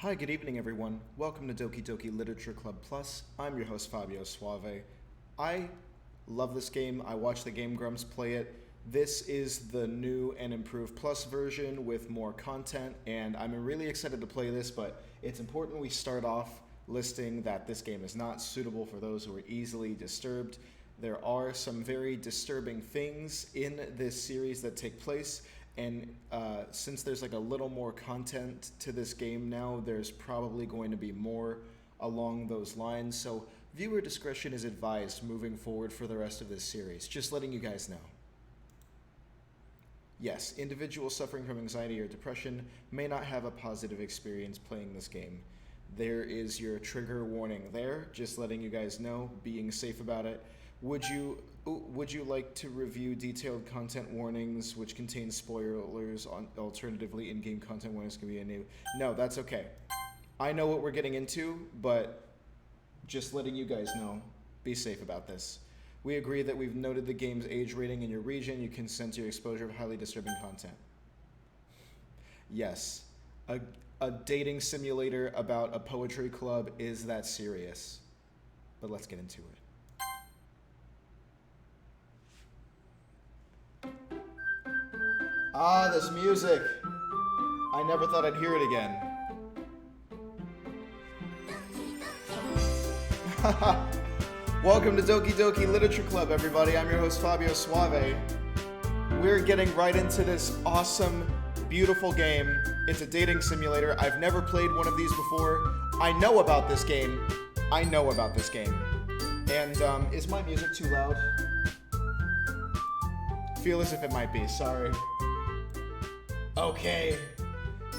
Hi, good evening, everyone. Welcome to Doki Literature Club Plus. I'm your host, Fabio Suave. I love this game. I watch the Game Grumps play it. This is the new and improved Plus version with more content, and I'm really excited to play this, but it's important we start off listing that this game is not suitable for those who are easily disturbed. There are some very disturbing things in this series that take place, and since there's like a little more content to this game now, there's probably going to be more along those lines. So viewer discretion is advised moving forward for the rest of this series. Just letting you guys know. Yes, individuals suffering from anxiety or depression may not have a positive experience playing this game. There is your trigger warning there, just letting you guys know, being safe about it. Would you like to review detailed content warnings which contain spoilers? Alternatively, in-game content warnings can be a new... No, that's okay. I know what we're getting into, but just letting you guys know, be safe about this. We agree that we've noted the game's age rating in your region. You consent to your exposure of highly disturbing content. Yes, a dating simulator about a poetry club is that serious. But let's get into it. Ah, this music. I never thought I'd hear it again. Welcome to Doki Literature Club, everybody. I'm your host, Fabio Suave. We're getting right into this awesome, beautiful game. It's a dating simulator. I've never played one of these before. I know about this game. And, is my music too loud? Feel as if it might be, sorry. Okay.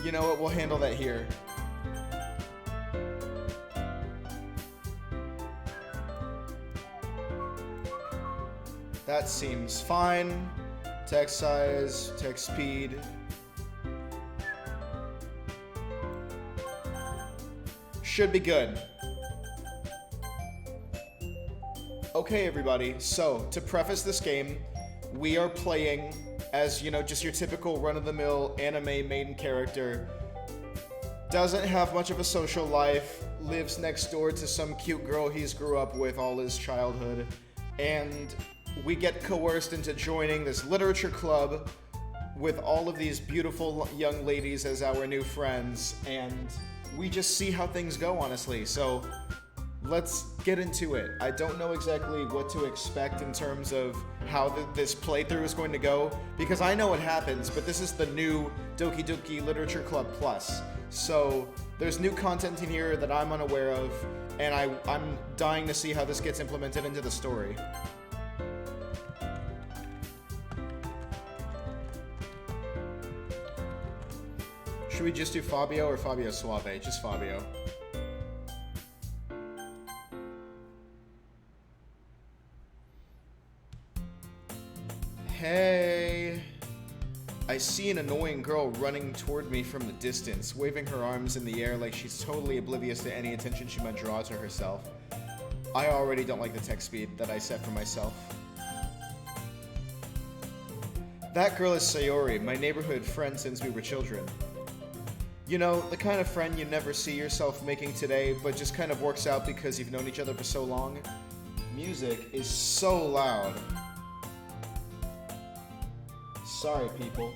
You know what, we'll handle that here. That seems fine. Text size, text speed. Should be good. Okay, everybody, so to preface this game, we are playing as, you know, just your typical run-of-the-mill anime main character. Doesn't have much of a social life, lives next door to some cute girl he's grew up with all his childhood, and we get coerced into joining this literature club with all of these beautiful young ladies as our new friends, and we just see how things go, honestly. So let's get into it. I don't know exactly what to expect in terms of how this playthrough is going to go, because I know what happens, but this is the new Doki Literature Club Plus. So there's new content in here that I'm unaware of, and I'm dying to see how this gets implemented into the story. Should we just do Fabio or Fabio Suave? Just Fabio. Hey! I see an annoying girl running toward me from the distance, waving her arms in the air like she's totally oblivious to any attention she might draw to herself. I already don't like the text speed that I set for myself. That girl is Sayori, my neighborhood friend since we were children. You know, the kind of friend you never see yourself making today, but just kind of works out because you've known each other for so long. Music is so loud. Sorry, people.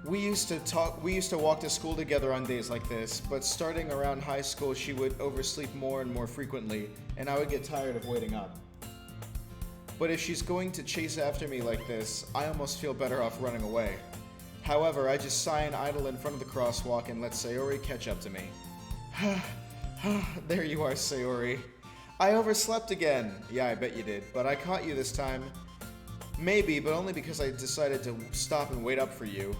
We used to walk to school together on days like this, but starting around high school, she would oversleep more and more frequently, and I would get tired of waiting up. But if she's going to chase after me like this, I almost feel better off running away. However, I just sigh and idle in front of the crosswalk and let Sayori catch up to me. There you are, Sayori. I overslept again. Yeah, I bet you did, but I caught you this time. Maybe, but only because I decided to stop and wait up for you.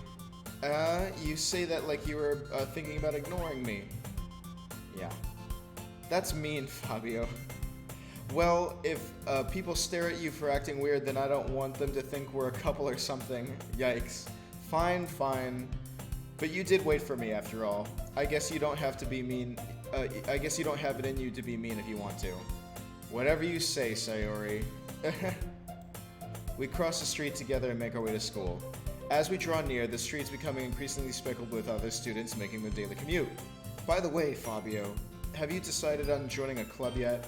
You say that like you were thinking about ignoring me. Yeah. That's mean, Fabio. Well, if people stare at you for acting weird, then I don't want them to think we're a couple or something. Yikes. Fine. But you did wait for me after all. I guess you don't have to be mean. I guess you don't have it in you to be mean if you want to. Whatever you say, Sayori. We cross the street together and make our way to school. As we draw near, the streets becoming increasingly speckled with other students making the daily commute. By the way, Fabio, have you decided on joining a club yet?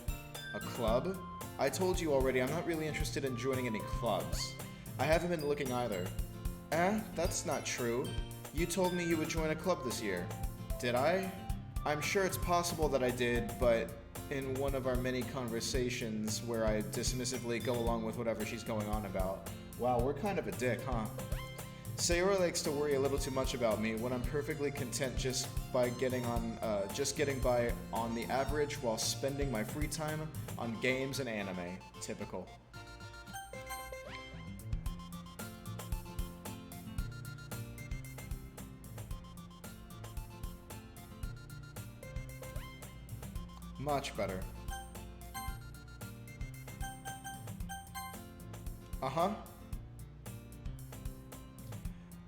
A club? I told you already, I'm not really interested in joining any clubs. I haven't been looking either. That's not true. You told me you would join a club this year. Did I? I'm sure it's possible that I did, but in one of our many conversations where I dismissively go along with whatever she's going on about. Wow, we're kind of a dick, huh? Sayori likes to worry a little too much about me when I'm perfectly content just getting by on the average while spending my free time on games and anime. Typical. Much better. Uh-huh.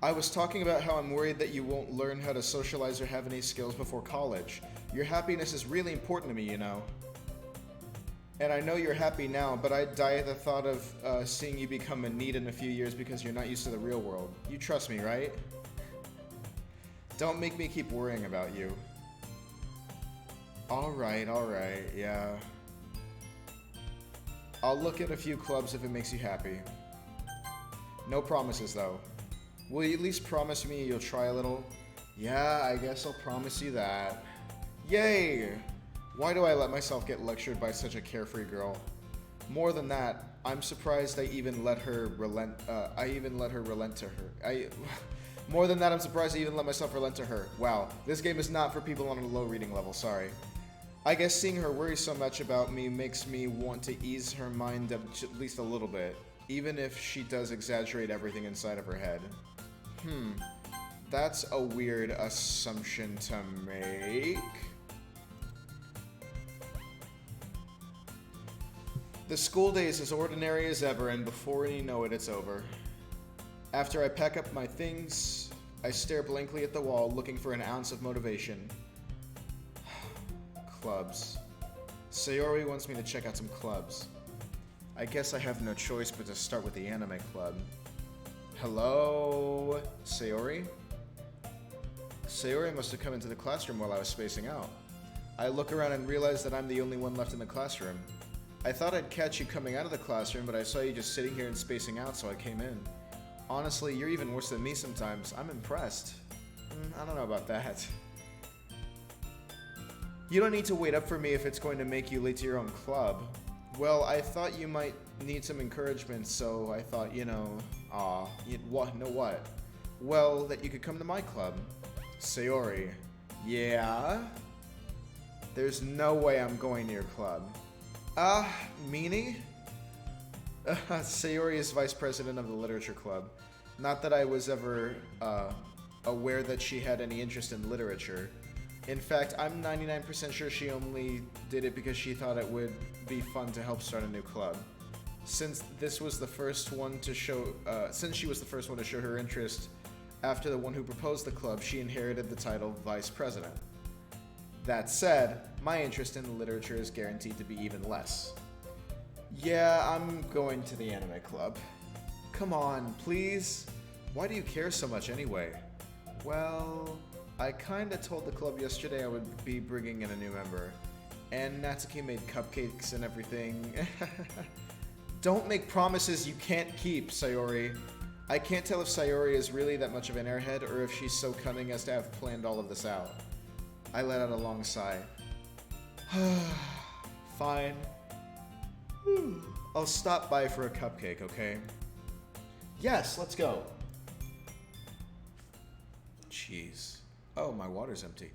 I was talking about how I'm worried that you won't learn how to socialize or have any skills before college. Your happiness is really important to me, you know. And I know you're happy now, but I'd die at the thought of seeing you become a need in a few years because you're not used to the real world. You trust me, right? Don't make me keep worrying about you. Alright, yeah. I'll look at a few clubs if it makes you happy. No promises, though. Will you at least promise me you'll try a little? Yeah, I guess I'll promise you that. Yay! Why do I let myself get lectured by such a carefree girl? More than that, I'm surprised I even let her relent to her. More than that, I'm surprised I even let myself relent to her. Wow, this game is not for people on a low reading level, sorry. I guess seeing her worry so much about me makes me want to ease her mind up at least a little bit, even if she does exaggerate everything inside of her head. That's a weird assumption to make. The school day is as ordinary as ever, and before you know it, it's over. After I pack up my things, I stare blankly at the wall, looking for an ounce of motivation. Clubs. Sayori wants me to check out some clubs. I guess I have no choice but to start with the anime club. Hello, Sayori? Sayori must have come into the classroom while I was spacing out. I look around and realize that I'm the only one left in the classroom. I thought I'd catch you coming out of the classroom, but I saw you just sitting here and spacing out, so I came in. Honestly, you're even worse than me sometimes. I'm impressed. I don't know about that. You don't need to wait up for me if it's going to make you late to your own club. Well, I thought you might need some encouragement, so I thought, what? Well, that you could come to my club. Sayori. Yeah? There's no way I'm going to your club. Meanie? Sayori is vice president of the literature club. Not that I was ever, aware that she had any interest in literature. In fact, I'm 99% sure she only did it because she thought it would be fun to help start a new club. Since she was the first one to show her interest after the one who proposed the club, she inherited the title vice president. That said, my interest in literature is guaranteed to be even less. Yeah, I'm going to the anime club. Come on, please. Why do you care so much anyway? Well, I kinda told the club yesterday I would be bringing in a new member. And Natsuki made cupcakes and everything. Don't make promises you can't keep, Sayori. I can't tell if Sayori is really that much of an airhead or if she's so cunning as to have planned all of this out. I let out a long sigh. Fine. I'll stop by for a cupcake, okay? Yes, let's go. Jeez. Oh, my water's empty.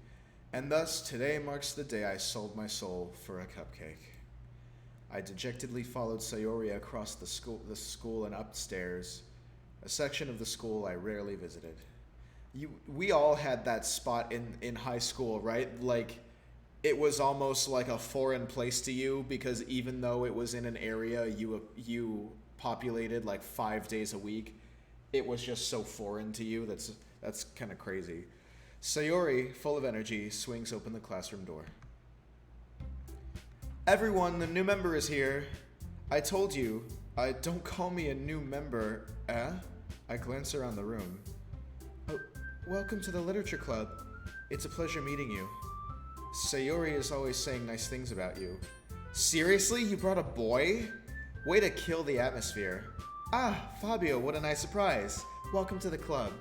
And thus, today marks the day I sold my soul for a cupcake. I dejectedly followed Sayori across the school and upstairs, a section of the school I rarely visited. We all had that spot in high school, right? Like, it was almost like a foreign place to you because even though it was in an area you populated like 5 days a week, it was just so foreign to you. That's kind of crazy. Sayori, full of energy, swings open the classroom door. Everyone, the new member is here. I told you, don't call me a new member, eh? I glance around the room. Oh, welcome to the literature club. It's a pleasure meeting you. Sayori is always saying nice things about you. Seriously? You brought a boy? Way to kill the atmosphere. Ah, Fabio, what a nice surprise. Welcome to the club.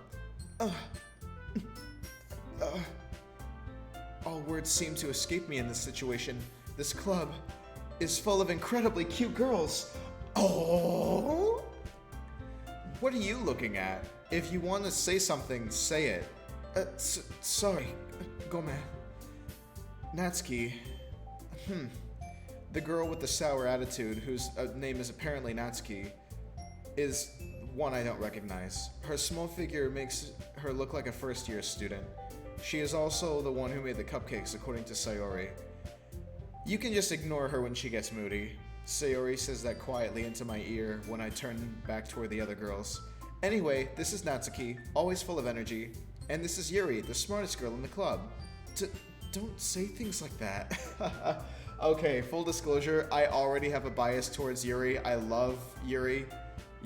All words seem to escape me in this situation. This club is full of incredibly cute girls. Oh! What are you looking at? If you want to say something, say it. Sorry. Gome. Natsuki. The girl with the sour attitude, whose name is apparently Natsuki, is one I don't recognize. Her small figure makes her look like a first-year student. She is also the one who made the cupcakes, according to Sayori. You can just ignore her when she gets moody. Sayori says that quietly into my ear when I turn back toward the other girls. Anyway, this is Natsuki, always full of energy. And this is Yuri, the smartest girl in the club. Don't say things like that. Okay, full disclosure, I already have a bias towards Yuri. I love Yuri.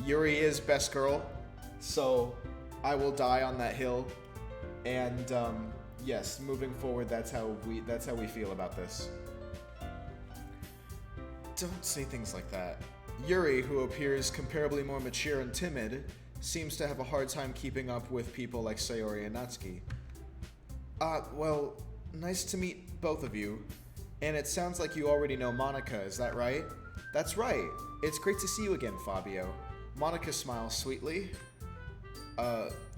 Yuri is best girl, so I will die on that hill. And yes, moving forward, that's how we feel about this. Don't say things like that. Yuri, who appears comparably more mature and timid, seems to have a hard time keeping up with people like Sayori and Natsuki. Well, nice to meet both of you. And it sounds like you already know Monica, is that right? That's right. It's great to see you again, Fabio. Monica smiles sweetly.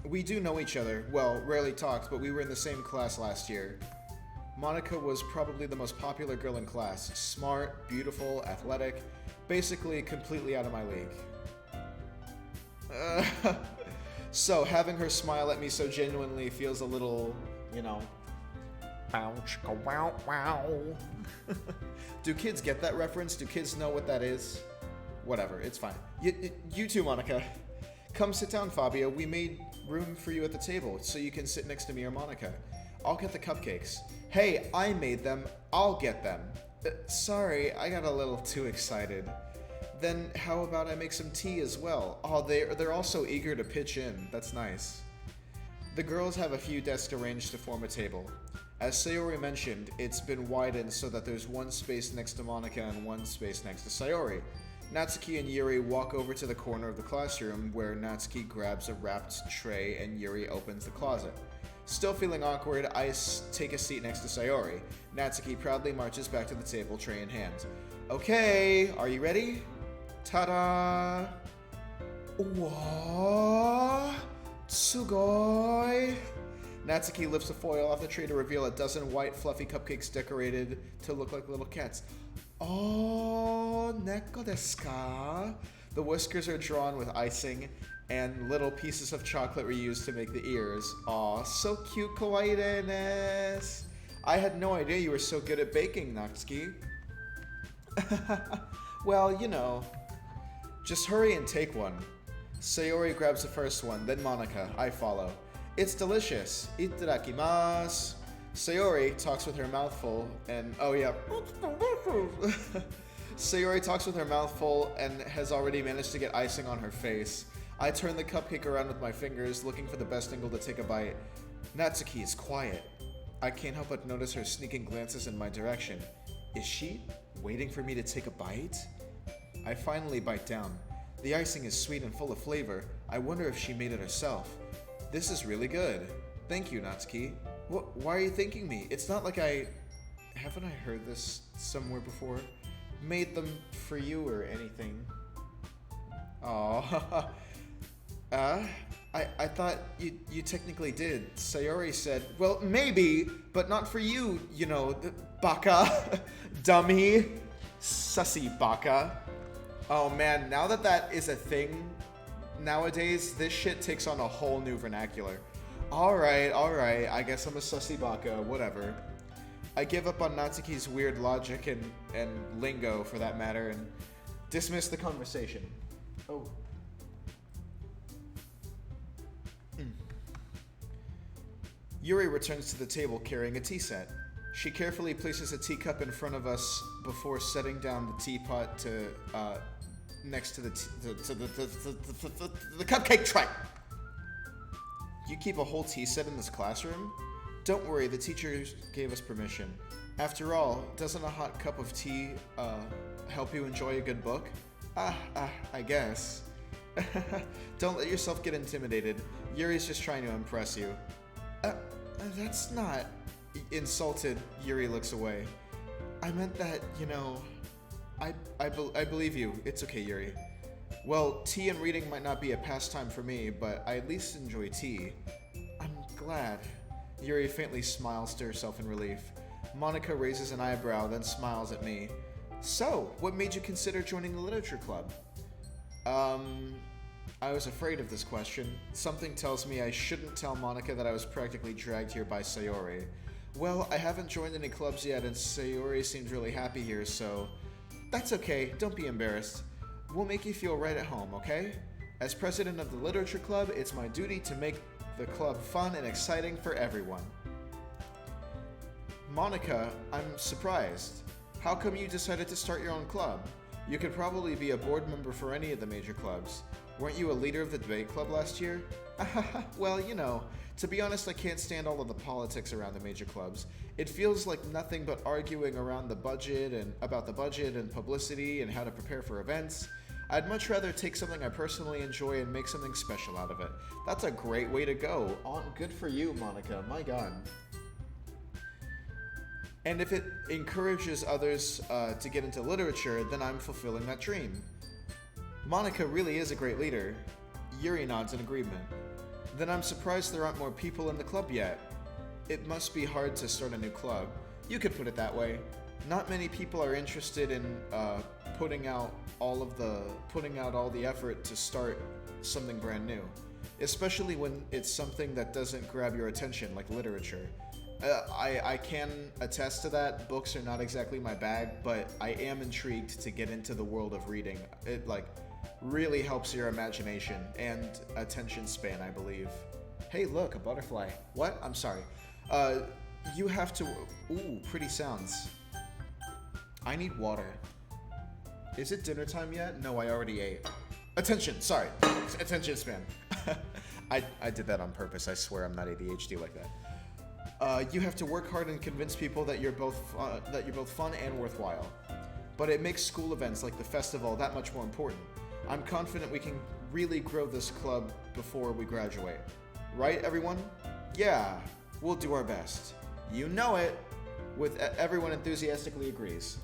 We do know each other. Well, rarely talked, but we were in the same class last year. Monica was probably the most popular girl in class. Smart, beautiful, athletic, basically completely out of my league. So having her smile at me so genuinely feels a little, you know... Ouch, wow, wow. Do kids get that reference? Do kids know what that is? Whatever, it's fine. You too, Monica. Come sit down, Fabio. We made room for you at the table, so you can sit next to me or Monica. I'll get the cupcakes. Hey, I made them. I'll get them. Sorry, I got a little too excited. Then how about I make some tea as well? Oh, they're all so eager to pitch in. That's nice. The girls have a few desks arranged to form a table. As Sayori mentioned, it's been widened so that there's one space next to Monica and one space next to Sayori. Natsuki and Yuri walk over to the corner of the classroom where Natsuki grabs a wrapped tray and Yuri opens the closet. Still feeling awkward, I take a seat next to Sayori. Natsuki proudly marches back to the table, tray in hand. Okay, are you ready? Ta-da! Whoa! Sugoi! Natsuki lifts the foil off the tray to reveal a dozen white, fluffy cupcakes decorated to look like little cats. Oh, neko desu ka? The whiskers are drawn with icing, and little pieces of chocolate were used to make the ears. Aw, so cute, kawaii desu. I had no idea you were so good at baking, Natsuki. Well, you know. Just hurry and take one. Sayori grabs the first one, then Monica. I follow. It's delicious. Itadakimasu. Sayori talks with her mouth full and... Oh, yeah. Sayori talks with her mouth full and has already managed to get icing on her face. I turn the cupcake around with my fingers, looking for the best angle to take a bite. Natsuki is quiet. I can't help but notice her sneaking glances in my direction. Is she waiting for me to take a bite? I finally bite down. The icing is sweet and full of flavor. I wonder if she made it herself. This is really good. Thank you, Natsuki. Why are you thanking me? It's not like haven't I heard this somewhere before? Made them for you or anything. Aw. I thought you technically did. Sayori said, well, maybe, but not for you, you know, baka. Dummy. Sussy baka. Oh man, now that is a thing nowadays, this shit takes on a whole new vernacular. Alright, I guess I'm a sussy baka, whatever. I give up on Natsuki's weird logic and lingo, for that matter, and dismiss the conversation. Oh. Yuri returns to the table carrying a tea set. She carefully places a teacup in front of us before setting down the teapot to next to the cupcake tray. You keep a whole tea set in this classroom? Don't worry, the teachers gave us permission. After all, doesn't a hot cup of tea, help you enjoy a good book? I guess. Don't let yourself get intimidated. Yuri's just trying to impress you. That's not... Insulted, Yuri looks away. I meant that, you know... I believe you. It's okay, Yuri. Well, tea and reading might not be a pastime for me, but I at least enjoy tea. I'm glad. Yuri faintly smiles to herself in relief. Monica raises an eyebrow, then smiles at me. So, what made you consider joining the literature club? I was afraid of this question. Something tells me I shouldn't tell Monica that I was practically dragged here by Sayori. Well, I haven't joined any clubs yet, and Sayori seems really happy here, so... That's okay, don't be embarrassed. We'll make you feel right at home, okay? As president of the literature club, it's my duty to make the club fun and exciting for everyone. Monica, I'm surprised. How come you decided to start your own club? You could probably be a board member for any of the major clubs. Weren't you a leader of the debate club last year? Well, you know, to be honest, I can't stand all of the politics around the major clubs. It feels like nothing but arguing around the budget and about the budget and publicity and how to prepare for events. I'd much rather take something I personally enjoy and make something special out of it. That's a great way to go. Oh, good for you, Monica. My God. And if it encourages others to get into literature, then I'm fulfilling that dream. Monica really is a great leader. Yuri nods in agreement. Then I'm surprised there aren't more people in the club yet. It must be hard to start a new club. You could put it that way. Not many people are interested in putting out all the effort to start something brand new, especially when it's something that doesn't grab your attention, like literature. I can attest to that. Books are not exactly my bag, but I am intrigued to get into the world of reading. It really helps your imagination and attention span, I believe. Hey, look, a butterfly. What? I'm sorry. You have to... Ooh, pretty sounds. I need water. Is it dinner time yet? No, I already ate. Attention, sorry. Attention span. I did that on purpose. I swear I'm not ADHD like that. You have to work hard and convince people that you're both fun and worthwhile. But it makes school events like the festival that much more important. I'm confident we can really grow this club before we graduate. Right, everyone? Yeah, we'll do our best. You know it! With everyone enthusiastically agrees.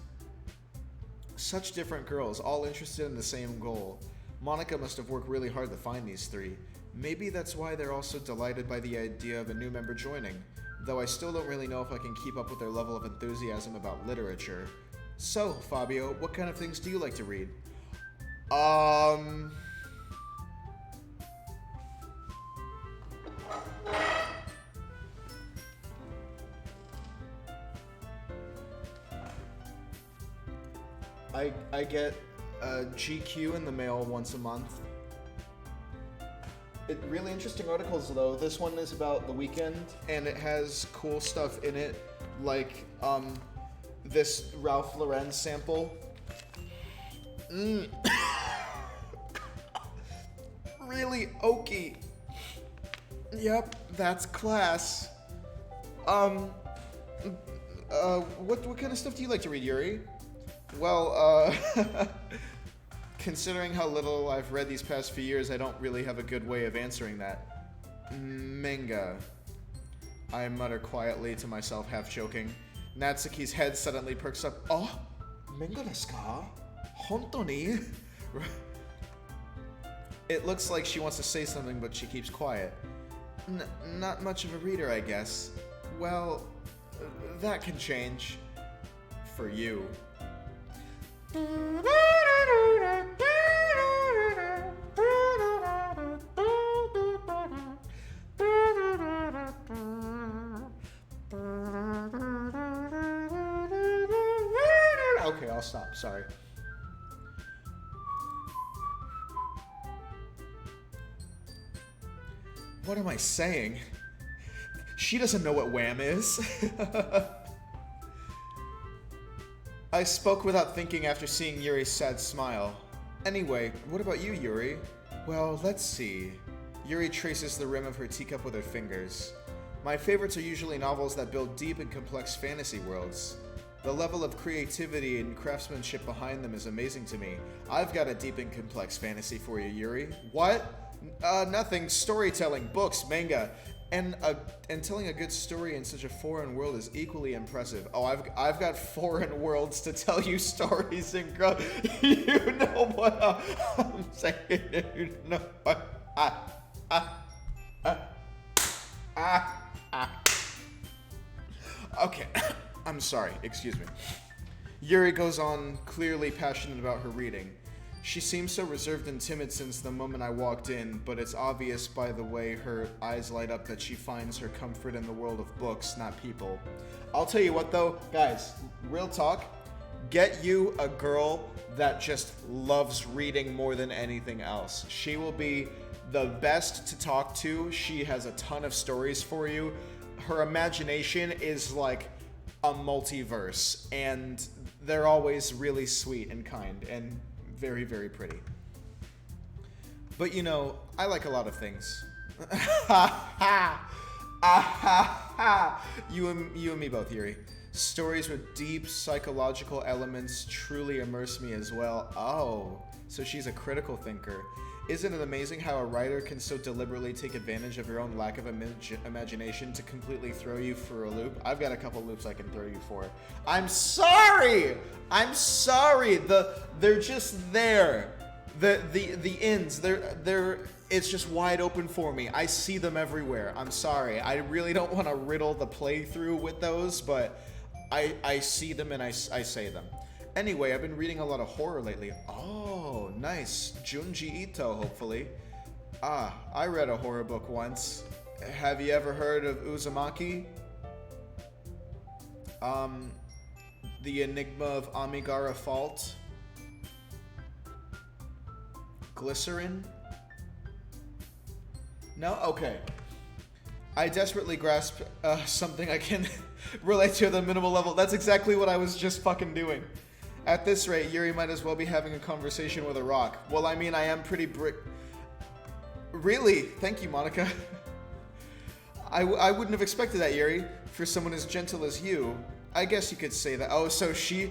Such different girls, all interested in the same goal. Monica must have worked really hard to find these three. Maybe that's why they're all so delighted by the idea of a new member joining, though I still don't really know if I can keep up with their level of enthusiasm about literature. So, Fabio, what kind of things do you like to read? I get a GQ in the mail once a month. Really interesting articles though. This one is about the weekend and it has cool stuff in it, like this Ralph Lauren sample. Really oaky. Yep, that's class. What kind of stuff do you like to read, Yuri? Well, considering how little I've read these past few years, I don't really have a good way of answering that. Manga. I mutter quietly to myself, half joking. Natsuki's head suddenly perks up. Oh, manga desu ka? Honto ni? It looks like she wants to say something, but she keeps quiet. Not much of a reader, I guess. Well, that can change. For you. Okay, I'll stop. Sorry. What am I saying? She doesn't know what wham is. I spoke without thinking after seeing Yuri's sad smile. Anyway, what about you, Yuri? Well, let's see. Yuri traces the rim of her teacup with her fingers. My favorites are usually novels that build deep and complex fantasy worlds. The level of creativity and craftsmanship behind them is amazing to me. I've got a deep and complex fantasy for you, Yuri. What? Nothing. Storytelling, books, manga. And telling a good story in such a foreign world is equally impressive. Oh, I've got foreign worlds to tell you stories in you know what I'm saying. You know what Okay, I'm sorry, excuse me. Yuri goes on, clearly passionate about her reading. She seems so reserved and timid since the moment I walked in, but it's obvious by the way her eyes light up that she finds her comfort in the world of books, not people. I'll tell you what though, guys, real talk, get you a girl that just loves reading more than anything else. She will be the best to talk to. She has a ton of stories for you. Her imagination is like a multiverse, and they're always really sweet and kind and very, very pretty. But you know, I like a lot of things. You and me both, Yuri. Stories with deep psychological elements truly immerse me as well. Oh, so she's a critical thinker. Isn't it amazing how a writer can so deliberately take advantage of your own lack of imagination to completely throw you for a loop? I've got a couple loops I can throw you for. I'm sorry! They're just there. The ends, they're it's just wide open for me. I see them everywhere. I'm sorry. I really don't want to riddle the playthrough with those, but I see them and I say them. Anyway, I've been reading a lot of horror lately. Oh, nice. Junji Ito, hopefully. I read a horror book once. Have you ever heard of Uzumaki? The Enigma of Amigara Fault? Glycerin? No? Okay. I desperately grasp something I can relate to at the minimal level. That's exactly what I was just fucking doing. At this rate, Yuri might as well be having a conversation with a rock. Well, I mean, I am pretty Really? Thank you, Monica. I wouldn't have expected that, Yuri, for someone as gentle as you. I guess you could say that. Oh, so she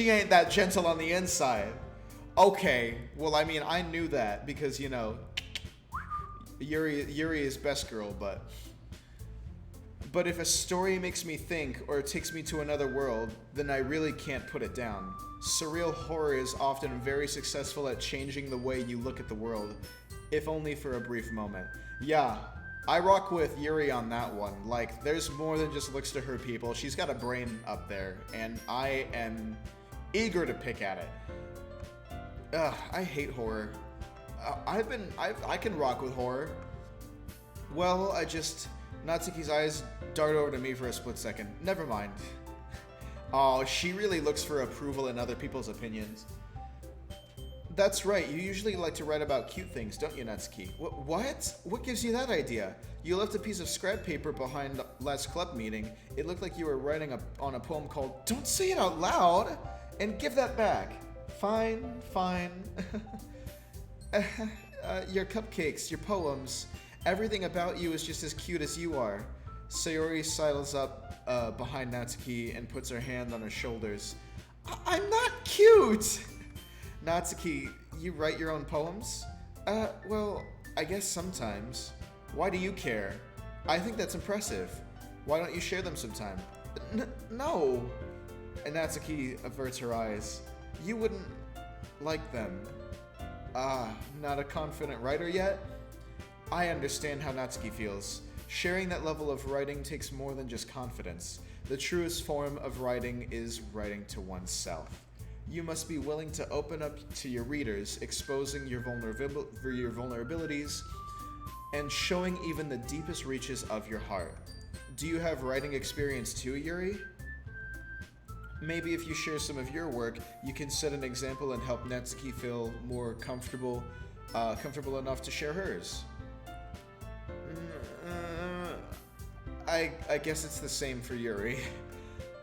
ain't that gentle on the inside. Okay. Well, I mean, I knew that because, you know, Yuri is best girl, But if a story makes me think or takes me to another world, then I really can't put it down. Surreal horror is often very successful at changing the way you look at the world, if only for a brief moment. Yeah, I rock with Yuri on that one. Like, there's more than just looks to her people. She's got a brain up there, and I am eager to pick at it. Ugh, I hate horror. I can rock with horror. Well, Natsuki's eyes dart over to me for a split second. Never mind. Oh, she really looks for approval in other people's opinions. That's right, you usually like to write about cute things, don't you, Natsuki? What? What gives you that idea? You left a piece of scrap paper behind last club meeting. It looked like you were writing on a poem called Don't Say It Out Loud! And give that back. Fine. Your cupcakes, your poems, everything about you is just as cute as you are. Sayori sidles up behind Natsuki and puts her hand on her shoulders. I'm not cute! Natsuki, you write your own poems? Well, I guess sometimes. Why do you care? I think that's impressive. Why don't you share them sometime? No. And Natsuki averts her eyes. You wouldn't like them. Not a confident writer yet? I understand how Natsuki feels. Sharing that level of writing takes more than just confidence. The truest form of writing is writing to oneself. You must be willing to open up to your readers, exposing your vulnerabilities, and showing even the deepest reaches of your heart. Do you have writing experience too, Yuri? Maybe if you share some of your work, you can set an example and help Natsuki feel more comfortable enough to share hers. I guess it's the same for Yuri.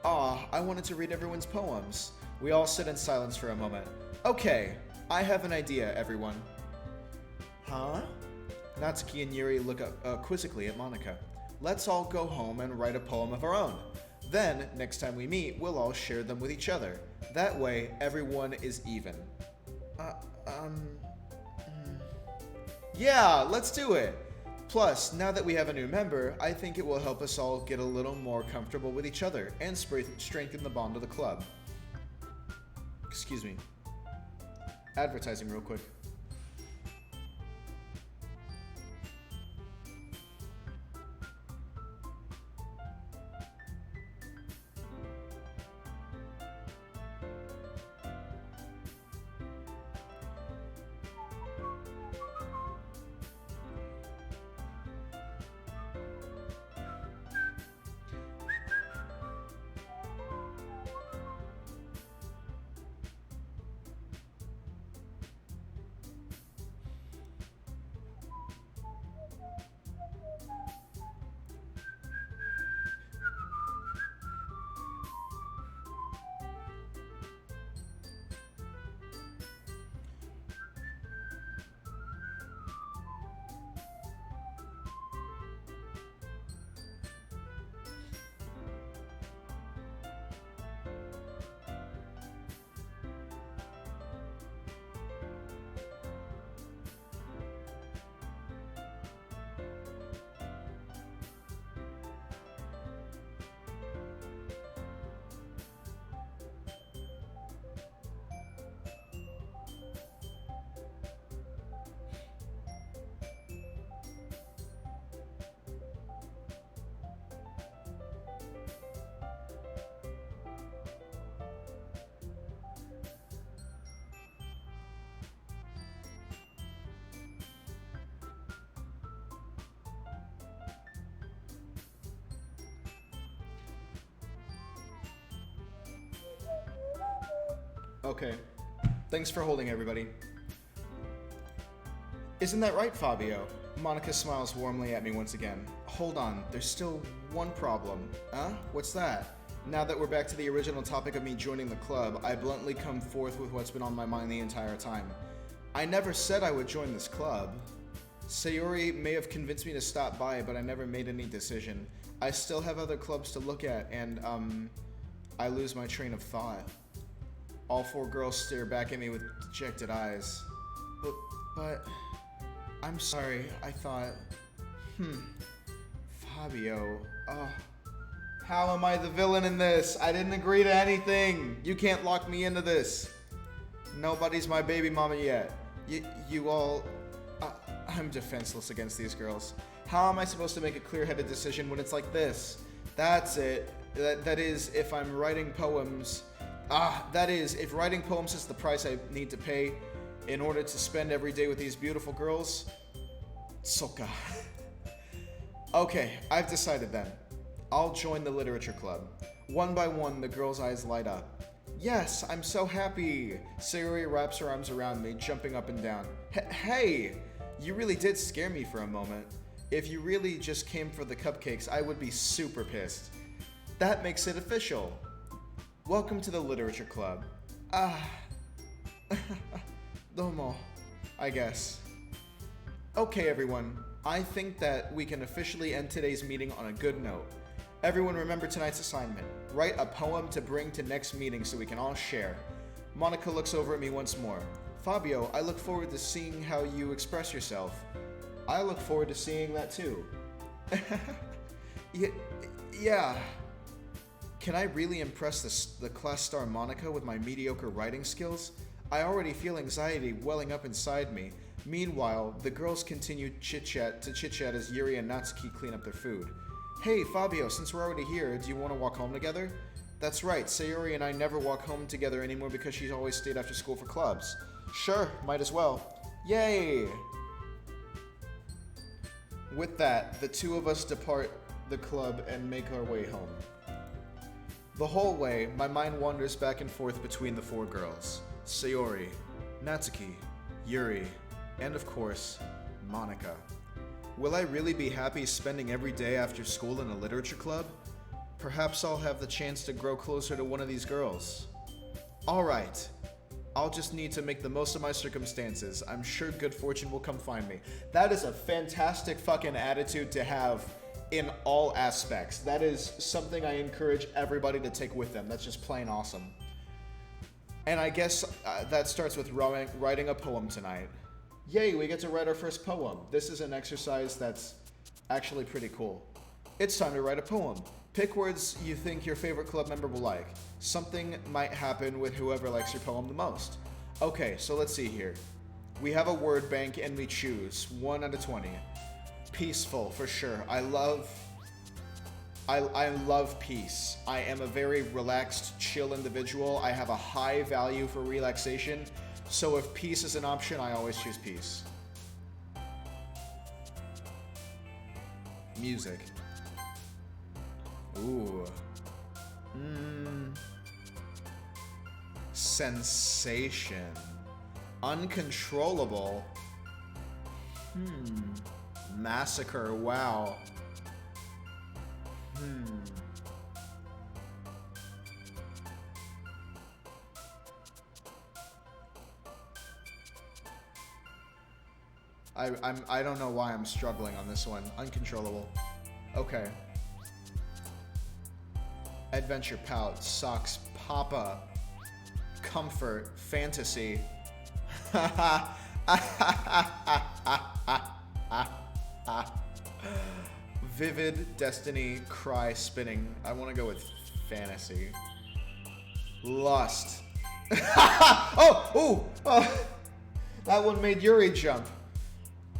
I wanted to read everyone's poems. We all sit in silence for a moment. Okay, I have an idea, everyone. Huh? Natsuki and Yuri look up quizzically at Monica. Let's all go home and write a poem of our own. Then, next time we meet, we'll all share them with each other. That way, everyone is even. Yeah, let's do it! Plus, now that we have a new member, I think it will help us all get a little more comfortable with each other and strengthen the bond of the club. Excuse me. Advertising real quick. Okay. Thanks for holding, everybody. Isn't that right, Fabio? Monica smiles warmly at me once again. Hold on, there's still one problem. Huh? What's that? Now that we're back to the original topic of me joining the club, I bluntly come forth with what's been on my mind the entire time. I never said I would join this club. Sayori may have convinced me to stop by, but I never made any decision. I still have other clubs to look at, and, I lose my train of thought. All four girls stare back at me with dejected eyes. But, I'm sorry, I thought, Fabio, how am I the villain in this? I didn't agree to anything. You can't lock me into this. Nobody's my baby mama yet. You all, I'm defenseless against these girls. How am I supposed to make a clear-headed decision when it's like this? That's it. That is, if I'm writing poems... that is, if writing poems is the price I need to pay in order to spend every day with these beautiful girls, Soka. Okay, I've decided then. I'll join the literature club. One by one, the girls' eyes light up. Yes, I'm so happy. Sayori wraps her arms around me, jumping up and down. Hey, you really did scare me for a moment. If you really just came for the cupcakes, I would be super pissed. That makes it official. Welcome to the Literature Club. Domo, I guess. Okay, everyone. I think that we can officially end today's meeting on a good note. Everyone remember tonight's assignment. Write a poem to bring to next meeting so we can all share. Monica looks over at me once more. Fabio, I look forward to seeing how you express yourself. I look forward to seeing that too. Yeah. Can I really impress the class star Monica with my mediocre writing skills? I already feel anxiety welling up inside me. Meanwhile, the girls continue chit-chat as Yuri and Natsuki clean up their food. Hey, Fabio, since we're already here, do you want to walk home together? That's right, Sayori and I never walk home together anymore because she's always stayed after school for clubs. Sure, might as well. Yay! With that, the two of us depart the club and make our way home. The whole way, my mind wanders back and forth between the four girls. Sayori, Natsuki, Yuri, and of course, Monica. Will I really be happy spending every day after school in a literature club? Perhaps I'll have the chance to grow closer to one of these girls. Alright, I'll just need to make the most of my circumstances. I'm sure good fortune will come find me. That is a fantastic fucking attitude to have in all aspects. That is something I encourage everybody to take with them. That's just plain awesome. And I guess that starts with writing a poem tonight. Yay, we get to write our first poem. This is an exercise that's actually pretty cool. It's time to write a poem. Pick words you think your favorite club member will like. Something might happen with whoever likes your poem the most. Okay, so let's see here. We have a word bank and we choose 1 out of 20. Peaceful, for sure. I love peace. I am a very relaxed, chill individual. I have a high value for relaxation. So if peace is an option, I always choose peace. Music. Ooh. Sensation. Uncontrollable. Massacre. Wow. I don't know why I'm struggling on this one. Uncontrollable. Okay. Adventure, pout, socks, papa, comfort, fantasy. Vivid, destiny, cry, spinning. I want to go with fantasy. Lust. Oh, that one made Yuri jump.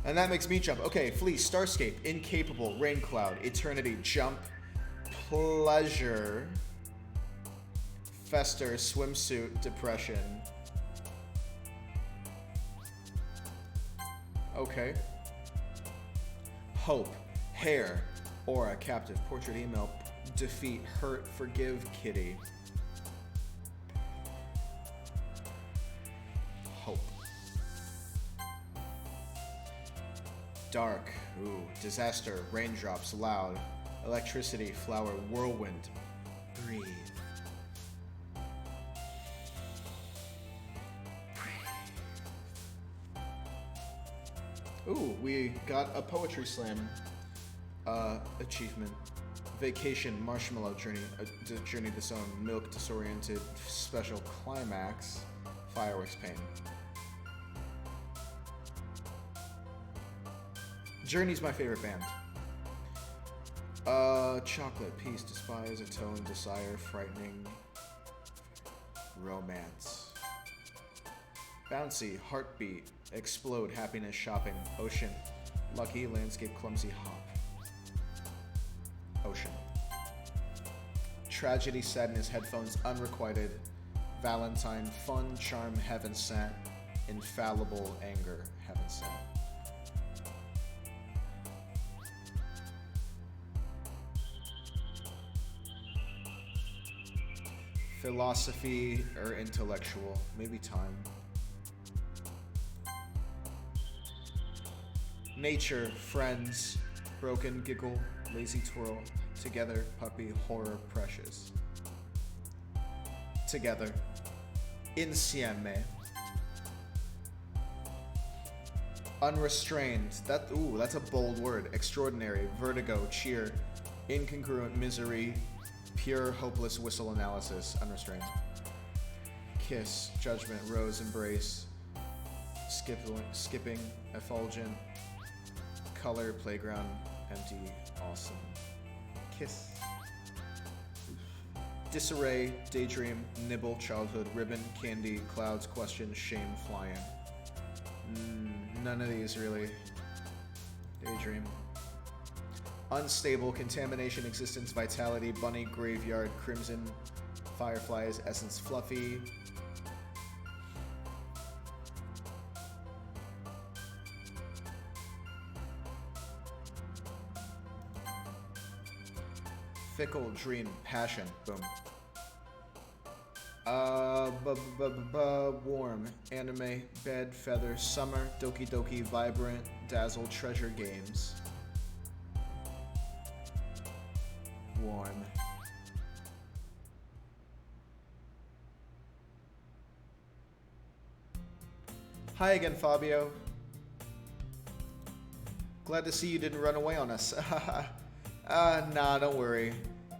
And that makes me jump. Okay, fleece, starscape, incapable, rain cloud, eternity, jump, pleasure, fester, swimsuit, depression. Okay. Hope, hair, aura, captive, portrait, email, defeat, hurt, forgive, kitty. Hope. Dark, ooh, disaster, raindrops, loud, electricity, flower, whirlwind, breathe. Ooh, we got a poetry slam achievement. Vacation, marshmallow journey, journey disowned, milk disoriented, special climax, fireworks pain. Journey's my favorite band. Chocolate, peace, despise, atone, desire, frightening, romance. Bouncy, heartbeat, explode, happiness, shopping, ocean, lucky, landscape, clumsy, hop. Ocean. Tragedy, sadness, headphones, unrequited, Valentine, fun, charm, heaven sent, infallible, anger, heaven sent. Philosophy or intellectual, maybe time. Nature, friends, broken, giggle, lazy twirl, together, puppy, horror, precious. Together. Insieme. Unrestrained. That's a bold word. Extraordinary, vertigo, cheer, incongruent, misery, pure, hopeless whistle analysis, unrestrained. Kiss, judgment, rose, embrace, skipping, effulgent, color, playground, empty, awesome. Kiss. Disarray, daydream, nibble, childhood, ribbon, candy, clouds, question, shame, flying. None of these really. Daydream. Unstable, contamination, existence, vitality, bunny, graveyard, crimson, fireflies, essence, fluffy. Fickle, dream, passion, boom. Warm, anime, bed, feather, summer, doki doki, vibrant, dazzle, treasure, games. Warm. Hi again, Fabio. Glad to see you didn't run away on us. Nah, don't worry.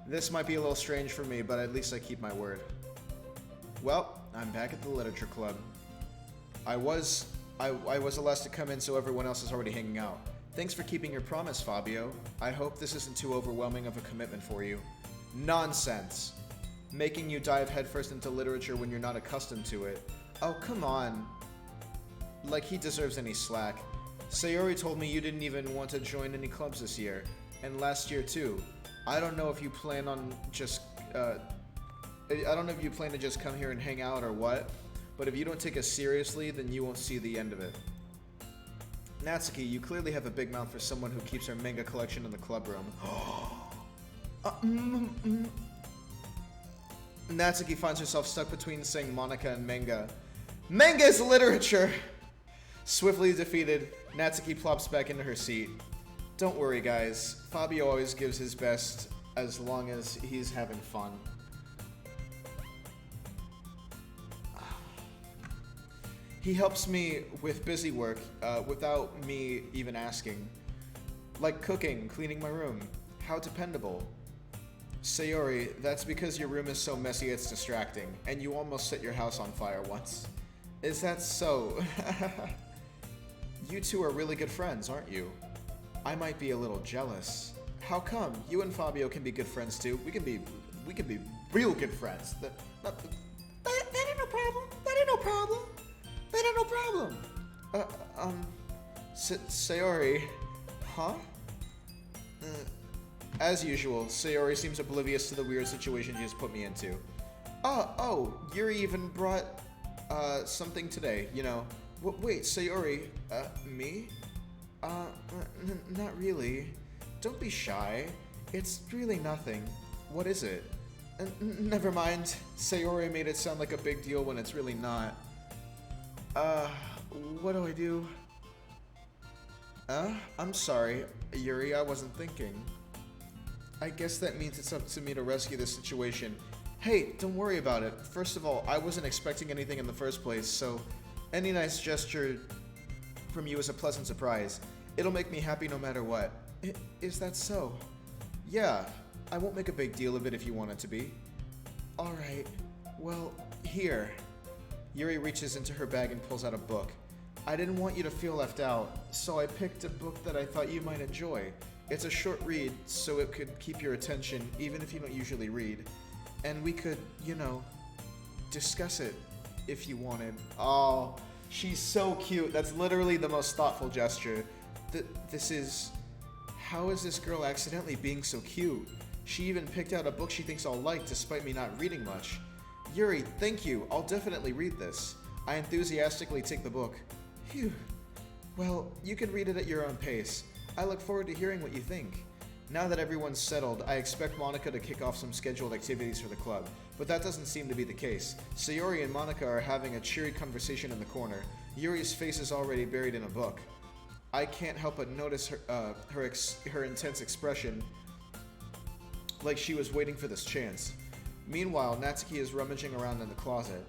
This might be a little strange for me, but at least I keep my word. Well, I'm back at the literature club. I was the last to come in, so everyone else is already hanging out. Thanks for keeping your promise, Fabio. I hope this isn't too overwhelming of a commitment for you. Nonsense. Making you dive headfirst into literature when you're not accustomed to it. Oh, come on. Like he deserves any slack. Sayori told me you didn't even want to join any clubs this year. And last year too. I don't know if you plan on just, I don't know if you plan to just come here and hang out or what, but if you don't take us seriously, then you won't see the end of it. Natsuki, you clearly have a big mouth for someone who keeps her manga collection in the club room. Natsuki finds herself stuck between saying Monica and manga. Manga is literature! Swiftly defeated, Natsuki plops back into her seat. Don't worry, guys. Fabio always gives his best as long as he's having fun. He helps me with busy work without me even asking. Like cooking, cleaning my room. How dependable. Sayori, that's because your room is so messy it's distracting, and you almost set your house on fire once. Is that so? You two are really good friends, aren't you? I might be a little jealous. How come? You and Fabio can be good friends too. We can be real good friends. That ain't no problem. That ain't no problem. That ain't no problem. Sayori, huh? As usual, Sayori seems oblivious to the weird situation she just put me into. Oh, Yuri even brought something today. You know. Wait, Sayori, me? Not really. Don't be shy. It's really nothing. What is it? Never mind. Sayori made it sound like a big deal when it's really not. What do I do? I'm sorry, Yuri, I wasn't thinking. I guess that means it's up to me to rescue this situation. Hey, don't worry about it. First of all, I wasn't expecting anything in the first place, so any nice gesture from you is a pleasant surprise. It'll make me happy no matter what. Is that so? Yeah, I won't make a big deal of it if you want it to be. Alright, well, here. Yuri reaches into her bag and pulls out a book. I didn't want you to feel left out, so I picked a book that I thought you might enjoy. It's a short read, so it could keep your attention even if you don't usually read. And we could, you know, discuss it if you wanted. Oh, she's so cute. That's literally the most thoughtful gesture. How is this girl accidentally being so cute? She even picked out a book she thinks I'll like despite me not reading much. Yuri, thank you. I'll definitely read this. I enthusiastically take the book. Phew. Well, you can read it at your own pace. I look forward to hearing what you think. Now that everyone's settled, I expect Monica to kick off some scheduled activities for the club, but that doesn't seem to be the case. Sayori and Monica are having a cheery conversation in the corner. Yuri's face is already buried in a book. I can't help but notice her intense expression, like she was waiting for this chance. Meanwhile, Natsuki is rummaging around in the closet.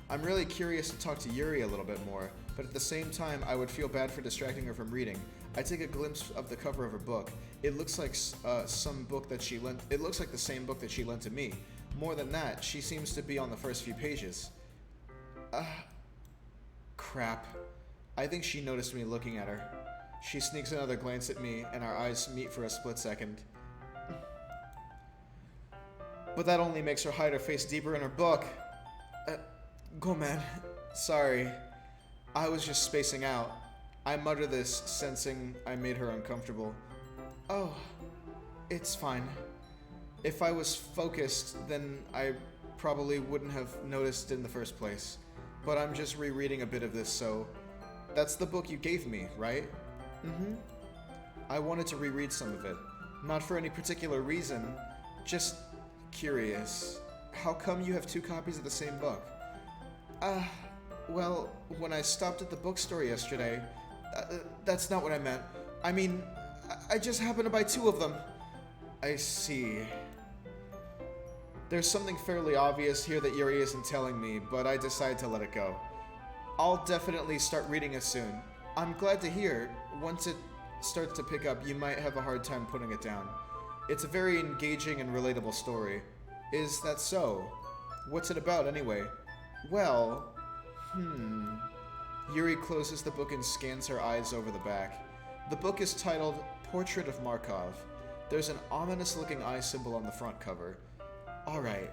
I'm really curious to talk to Yuri a little bit more, but at the same time, I would feel bad for distracting her from reading. I take a glimpse of the cover of her book. It looks like some book that she lent. It looks like the same book that she lent to me. More than that, she seems to be on the first few pages. Crap. I think she noticed me looking at her. She sneaks another glance at me, and our eyes meet for a split second. But that only makes her hide her face deeper in her book. Go, man. Sorry. I was just spacing out. I mutter this, sensing I made her uncomfortable. Oh, it's fine. If I was focused, then I probably wouldn't have noticed in the first place. But I'm just rereading a bit of this, so... That's the book you gave me, right? Mm-hmm. I wanted to reread some of it. Not for any particular reason, just curious. How come you have 2 copies of the same book? Well, when I stopped at the bookstore yesterday, that's not what I meant. I mean, I just happened to buy 2 of them. I see. There's something fairly obvious here that Yuri isn't telling me, but I decide to let it go. I'll definitely start reading it soon. I'm glad to hear. Once it starts to pick up, you might have a hard time putting it down. It's a very engaging and relatable story. Is that so? What's it about, anyway? Well, Yuri closes the book and scans her eyes over the back. The book is titled Portrait of Markov. There's an ominous-looking eye symbol on the front cover. Alright.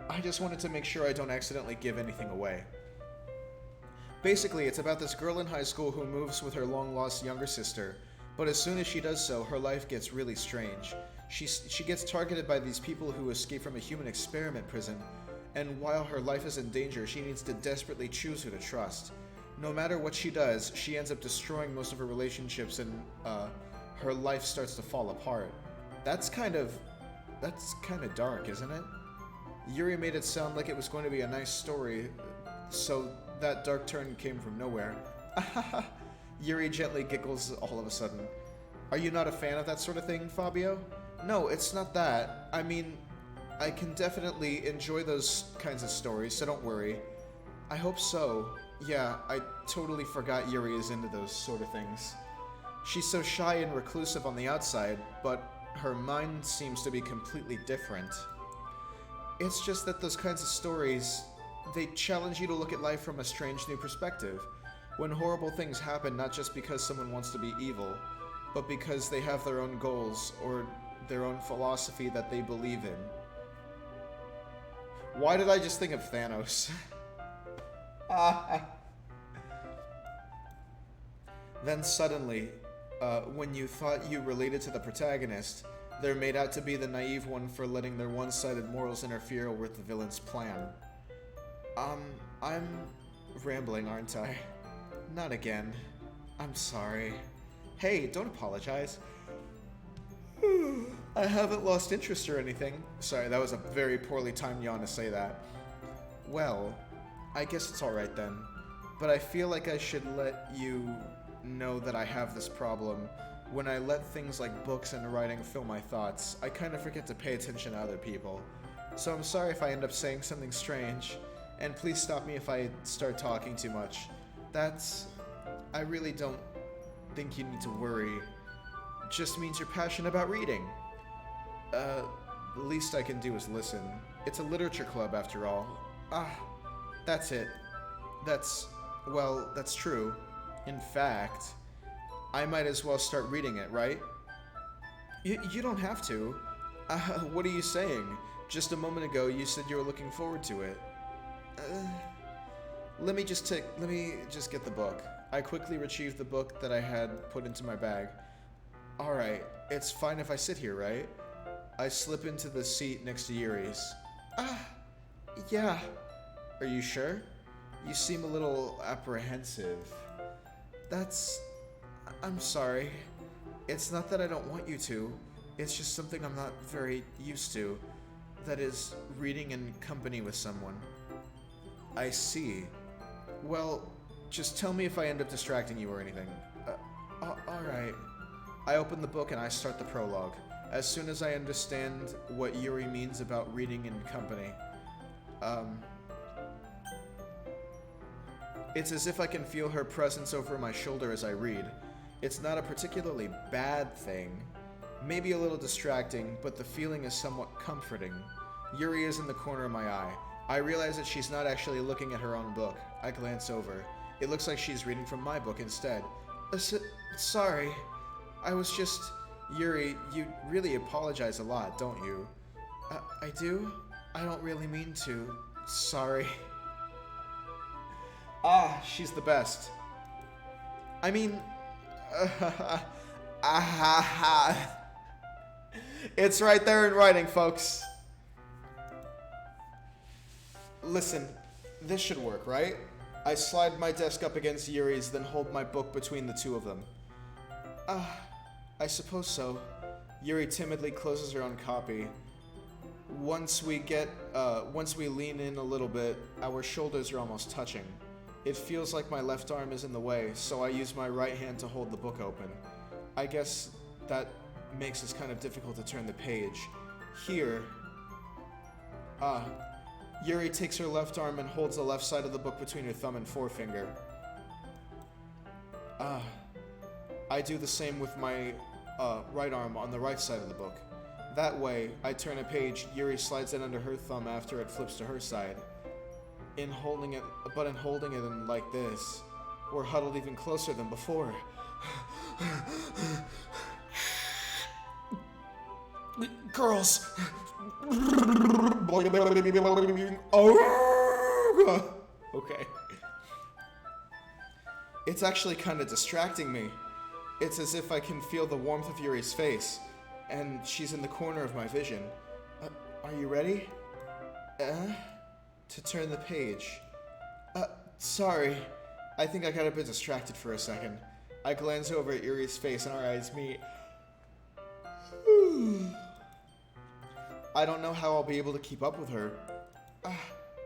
I just wanted to make sure I don't accidentally give anything away. Basically, it's about this girl in high school who moves with her long-lost younger sister, but as soon as she does so, her life gets really strange. She gets targeted by these people who escape from a human experiment prison, and while her life is in danger, she needs to desperately choose who to trust. No matter what she does, she ends up destroying most of her relationships, and her life starts to fall apart. That's kind of dark, isn't it? Yuri made it sound like it was going to be a nice story, so that dark turn came from nowhere. Yuri gently giggles all of a sudden. Are you not a fan of that sort of thing, Fabio? No, it's not that. I mean, I can definitely enjoy those kinds of stories, so don't worry. I hope so. Yeah, I totally forgot Yuri is into those sort of things. She's so shy and reclusive on the outside, but her mind seems to be completely different. It's just that those kinds of stories, they challenge you to look at life from a strange new perspective. When horrible things happen not just because someone wants to be evil, but because they have their own goals or their own philosophy that they believe in. Why did I just think of Thanos? Then suddenly, when you thought you related to the protagonist, they're made out to be the naive one for letting their one-sided morals interfere with the villain's plan. I'm rambling, aren't I? Not again. I'm sorry. Hey, don't apologize. I haven't lost interest or anything. Sorry, that was a very poorly timed yawn to say that. Well, I guess it's alright then. But I feel like I should let you know that I have this problem. When I let things like books and writing fill my thoughts, I kind of forget to pay attention to other people. So I'm sorry if I end up saying something strange, and please stop me if I start talking too much. I really don't think you need to worry. Just means you're passionate about reading. The least I can do is listen. It's a literature club after all. That's it. That's true. In fact, I might as well start reading it, right? You don't have to. What are you saying? Just a moment ago, you said you were looking forward to it. Let me just get the book. I quickly retrieved the book that I had put into my bag. Alright, it's fine if I sit here, right? I slip into the seat next to Yuri's. Yeah. Are you sure? You seem a little apprehensive. I'm sorry. It's not that I don't want you to. It's just something I'm not very used to. That is, reading in company with someone. I see. Well, just tell me if I end up distracting you or anything. Alright. I open the book and I start the prologue. As soon as I understand what Yuri means about reading in company. It's as if I can feel her presence over my shoulder as I read. It's not a particularly bad thing. Maybe a little distracting, but the feeling is somewhat comforting. Yuri is in the corner of my eye. I realize that she's not actually looking at her own book. I glance over. It looks like she's reading from my book instead. Sorry. I was just... Yuri, you really apologize a lot, don't you? I do? I don't really mean to. Sorry. She's the best. I mean... It's right there in writing, folks. Listen, this should work, right? I slide my desk up against Yuri's, then hold my book between the two of them. I suppose so. Yuri timidly closes her own copy. Once we lean in a little bit, our shoulders are almost touching. It feels like my left arm is in the way, so I use my right hand to hold the book open. I guess that makes it kind of difficult to turn the page. Here. Yuri takes her left arm and holds the left side of the book between her thumb and forefinger. I do the same with my right arm on the right side of the book. That way, I turn a page, Yuri slides it under her thumb after it flips to her side. In holding it in like this, we're huddled even closer than before. Girls! Oh! Okay. It's actually kind of distracting me. It's as if I can feel the warmth of Yuri's face, and she's in the corner of my vision. Are you ready? To turn the page. Sorry. I think I got a bit distracted for a second. I glance over at Yuri's face and our eyes meet. I don't know how I'll be able to keep up with her.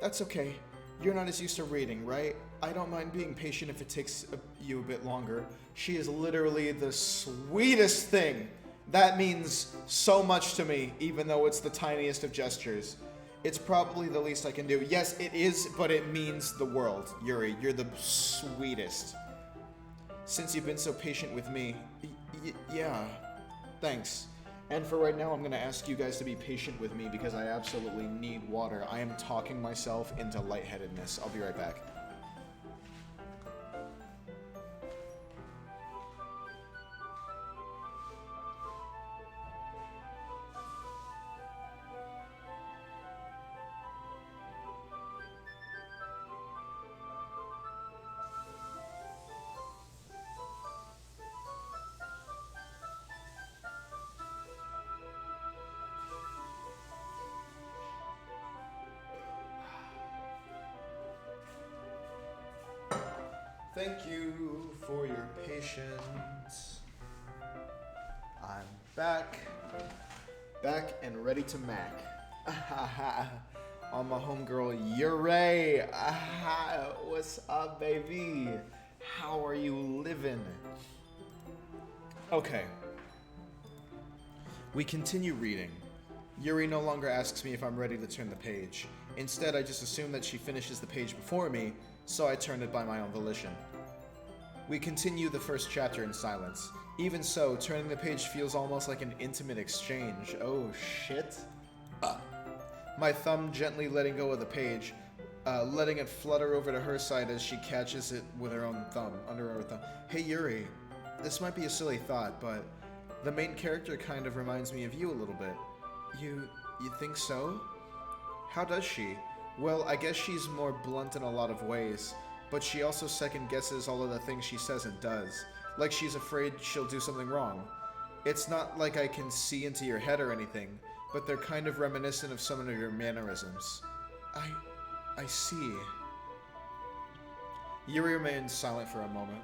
That's okay. You're not as used to reading, right? I don't mind being patient if it takes you a bit longer. She is literally the sweetest thing. That means so much to me, even though it's the tiniest of gestures. It's probably the least I can do. Yes, it is, but it means the world. Yuri, you're the sweetest. Since you've been so patient with me, yeah, thanks. And for right now, I'm going to ask you guys to be patient with me because I absolutely need water. I am talking myself into lightheadedness. I'll be right back. Thank you for your patience. I'm back and ready to mac. On my homegirl Yuri. What's up, baby? How are you living? Okay. We continue reading. Yuri no longer asks me if I'm ready to turn the page. Instead, I just assume that she finishes the page before me, so I turned it by my own volition. We continue the first chapter in silence. Even so, turning the page feels almost like an intimate exchange. Oh shit. My thumb gently letting go of the page, letting it flutter over to her side as she catches it with her own thumb, under her thumb. Hey Yuri, this might be a silly thought, but the main character kind of reminds me of you a little bit. You think so? How does she? Well, I guess she's more blunt in a lot of ways, but she also second guesses all of the things she says and does, like she's afraid she'll do something wrong. It's not like I can see into your head or anything, but they're kind of reminiscent of some of your mannerisms. I see. Yuri remains silent for a moment.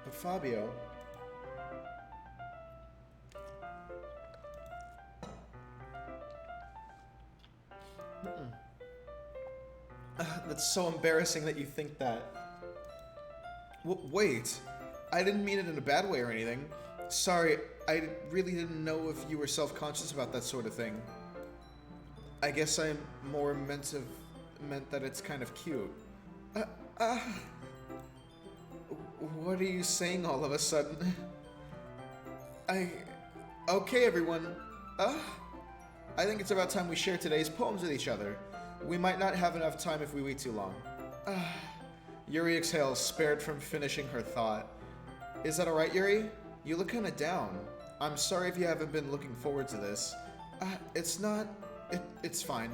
But Fabio... that's so embarrassing that you think that. Wait, I didn't mean it in a bad way or anything. Sorry, I really didn't know if you were self-conscious about that sort of thing. I guess I more meant that it's kind of cute. What are you saying all of a sudden? Okay, everyone. I think it's about time we share today's poems with each other. We might not have enough time if we wait too long. Yuri exhales, spared from finishing her thought. Is that alright, Yuri? You look kinda down. I'm sorry if you haven't been looking forward to this. It's fine.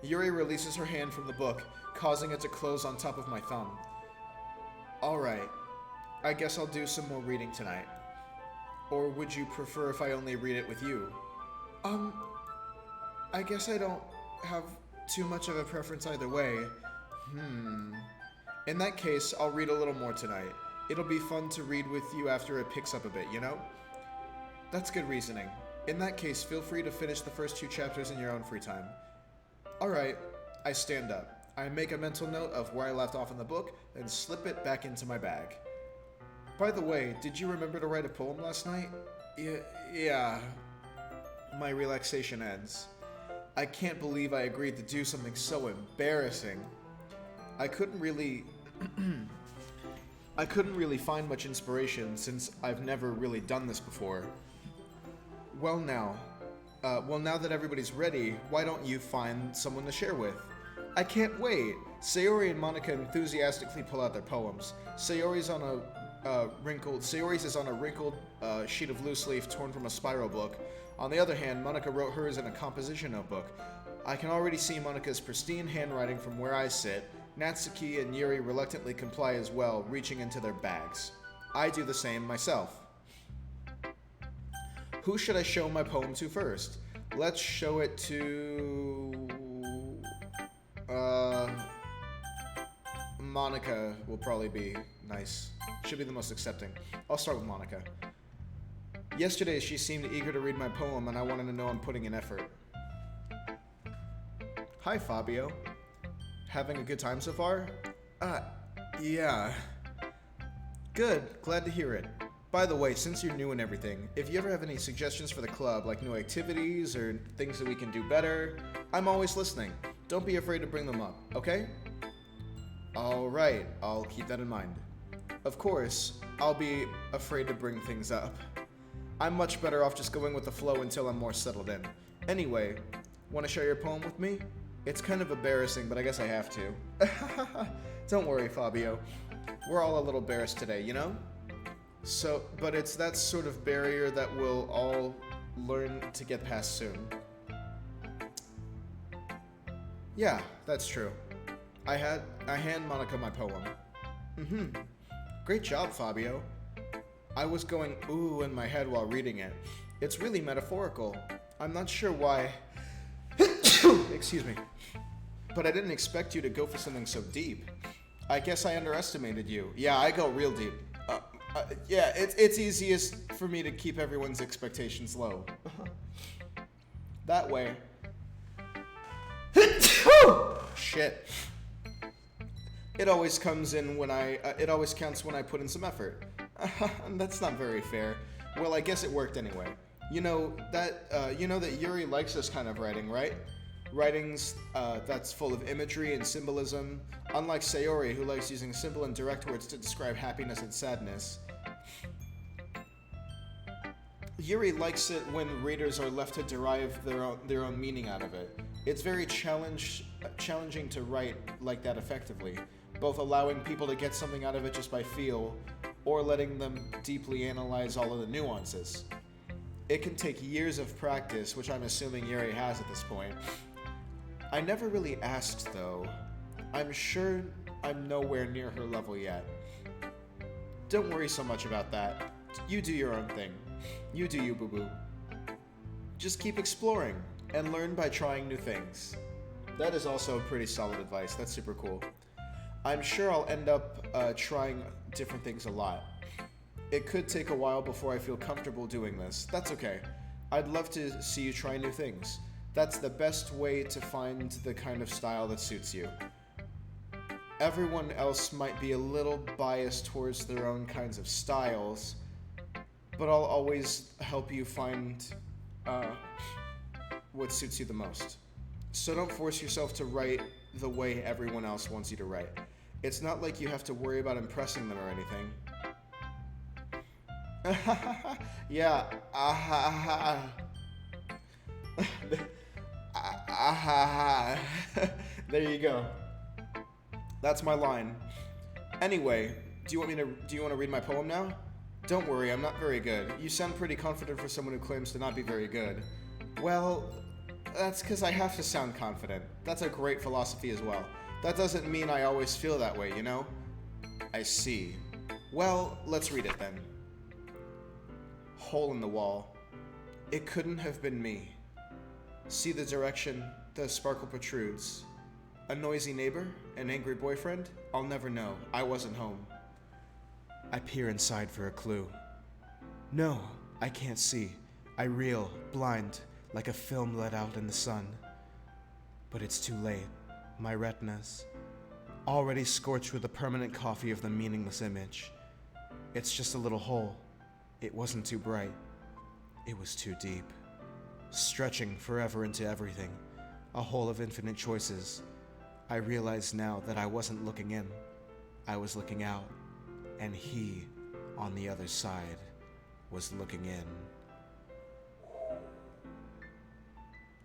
Yuri releases her hand from the book, causing it to close on top of my thumb. Alright. I guess I'll do some more reading tonight. Or would you prefer if I only read it with you? I guess I don't have too much of a preference either way. In that case, I'll read a little more tonight. It'll be fun to read with you after it picks up a bit, you know? That's good reasoning. In that case, feel free to finish the first 2 chapters in your own free time. Alright, I stand up. I make a mental note of where I left off in the book, then slip it back into my bag. By the way, did you remember to write a poem last night? Yeah. My relaxation ends. I can't believe I agreed to do something so embarrassing. I couldn't really find much inspiration since I've never really done this before. Well now that everybody's ready, why don't you find someone to share with? I can't wait! Sayori and Monica enthusiastically pull out their poems. Sayori's is on a wrinkled sheet of loose leaf torn from a spiral book. On the other hand, Monica wrote hers in a composition notebook. I can already see Monica's pristine handwriting from where I sit. Natsuki and Yuri reluctantly comply as well, reaching into their bags. I do the same myself. Who should I show my poem to first? Let's show it to... Monica will probably be nice. Should be the most accepting. I'll start with Monica. Yesterday, she seemed eager to read my poem, and I wanted to know I'm putting in effort. Hi, Fabio. Having a good time so far? Yeah. Good. Glad to hear it. By the way, since you're new and everything, if you ever have any suggestions for the club, like new activities or things that we can do better, I'm always listening. Don't be afraid to bring them up, okay? Alright, I'll keep that in mind. Of course, I'll be afraid to bring things up. I'm much better off just going with the flow until I'm more settled in. Anyway, want to share your poem with me? It's kind of embarrassing, but I guess I have to. Don't worry, Fabio. We're all a little embarrassed today, you know? But it's that sort of barrier that we'll all learn to get past soon. Yeah, that's true. I hand Monica my poem. Great job, Fabio. I was going ooh in my head while reading it. It's really metaphorical. I'm not sure why. Excuse me. But I didn't expect you to go for something so deep. I guess I underestimated you. Yeah, I go real deep. Yeah, it's easiest for me to keep everyone's expectations low. That way. Shit. It always comes in when it always counts when I put in some effort. That's not very fair. Well, I guess it worked anyway. You know that Yuri likes this kind of writing, right? Writings that's full of imagery and symbolism, unlike Sayori, who likes using simple and direct words to describe happiness and sadness. Yuri likes it when readers are left to derive their own meaning out of it. It's very challenging to write like that effectively, both allowing people to get something out of it just by feel, or letting them deeply analyze all of the nuances. It can take years of practice, which I'm assuming Yuri has at this point. I never really asked, though. I'm sure I'm nowhere near her level yet. Don't worry so much about that. You do your own thing. You do you, boo-boo. Just keep exploring, and learn by trying new things. That is also pretty solid advice. That's super cool. I'm sure I'll end up trying different things a lot. It could take a while before I feel comfortable doing this. That's okay. I'd love to see you try new things. That's the best way to find the kind of style that suits you. Everyone else might be a little biased towards their own kinds of styles, but I'll always help you find what suits you the most. So don't force yourself to write the way everyone else wants you to write. It's not like you have to worry about impressing them or anything. Yeah, There you go. That's my line. Anyway, do you want to read my poem now? Don't worry, I'm not very good. You sound pretty confident for someone who claims to not be very good. Well, that's because I have to sound confident. That's a great philosophy as well. That doesn't mean I always feel that way, you know? I see. Well, let's read it then. Hole in the wall. It couldn't have been me. See the direction the sparkle protrudes. A noisy neighbor? An angry boyfriend? I'll never know. I wasn't home. I peer inside for a clue. No, I can't see. I reel, blind, like a film let out in the sun. But it's too late. My retinas, already scorched with the permanent coffee of the meaningless image. It's just a little hole. It wasn't too bright. It was too deep. Stretching forever into everything. a hole of infinite choices. I realize now that I wasn't looking in, I was looking out, and he, on the other side, was looking in.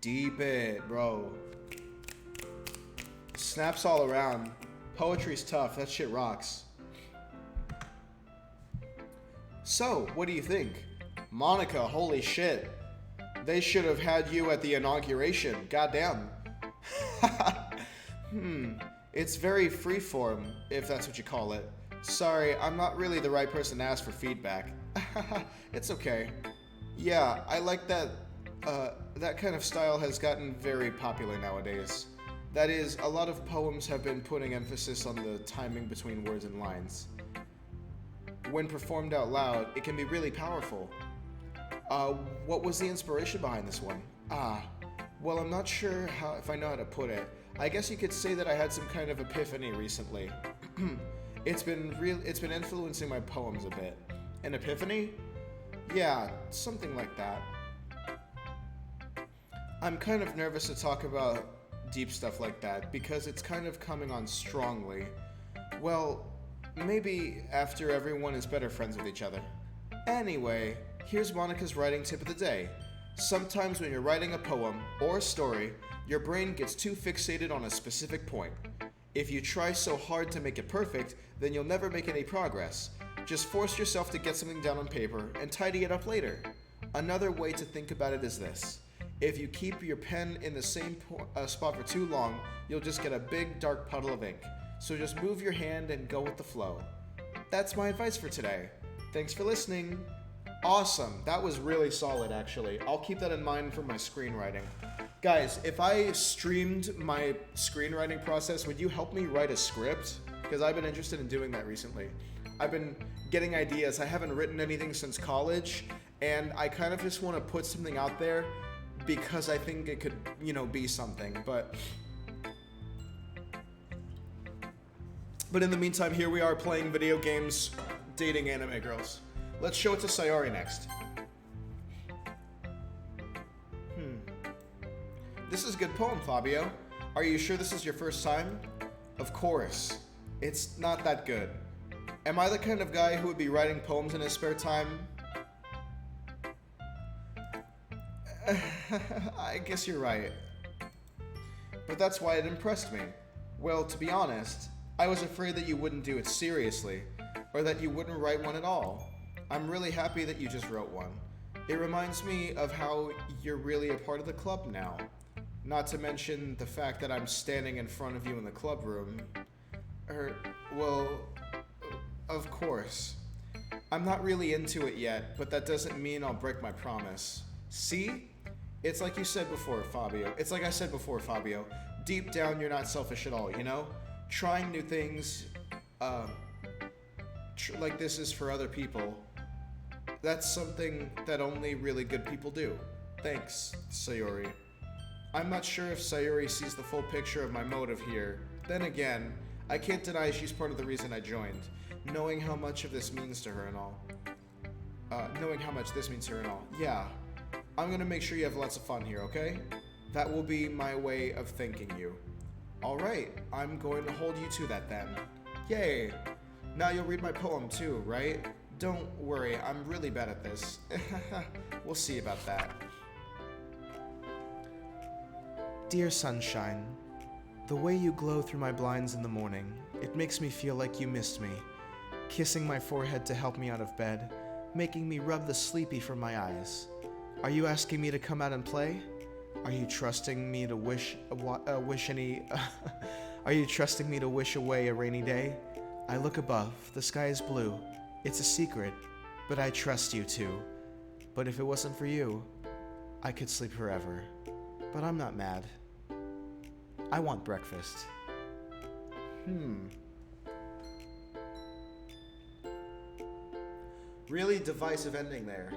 Deep it, bro. Snaps all around. Poetry's tough, that shit rocks. So, what do you think? Monica, holy shit. They should have had you at the inauguration, goddamn. It's very freeform, if that's what you call it. Sorry, I'm not really the right person to ask for feedback. It's okay. Yeah, I like that, that kind of style has gotten very popular nowadays. That is, a lot of poems have been putting emphasis on the timing between words and lines. When performed out loud, it can be really powerful. What was the inspiration behind this one? Well, I'm not sure if I know how to put it. I guess you could say that I had some kind of epiphany recently. It's been influencing my poems a bit. An epiphany? Yeah, something like that. I'm kind of nervous to talk about deep stuff like that because it's kind of coming on strongly. Well, maybe after everyone is better friends with each other. Anyway, here's Monica's writing tip of the day. Sometimes when you're writing a poem or a story, your brain gets too fixated on a specific point. If you try so hard to make it perfect, then you'll never make any progress. Just force yourself to get something down on paper and tidy it up later. Another way to think about it is this. If you keep your pen in the same spot for too long, you'll just get a big dark puddle of ink. So just move your hand and go with the flow. That's my advice for today. Thanks for listening. Awesome. That was really solid, actually. I'll keep that in mind for my screenwriting. Guys, if I streamed my screenwriting process, would you help me write a script? Because I've been interested in doing that recently. I've been getting ideas. I haven't written anything since college, and I kind of just want to put something out there because I think it could, be something. But in the meantime, here we are playing video games, dating anime girls. Let's show it to Sayori next. This is a good poem, Fabio. Are you sure this is your first time? Of course. It's not that good. Am I the kind of guy who would be writing poems in his spare time? I guess you're right. But that's why it impressed me. Well, to be honest, I was afraid that you wouldn't do it seriously, or that you wouldn't write one at all. I'm really happy that you just wrote one. It reminds me of how you're really a part of the club now. Not to mention the fact that I'm standing in front of you in the club room. Well, of course. I'm not really into it yet, but that doesn't mean I'll break my promise. See? It's like you said before, Fabio. It's like I said before, Fabio. Deep down, you're not selfish at all, Trying new things, like this is for other people. That's something that only really good people do. Thanks, Sayori. I'm not sure if Sayori sees the full picture of my motive here. Then again, I can't deny she's part of the reason I joined. Knowing how much of this means to her and all. Yeah. I'm gonna make sure you have lots of fun here, okay? That will be my way of thanking you. Alright, I'm going to hold you to that then. Yay! Now you'll read my poem too, right? Don't worry, I'm really bad at this. We'll see about that. Dear sunshine, the way you glow through my blinds in the morning, it makes me feel like you missed me. Kissing my forehead to help me out of bed, making me rub the sleepy from my eyes. Are you asking me to come out and play? Are you trusting me to wish away a rainy day? I look above, the sky is blue. It's a secret, but I trust you too. But if it wasn't for you, I could sleep forever. But I'm not mad. I want breakfast. Really divisive ending there.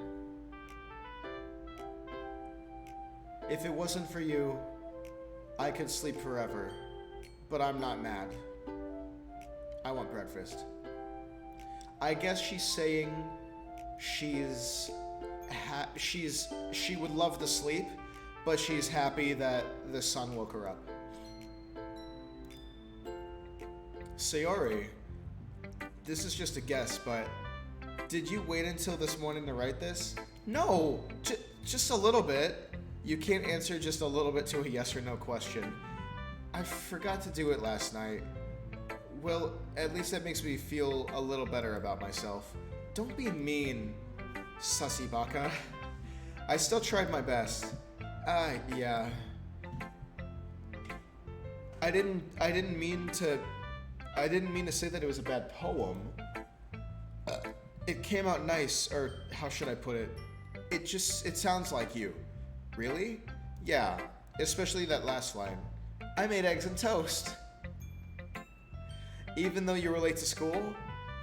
If it wasn't for you, I could sleep forever. But I'm not mad. I want breakfast. I guess she's saying she would love the sleep, but she's happy that the sun woke her up. Sayori, this is just a guess, but did you wait until this morning to write this? No, just a little bit. You can't answer just a little bit to a yes or no question. I forgot to do it last night. Well, at least that makes me feel a little better about myself. Don't be mean, sussy baka. I still tried my best. Yeah. I didn't mean to say that it was a bad poem. It came out nice, or how should I put it? It sounds like you. Really? Yeah, especially that last line. I made eggs and toast. Even though you were late to school,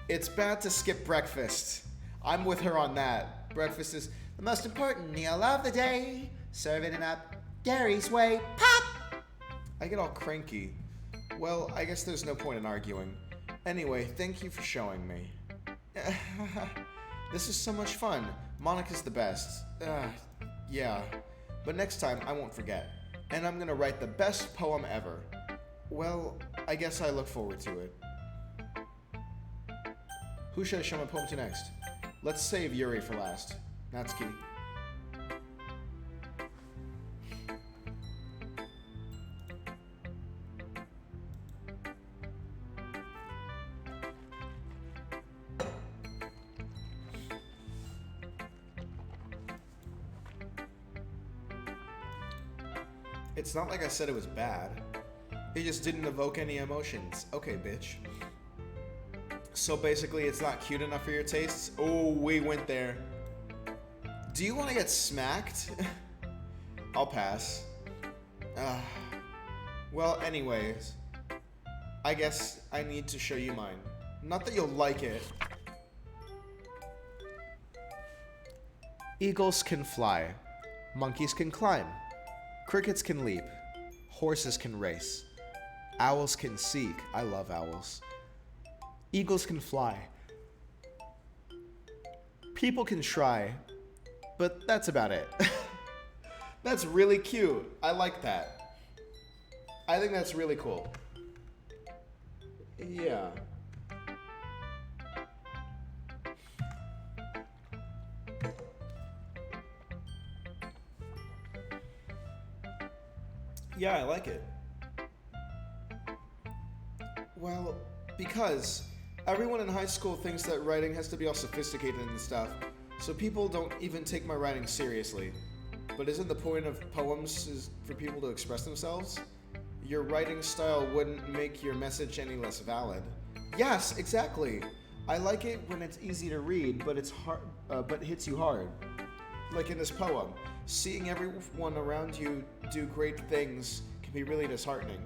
it's bad to skip breakfast. I'm with her on that. Breakfast is the most important meal of the day. Serving it up Gary's way. Pop! I get all cranky. Well, I guess there's no point in arguing. Anyway, thank you for showing me. This is so much fun. Monica's the best. Yeah. But next time, I won't forget. And I'm gonna write the best poem ever. Well, I guess I look forward to it. Who should I show my poem to next? Let's save Yuri for last. Natsuki. It's not like I said it was bad. It just didn't evoke any emotions. Okay, bitch. So basically, it's not cute enough for your tastes? Oh, we went there. Do you want to get smacked? I'll pass. Well, anyways. I guess I need to show you mine. Not that you'll like it. Eagles can fly. Monkeys can climb. Crickets can leap. Horses can race. Owls can seek. I love owls. Eagles can fly. People can try. But that's about it. That's really cute. I like that. I think that's really cool. Yeah. Yeah, I like it. Well, because everyone in high school thinks that writing has to be all sophisticated and stuff, so people don't even take my writing seriously. But isn't the point of poems is for people to express themselves? Your writing style wouldn't make your message any less valid. Yes, exactly. I like it when it's easy to read, but it's hard, but hits you hard. Like in this poem, seeing everyone around you do great things can be really disheartening.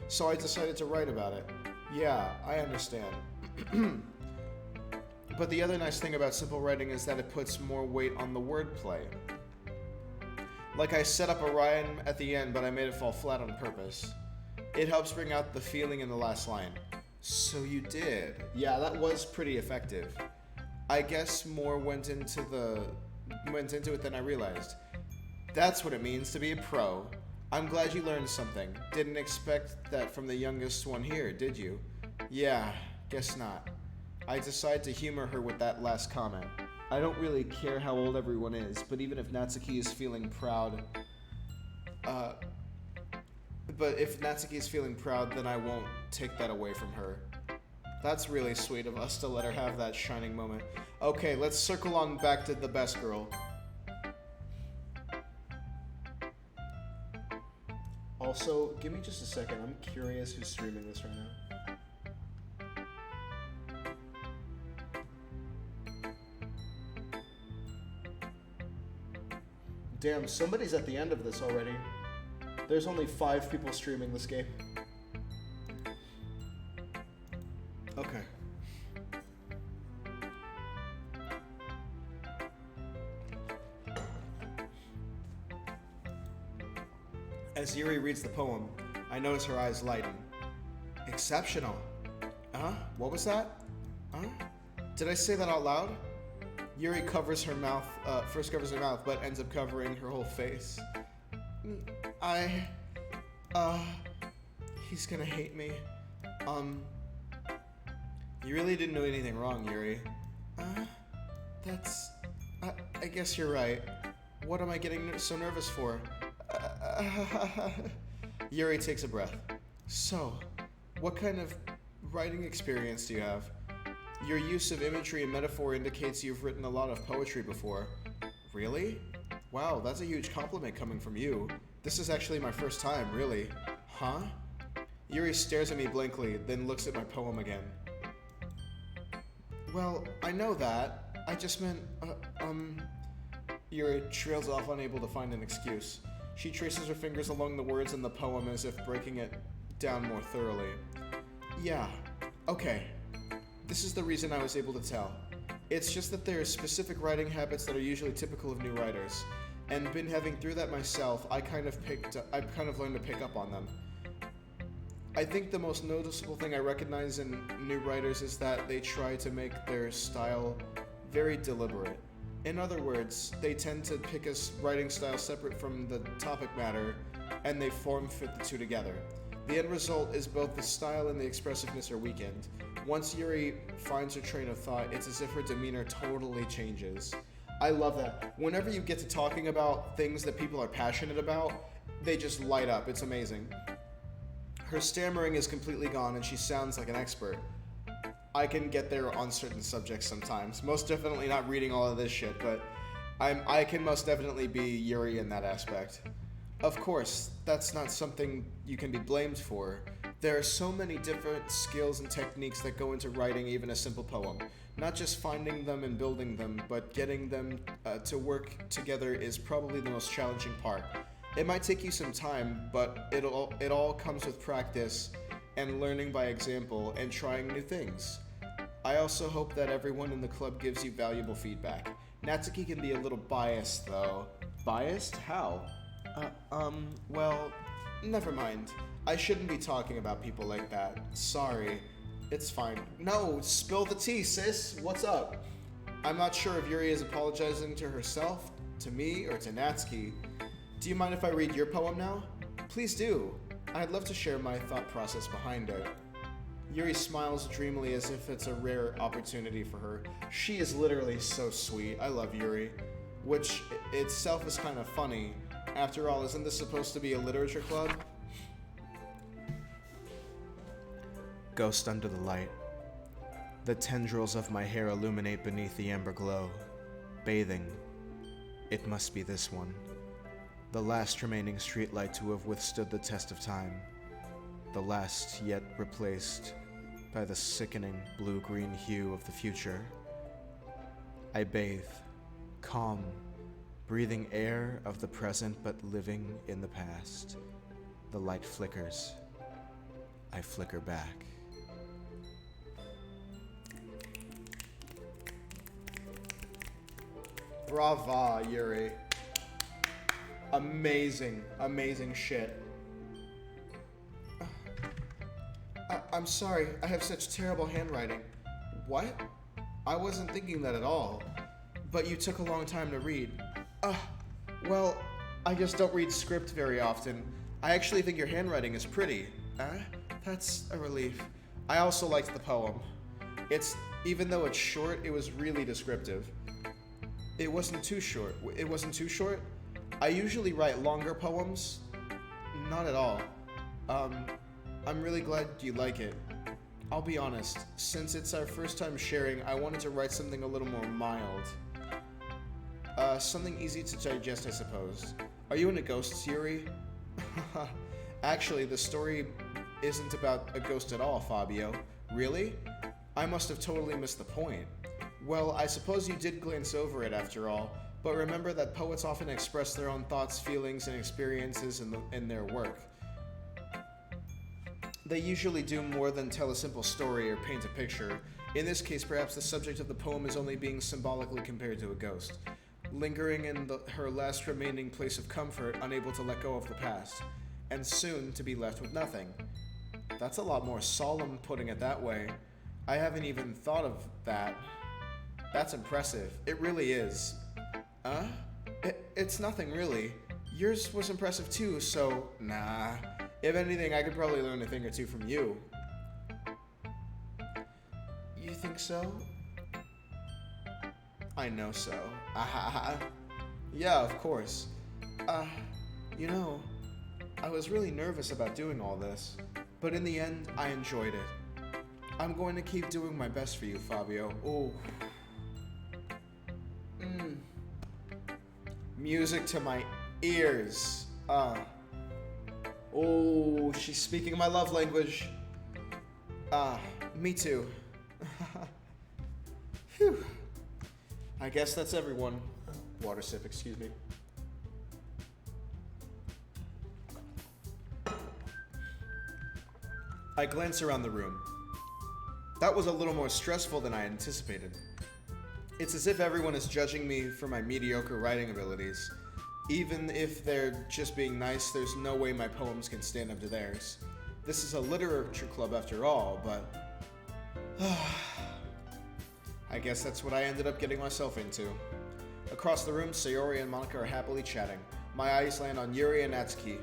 So I decided to write about it. Yeah, I understand. But the other nice thing about simple writing is that it puts more weight on the wordplay. Like I set up a rhyme at the end, but I made it fall flat on purpose. It helps bring out the feeling in the last line. So you did. Yeah, that was pretty effective. I guess more went into it than I realized. That's what it means to be a pro. I'm glad you learned something. Didn't expect that from the youngest one here, did you? Yeah, guess not. I decided to humor her with that last comment. I don't really care how old everyone is, but even if Natsuki is feeling proud, then I won't take that away from her. That's really sweet of us to let her have that shining moment. Okay, let's circle on back to the best girl. Also, give me just a second. I'm curious who's streaming this right now. Damn, somebody's at the end of this already. There's only 5 people streaming this game. Okay. As Yuri reads the poem, I notice her eyes lighten. Exceptional. What was that? Did I say that out loud? Yuri covers her mouth, first covers her mouth, but ends up covering her whole face. He's gonna hate me. You really didn't do anything wrong, Yuri. I guess you're right. What am I getting so nervous for? Yuri takes a breath. So, what kind of writing experience do you have? Your use of imagery and metaphor indicates you've written a lot of poetry before. Really? Wow, that's a huge compliment coming from you. This is actually my first time, really. Huh? Yuri stares at me blankly, then looks at my poem again. Well, I know that. I just meant, Yuri trails off, unable to find an excuse. She traces her fingers along the words in the poem as if breaking it down more thoroughly. Yeah, okay. This is the reason I was able to tell. It's just that there are specific writing habits that are usually typical of new writers, and been having through that myself, I've kind of learned to pick up on them. I think the most noticeable thing I recognize in new writers is that they try to make their style very deliberate. In other words, they tend to pick a writing style separate from the topic matter, and they form fit the two together. The end result is both the style and the expressiveness are weakened. Once Yuri finds her train of thought, it's as if her demeanor totally changes. I love that. Whenever you get to talking about things that people are passionate about, they just light up. It's amazing. Her stammering is completely gone and she sounds like an expert. I can get there on certain subjects sometimes. Most definitely not reading all of this shit, but I can most definitely be Yuri in that aspect. Of course, that's not something you can be blamed for. There are so many different skills and techniques that go into writing even a simple poem. Not just finding them and building them, but getting them to work together is probably the most challenging part. It might take you some time, but it all comes with practice and learning by example and trying new things. I also hope that everyone in the club gives you valuable feedback. Natsuki can be a little biased though. Biased? How? Well, never mind. I shouldn't be talking about people like that. Sorry. It's fine. No, spill the tea, sis. What's up? I'm not sure if Yuri is apologizing to herself, to me, or to Natsuki. Do you mind if I read your poem now? Please do. I'd love to share my thought process behind it. Yuri smiles dreamily as if it's a rare opportunity for her. She is literally so sweet. I love Yuri. Which itself is kind of funny. After all, isn't this supposed to be a literature club? Ghost under the light. The tendrils of my hair illuminate beneath the amber glow. Bathing. It must be this one. The last remaining streetlight to have withstood the test of time. The last yet replaced by the sickening blue-green hue of the future. I bathe, calm, breathing air of the present but living in the past. The light flickers. I flicker back. Brava, Yuri. Amazing, amazing shit. I'm sorry, I have such terrible handwriting. What? I wasn't thinking that at all. But you took a long time to read. Well, I just don't read script very often. I actually think your handwriting is pretty. That's a relief. I also liked the poem. Even though it's short, it was really descriptive. It wasn't too short. It wasn't too short? I usually write longer poems. Not at all. I'm really glad you like it. I'll be honest, since it's our first time sharing, I wanted to write something a little more mild. Something easy to digest, I suppose. Are you into ghosts, Yuri? Actually, the story isn't about a ghost at all, Fabio. Really? I must have totally missed the point. Well, I suppose you did glance over it after all, but remember that poets often express their own thoughts, feelings, and experiences in their work. They usually do more than tell a simple story or paint a picture. In this case, perhaps the subject of the poem is only being symbolically compared to a ghost, lingering in her last remaining place of comfort, unable to let go of the past, and soon to be left with nothing. That's a lot more solemn putting it that way. I haven't even thought of that. That's impressive. It really is. It's nothing really. Yours was impressive too, so nah. If anything, I could probably learn a thing or two from you. You think so? I know so. Yeah, of course. You know, I was really nervous about doing all this, but in the end, I enjoyed it. I'm going to keep doing my best for you, Fabio. Oh. Music to my ears. Oh, she's speaking my love language. Me too. Phew. I guess that's everyone. Water sip, excuse me. I glance around the room. That was a little more stressful than I anticipated. It's as if everyone is judging me for my mediocre writing abilities. Even if they're just being nice, there's no way my poems can stand up to theirs. This is a literature club after all, but... I guess that's what I ended up getting myself into. Across the room, Sayori and Monica are happily chatting. My eyes land on Yuri and Natsuki.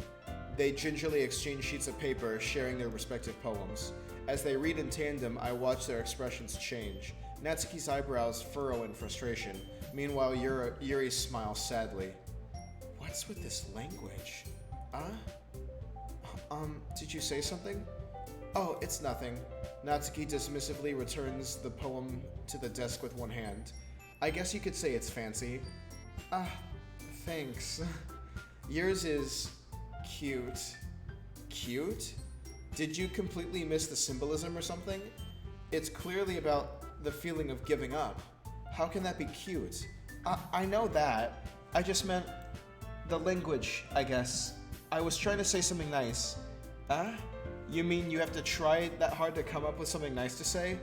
They gingerly exchange sheets of paper, sharing their respective poems. As they read in tandem, I watch their expressions change. Natsuki's eyebrows furrow in frustration. Meanwhile, Yuri smiles sadly. What's with this language? Did you say something? Oh, it's nothing. Natsuki dismissively returns the poem to the desk with one hand. I guess you could say it's fancy. Thanks. Yours is cute. Cute? Did you completely miss the symbolism or something? It's clearly about the feeling of giving up. How can that be cute? I know that. I just meant the language, I guess. I was trying to say something nice. You mean you have to try that hard to come up with something nice to say?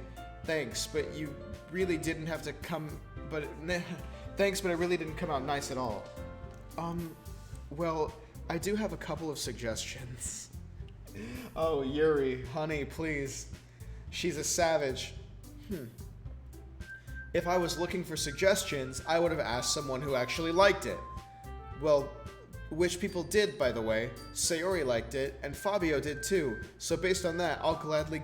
Thanks, but you really didn't have to Thanks, but it really didn't come out nice at all. Well, I do have a couple of suggestions. Oh, Yuri, honey, please. She's a savage. If I was looking for suggestions, I would have asked someone who actually liked it. Well, which people did, by the way. Sayori liked it, and Fabio did too. So based on that, I'll gladly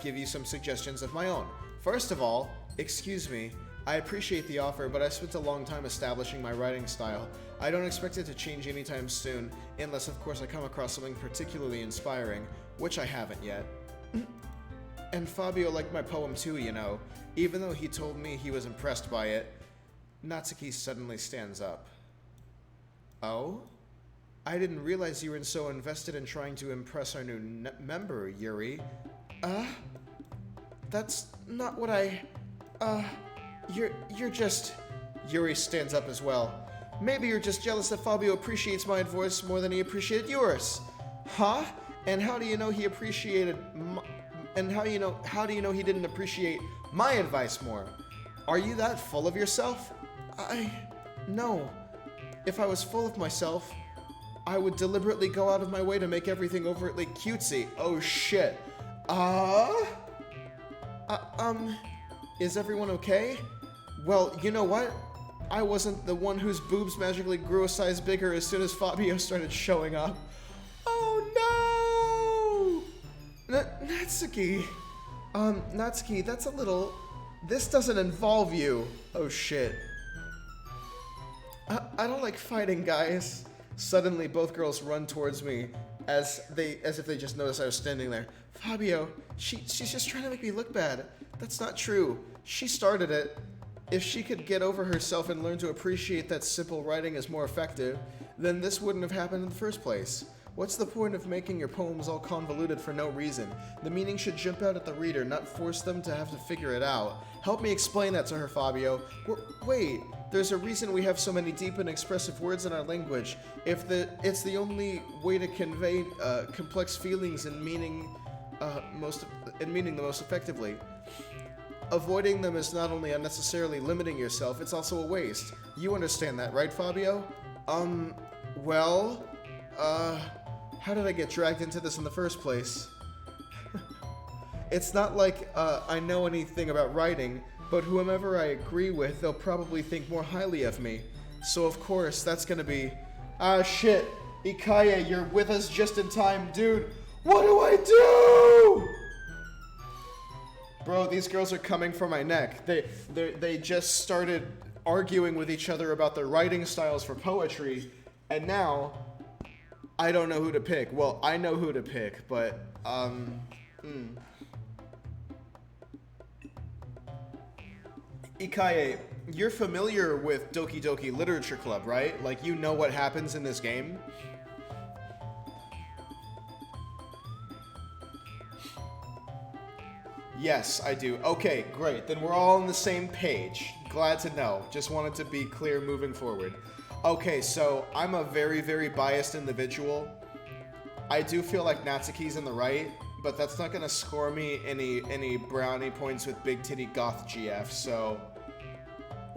give you some suggestions of my own. First of all, excuse me, I appreciate the offer, but I spent a long time establishing my writing style. I don't expect it to change anytime soon, unless of course I come across something particularly inspiring, which I haven't yet. And Fabio liked my poem too, you know, even though he told me he was impressed by it. Natsuki suddenly stands up. Oh? I didn't realize you were so invested in trying to impress our new member, Yuri. That's not what You're just... Yuri stands up as well. Maybe you're just jealous that Fabio appreciates my advice more than he appreciated yours. Huh? And how do you know he appreciated how do you know he didn't appreciate my advice more? Are you that full of yourself? No. If I was full of myself, I would deliberately go out of my way to make everything overtly cutesy. Oh shit. Is everyone okay? Well, you know what? I wasn't the one whose boobs magically grew a size bigger as soon as Fabio started showing up. Oh no! Natsuki. Natsuki, that's a little... This doesn't involve you. Oh shit. I don't like fighting, guys. Suddenly, both girls run towards me as if they just noticed I was standing there. Fabio, she's just trying to make me look bad. That's not true. She started it. If she could get over herself and learn to appreciate that simple writing is more effective, then this wouldn't have happened in the first place. What's the point of making your poems all convoluted for no reason? The meaning should jump out at the reader, not force them to have to figure it out. Help me explain that to her, Fabio. Wait, there's a reason we have so many deep and expressive words in our language. It's the only way to convey complex feelings and meaning the most effectively. Avoiding them is not only unnecessarily limiting yourself, it's also a waste. You understand that, right, Fabio? How did I get dragged into this in the first place? It's not like I know anything about writing. but whomever I agree with, they'll probably think more highly of me. So of course, that's gonna be... Ah, shit. Ikaye, you're with us just in time. Dude, what do I do? Bro, these girls are coming for my neck. They just started arguing with each other about their writing styles for poetry, and now I don't know who to pick. Well, I know who to pick, but Ikaye, you're familiar with Doki Doki Literature Club, right? Like, you know what happens in this game? Yes, I do. Okay, great. Then we're all on the same page. Glad to know. Just wanted to be clear moving forward. Okay, so I'm a very, very biased individual. I do feel like Natsuki's in the right, but that's not gonna score me any brownie points with Big Titty Goth GF, so...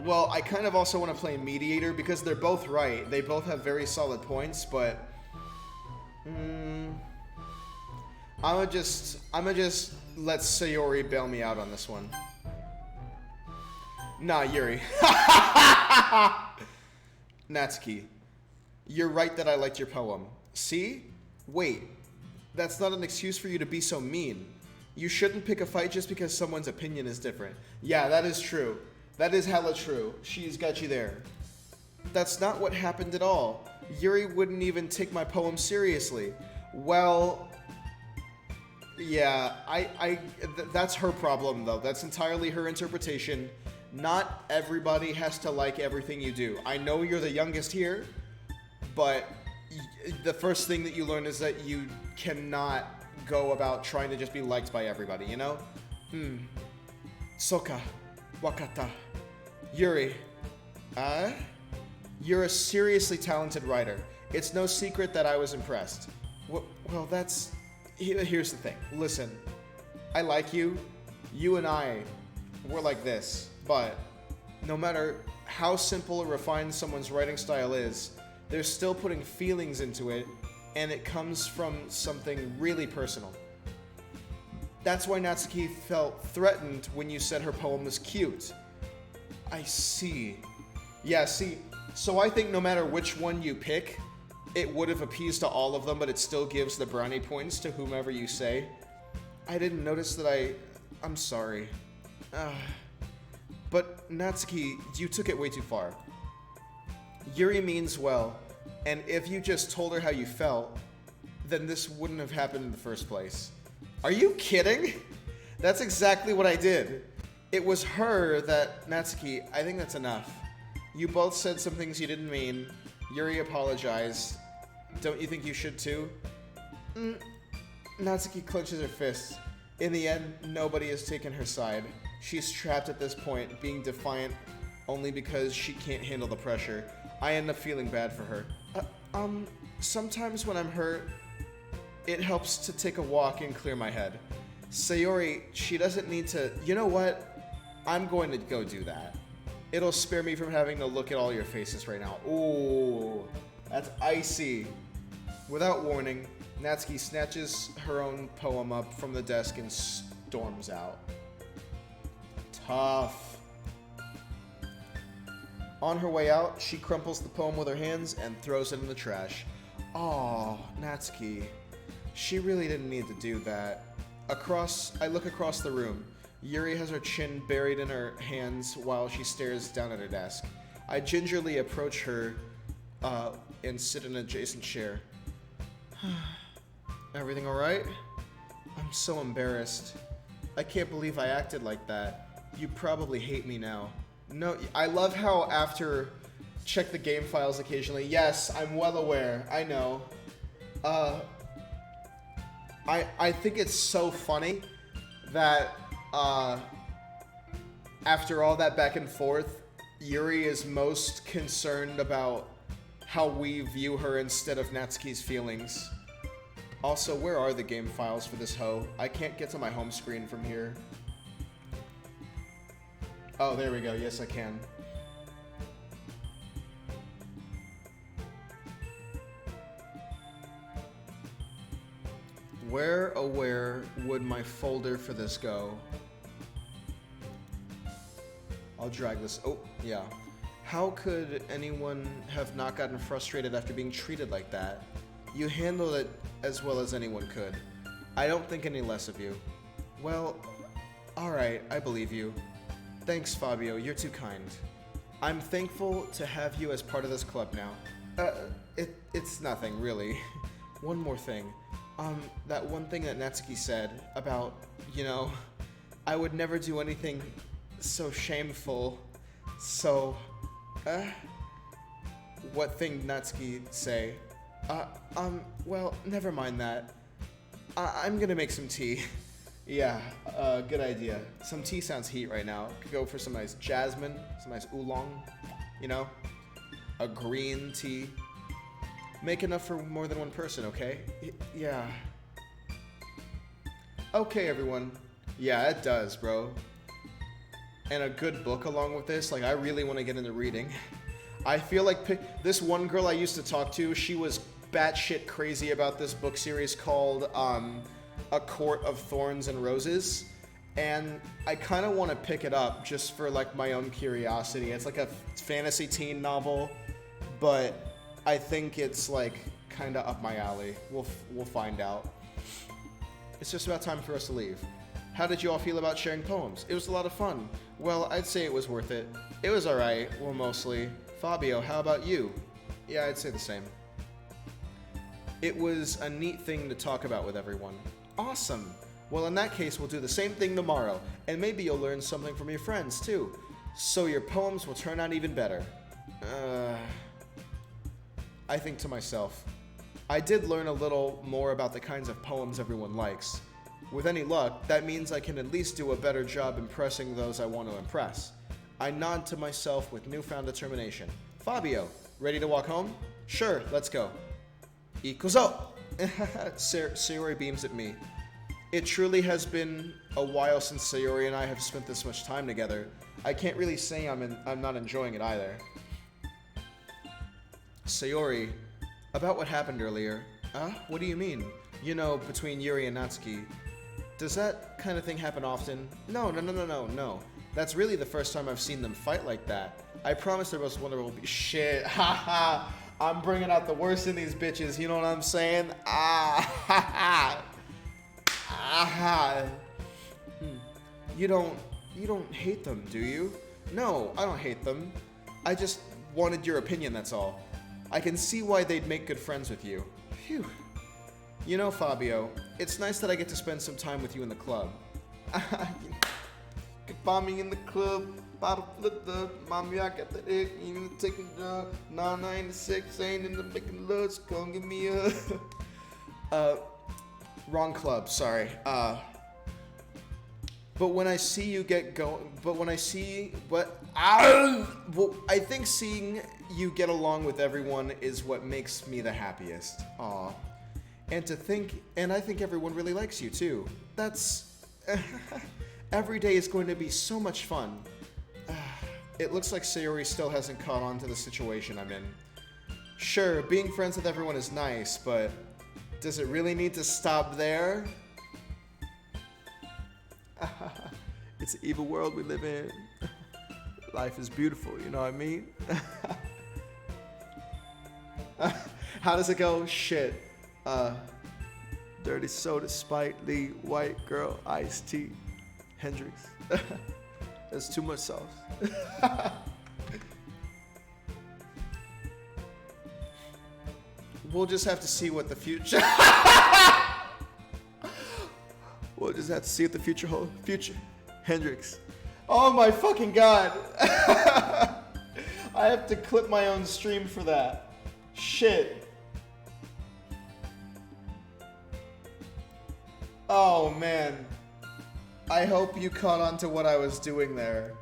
Well, I kind of also want to play Mediator because they're both right. They both have very solid points, but... I'ma just let Sayori bail me out on this one. Nah, Yuri. Natsuki, you're right that I liked your poem. See? Wait, that's not an excuse for you to be so mean. You shouldn't pick a fight just because someone's opinion is different. Yeah, that is true. That is hella true. She's got you there. That's not what happened at all. Yuri wouldn't even take my poem seriously. Well... Yeah, that's her problem, though. That's entirely her interpretation. Not everybody has to like everything you do. I know you're the youngest here, but the first thing that you learn is that you cannot go about trying to just be liked by everybody, you know? Soka. Wakata. Yuri. You're a seriously talented writer. It's no secret that I was impressed. Well, that's... Here's the thing. Listen, I like you. You and I, we're like this. But no matter how simple or refined someone's writing style is, they're still putting feelings into it, and it comes from something really personal. That's why Natsuki felt threatened when you said her poem was cute. I see. Yeah, see, so I think no matter which one you pick, it would have appeased to all of them, but it still gives the brownie points to whomever you say. I didn't notice that I'm sorry. But Natsuki, you took it way too far. Yuri means well, and if you just told her how you felt, then this wouldn't have happened in the first place. Are you kidding? That's exactly what I did. It was her that... Natsuki, I think that's enough. You both said some things you didn't mean. Yuri apologized. Don't you think you should too? Natsuki clenches her fists. In the end, nobody has taken her side. She's trapped at this point, being defiant only because she can't handle the pressure. I end up feeling bad for her. Sometimes when I'm hurt, it helps to take a walk and clear my head. Sayori, she doesn't need to... You know what? I'm going to go do that. It'll spare me from having to look at all your faces right now. Ooh, that's icy. Without warning, Natsuki snatches her own poem up from the desk and storms out. Tough. On her way out, she crumples the poem with her hands and throws it in the trash. Aw, Natsuki. She really didn't need to do that. I look across the room. Yuri has her chin buried in her hands while she stares down at her desk. I gingerly approach her and sit in an adjacent chair. Everything alright? I'm so embarrassed. I can't believe I acted like that. You probably hate me now. No, I love how after check the game files occasionally. Yes, I'm well aware. I know. I think it's so funny that after all that back and forth, Yuri is most concerned about how we view her instead of Natsuki's feelings. Also, where are the game files for this hoe? I can't get to my home screen from here. Oh, there we go. Yes, I can. Where would my folder for this go? I'll drag this. Oh, yeah. How could anyone have not gotten frustrated after being treated like that? You handled it as well as anyone could. I don't think any less of you. Well, alright, I believe you. Thanks, Fabio, you're too kind. I'm thankful to have you as part of this club now. It's nothing, really. One more thing. That one thing that Natsuki said about, I would never do anything so shameful. So, what thing Natsuki say? Well, never mind that. I'm gonna make some tea. Yeah, good idea. Some tea sounds heat right now. Could go for some nice jasmine, some nice oolong, a green tea. Make enough for more than one person, okay? Yeah. Okay, everyone. Yeah, it does, bro. And a good book along with this. Like, I really want to get into reading. I feel like this one girl I used to talk to, she was batshit crazy about this book series called, A Court of Thorns and Roses. And I kind of want to pick it up just for, like, my own curiosity. It's like a fantasy teen novel, but I think it's, like, kind of up my alley. We'll find out. It's just about time for us to leave. How did you all feel about sharing poems? It was a lot of fun. Well, I'd say it was worth it. It was alright, well, mostly. Fabio, how about you? Yeah, I'd say the same. It was a neat thing to talk about with everyone. Awesome. Well, in that case, we'll do the same thing tomorrow, and maybe you'll learn something from your friends, too. So your poems will turn out even better. I think to myself, I did learn a little more about the kinds of poems everyone likes. With any luck, that means I can at least do a better job impressing those I want to impress. I nod to myself with newfound determination. Fabio, ready to walk home? Sure, let's go. Ikuzo! Sayori beams at me. It truly has been a while since Sayori and I have spent this much time together. I can't really say I'm not enjoying it either. Sayori, about what happened earlier. What do you mean? Between Yuri and Natsuki. Does that kind of thing happen often? No. That's really the first time I've seen them fight like that. I promise their most wonderful shit. Haha. I'm bringing out the worst in these bitches, you know what I'm saying? You don't hate them, do you? No, I don't hate them. I just wanted your opinion, that's all. I can see why they'd make good friends with you. Phew. Fabio, it's nice that I get to spend some time with you in the club. You can find me in the club, bottle flitter, mommy, I got the egg, you taking the 996, ain't in the making love, so come give me a... wrong club, sorry. But when I see you get going, I think seeing you get along with everyone is what makes me the happiest. Aw. And I think everyone really likes you too. That's, every day is going to be so much fun. It looks like Sayori still hasn't caught on to the situation I'm in. Sure, being friends with everyone is nice, but does it really need to stop there? It's an evil world we live in. Life is beautiful, you know what I mean? How does it go? Shit. Dirty soda, Spike Lee, white girl, iced tea, Hendrix. That's too much sauce. We'll just have to see what the future... We'll just have to see what the future holds. Future. Hendrix. Oh my fucking god. I have to clip my own stream for that. Shit. Oh man. I hope you caught on to what I was doing there,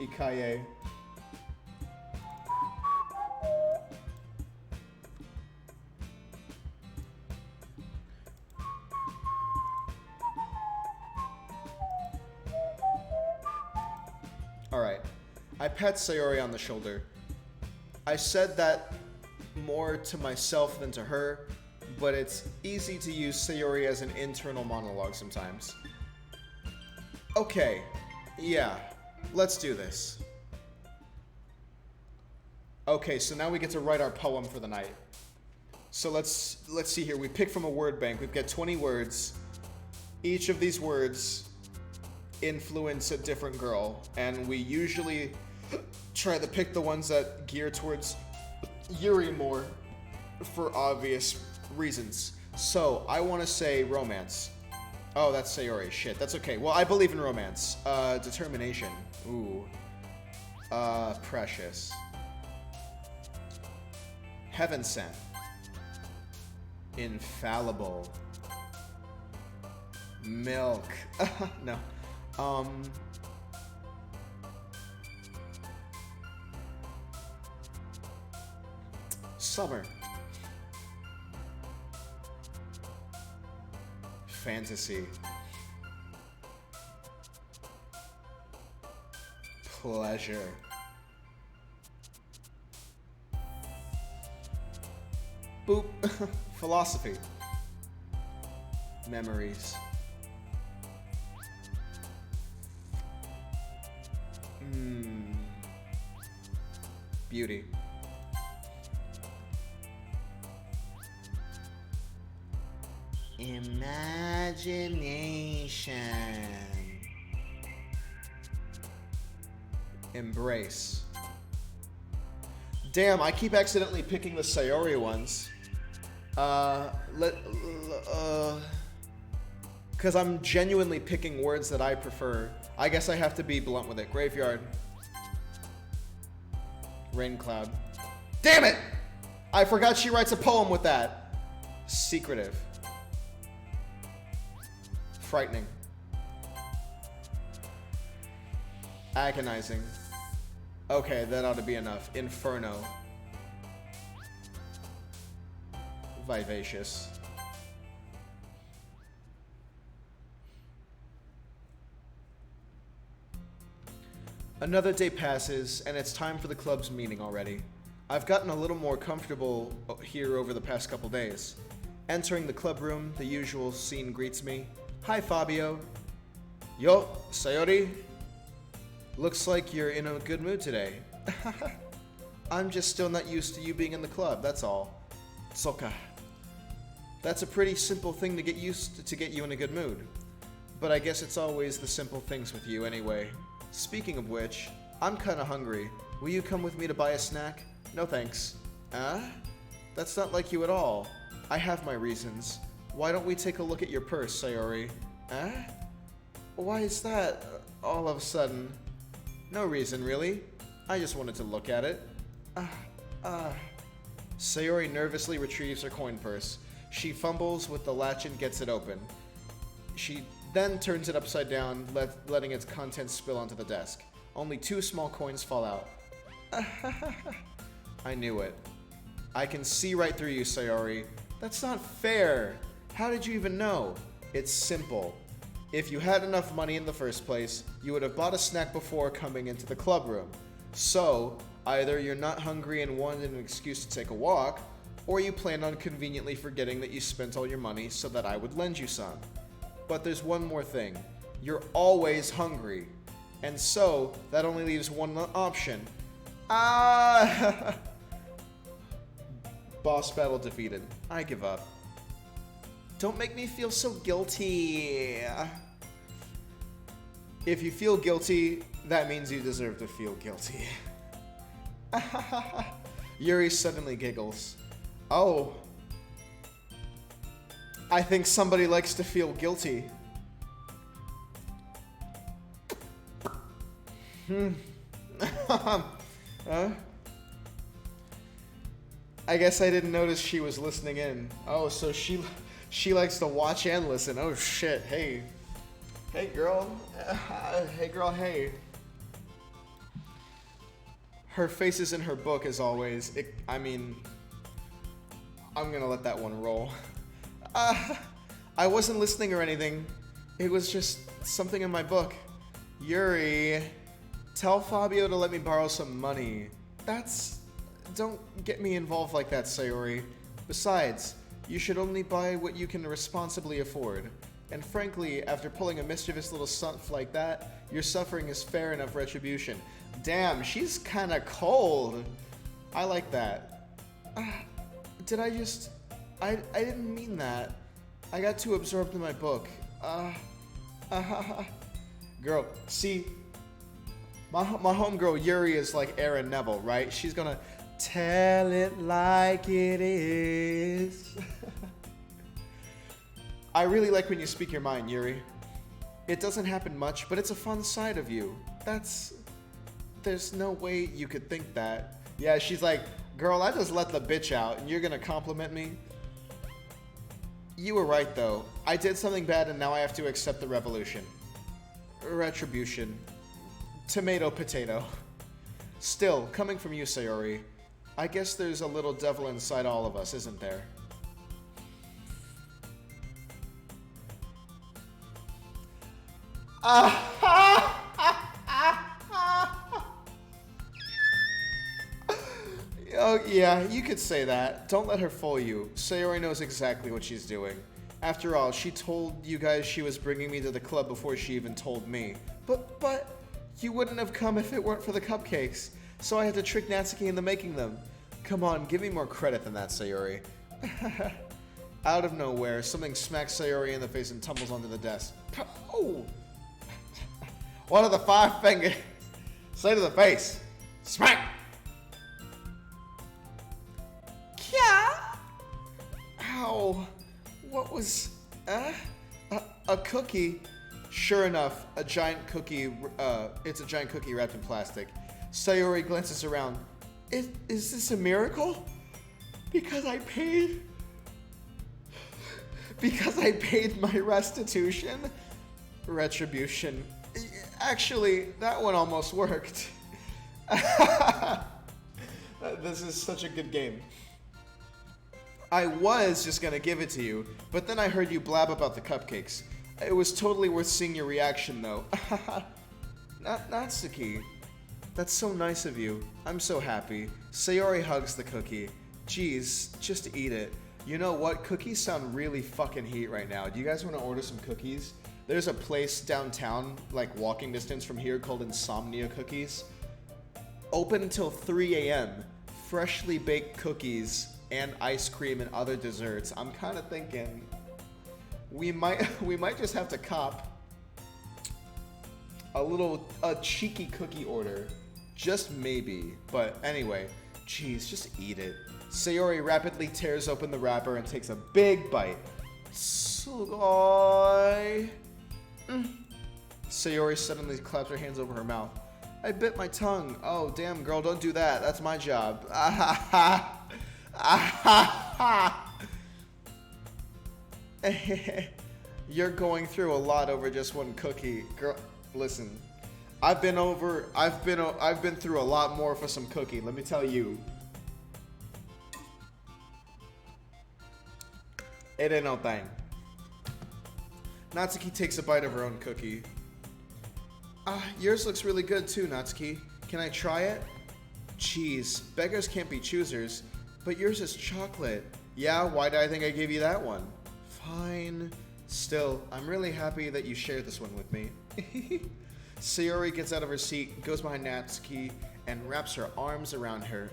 Ikaye. Alright. I pat Sayori on the shoulder. I said that more to myself than to her, but it's easy to use Sayori as an internal monologue sometimes. Okay, yeah, Let's do this. Okay, so now we get to write our poem for the night. So let's see here. We pick from a word bank. We've got 20 words. Each of these words influence a different girl, and we usually try to pick the ones that gear towards Yuri more for obvious reasons. So I want to say romance. Oh, that's Sayori. Shit, that's okay. Well, I believe in romance. Determination. Ooh. Precious. Heaven sent. Infallible. Milk. No. Summer. Fantasy. Pleasure. Boop. Philosophy. Memories. Beauty. Imagination. Embrace. Damn, I keep accidentally picking the Sayori ones. Because I'm genuinely picking words that I prefer. I guess I have to be blunt with it. Graveyard. Rain cloud. Damn it! I forgot she writes a poem with that. Secretive. Frightening. Agonizing. Okay, that ought to be enough. Inferno. Vivacious. Another day passes, and it's time for the club's meeting already. I've gotten a little more comfortable here over the past couple days. Entering the club room, the usual scene greets me. Hi, Fabio. Yo, Sayori. Looks like you're in a good mood today. I'm just still not used to you being in the club, that's all. Soka. That's a pretty simple thing to get used to get you in a good mood. But I guess it's always the simple things with you anyway. Speaking of which, I'm kinda hungry. Will you come with me to buy a snack? No thanks. That's not like you at all. I have my reasons. Why don't we take a look at your purse, Sayori? Why is that all of a sudden? No reason, really. I just wanted to look at it. Sayori nervously retrieves her coin purse. She fumbles with the latch and gets it open. She then turns it upside down, letting its contents spill onto the desk. Only 2 small coins fall out. I knew it. I can see right through you, Sayori. That's not fair. How did you even know? It's simple. If you had enough money in the first place, you would have bought a snack before coming into the club room. So, either you're not hungry and wanted an excuse to take a walk, or you planned on conveniently forgetting that you spent all your money so that I would lend you some. But there's one more thing. You're always hungry. And so, that only leaves one option. Boss battle defeated. I give up. Don't make me feel so guilty. If you feel guilty, that means you deserve to feel guilty. Yuri suddenly giggles. Oh. I think somebody likes to feel guilty. I guess I didn't notice she was listening in. Oh, so she likes to watch and listen. Oh shit, hey. Hey girl. Hey girl, hey. Her face is in her book as always. I'm gonna let that one roll. I wasn't listening or anything. It was just something in my book. Yuri, tell Fabio to let me borrow some money. Don't get me involved like that, Sayori. Besides, you should only buy what you can responsibly afford. And frankly, after pulling a mischievous little stunt like that, your suffering is fair enough retribution. Damn, she's kinda cold. I like that. Did I just... I didn't mean that. I got too absorbed in my book. Girl, see, my homegirl Yuri is like Aaron Neville, right? She's gonna tell it like it is. I really like when you speak your mind, Yuri. It doesn't happen much, but it's a fun side of you. There's no way you could think that. Yeah, she's like, girl, I just let the bitch out, and you're gonna compliment me? You were right, though. I did something bad, and now I have to accept the revolution. Retribution. Tomato, potato. Still, coming from you, Sayori, I guess there's a little devil inside all of us, isn't there? Oh, yeah, you could say that. Don't let her fool you. Sayori knows exactly what she's doing. After all, she told you guys she was bringing me to the club before she even told me. But, you wouldn't have come if it weren't for the cupcakes. So I had to trick Natsuki into making them. Come on, give me more credit than that, Sayori. Out of nowhere, something smacks Sayori in the face and tumbles onto the desk. Oh! One of the 5 fingers. Say to the face. Smack! Ow. What was... a cookie? Sure enough, a giant cookie, it's a giant cookie wrapped in plastic. Sayori glances around. Is this a miracle? Because I paid my restitution? Retribution. Actually, that one almost worked. This is such a good game. I was just gonna give it to you, but then I heard you blab about the cupcakes. It was totally worth seeing your reaction, though. Natsuki. That's so nice of you. I'm so happy. Sayori hugs the cookie. Geez, just eat it. You know what? Cookies sound really fucking heat right now. Do you guys want to order some cookies? There's a place downtown, like walking distance from here, called Insomnia Cookies. Open until 3 a.m. Freshly baked cookies and ice cream and other desserts. I'm kind of thinking we might just have to cop a cheeky cookie order, just maybe. But anyway, geez, just eat it. Sayori rapidly tears open the wrapper and takes a big bite. Sugoi. Sayori suddenly claps her hands over her mouth. I bit my tongue. Oh, damn, girl, don't do that. That's my job. You're going through a lot over just one cookie. Girl, listen. I've been through a lot more for some cookie, let me tell you. It ain't no thing. Natsuki takes a bite of her own cookie. Yours looks really good too, Natsuki. Can I try it? Jeez, beggars can't be choosers, but yours is chocolate. Yeah, why did I think I gave you that one? Fine. Still, I'm really happy that you shared this one with me. Sayori gets out of her seat, goes behind Natsuki, and wraps her arms around her.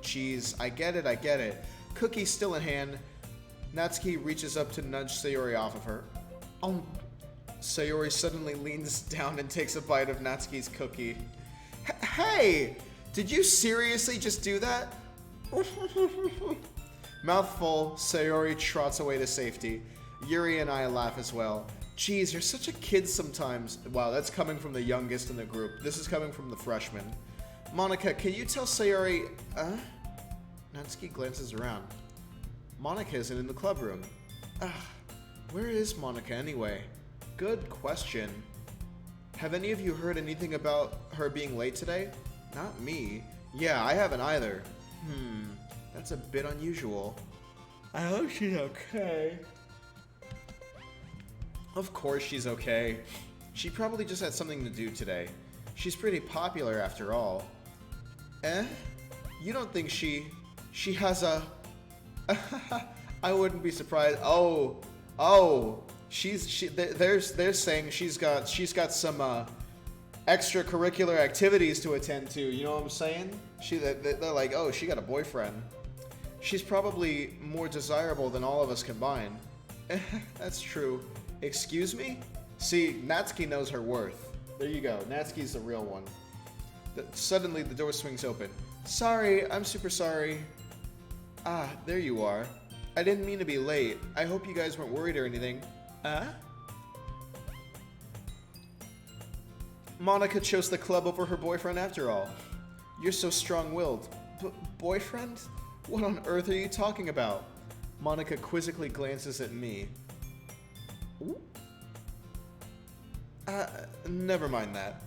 Jeez, I get it. Cookie still in hand. Natsuki reaches up to nudge Sayori off of her. Sayori suddenly leans down and takes a bite of Natsuki's cookie. Hey! Did you seriously just do that? Mouth full, Sayori trots away to safety. Yuri and I laugh as well. Geez, you're such a kid sometimes. Wow, that's coming from the youngest in the group. This is coming from the freshman. Monica, can you tell Sayori... Natsuki glances around. Monica isn't in the club room. Where is Monica anyway? Good question. Have any of you heard anything about her being late today? Not me. Yeah, I haven't either. That's a bit unusual. I hope she's okay. Of course she's okay. She probably just had something to do today. She's pretty popular after all. You don't think she has a... I wouldn't be surprised. Oh, They're saying she's got some extracurricular activities to attend to. You know what I'm saying? They're like, oh, she got a boyfriend. She's probably more desirable than all of us combined. That's true. Excuse me? See, Natsuki knows her worth. There you go. Natsuki's the real one. Suddenly, the door swings open. Sorry, I'm super sorry. Ah, there you are. I didn't mean to be late. I hope you guys weren't worried or anything. Monica chose the club over her boyfriend after all. You're so strong-willed. Boyfriend? What on earth are you talking about? Monica quizzically glances at me. Never mind that.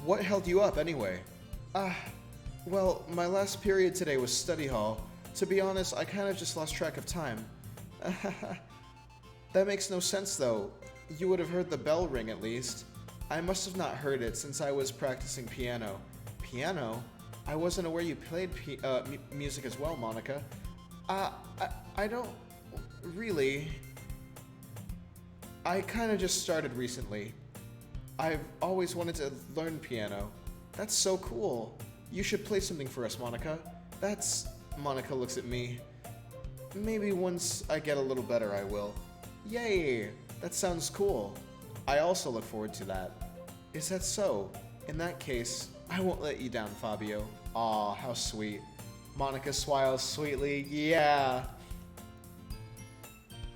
What held you up anyway? Well, my last period today was study hall. To be honest, I kind of just lost track of time. That makes no sense though. You would have heard the bell ring at least. I must have not heard it since I was practicing piano. Piano? I wasn't aware you played music as well, Monica. I don't really. I kind of just started recently. I've always wanted to learn piano. That's so cool. You should play something for us, Monica. Monica looks at me. Maybe once I get a little better, I will. Yay! That sounds cool. I also look forward to that. Is that so? In that case, I won't let you down, Fabio. Aw, how sweet. Monica smiles sweetly. Yeah.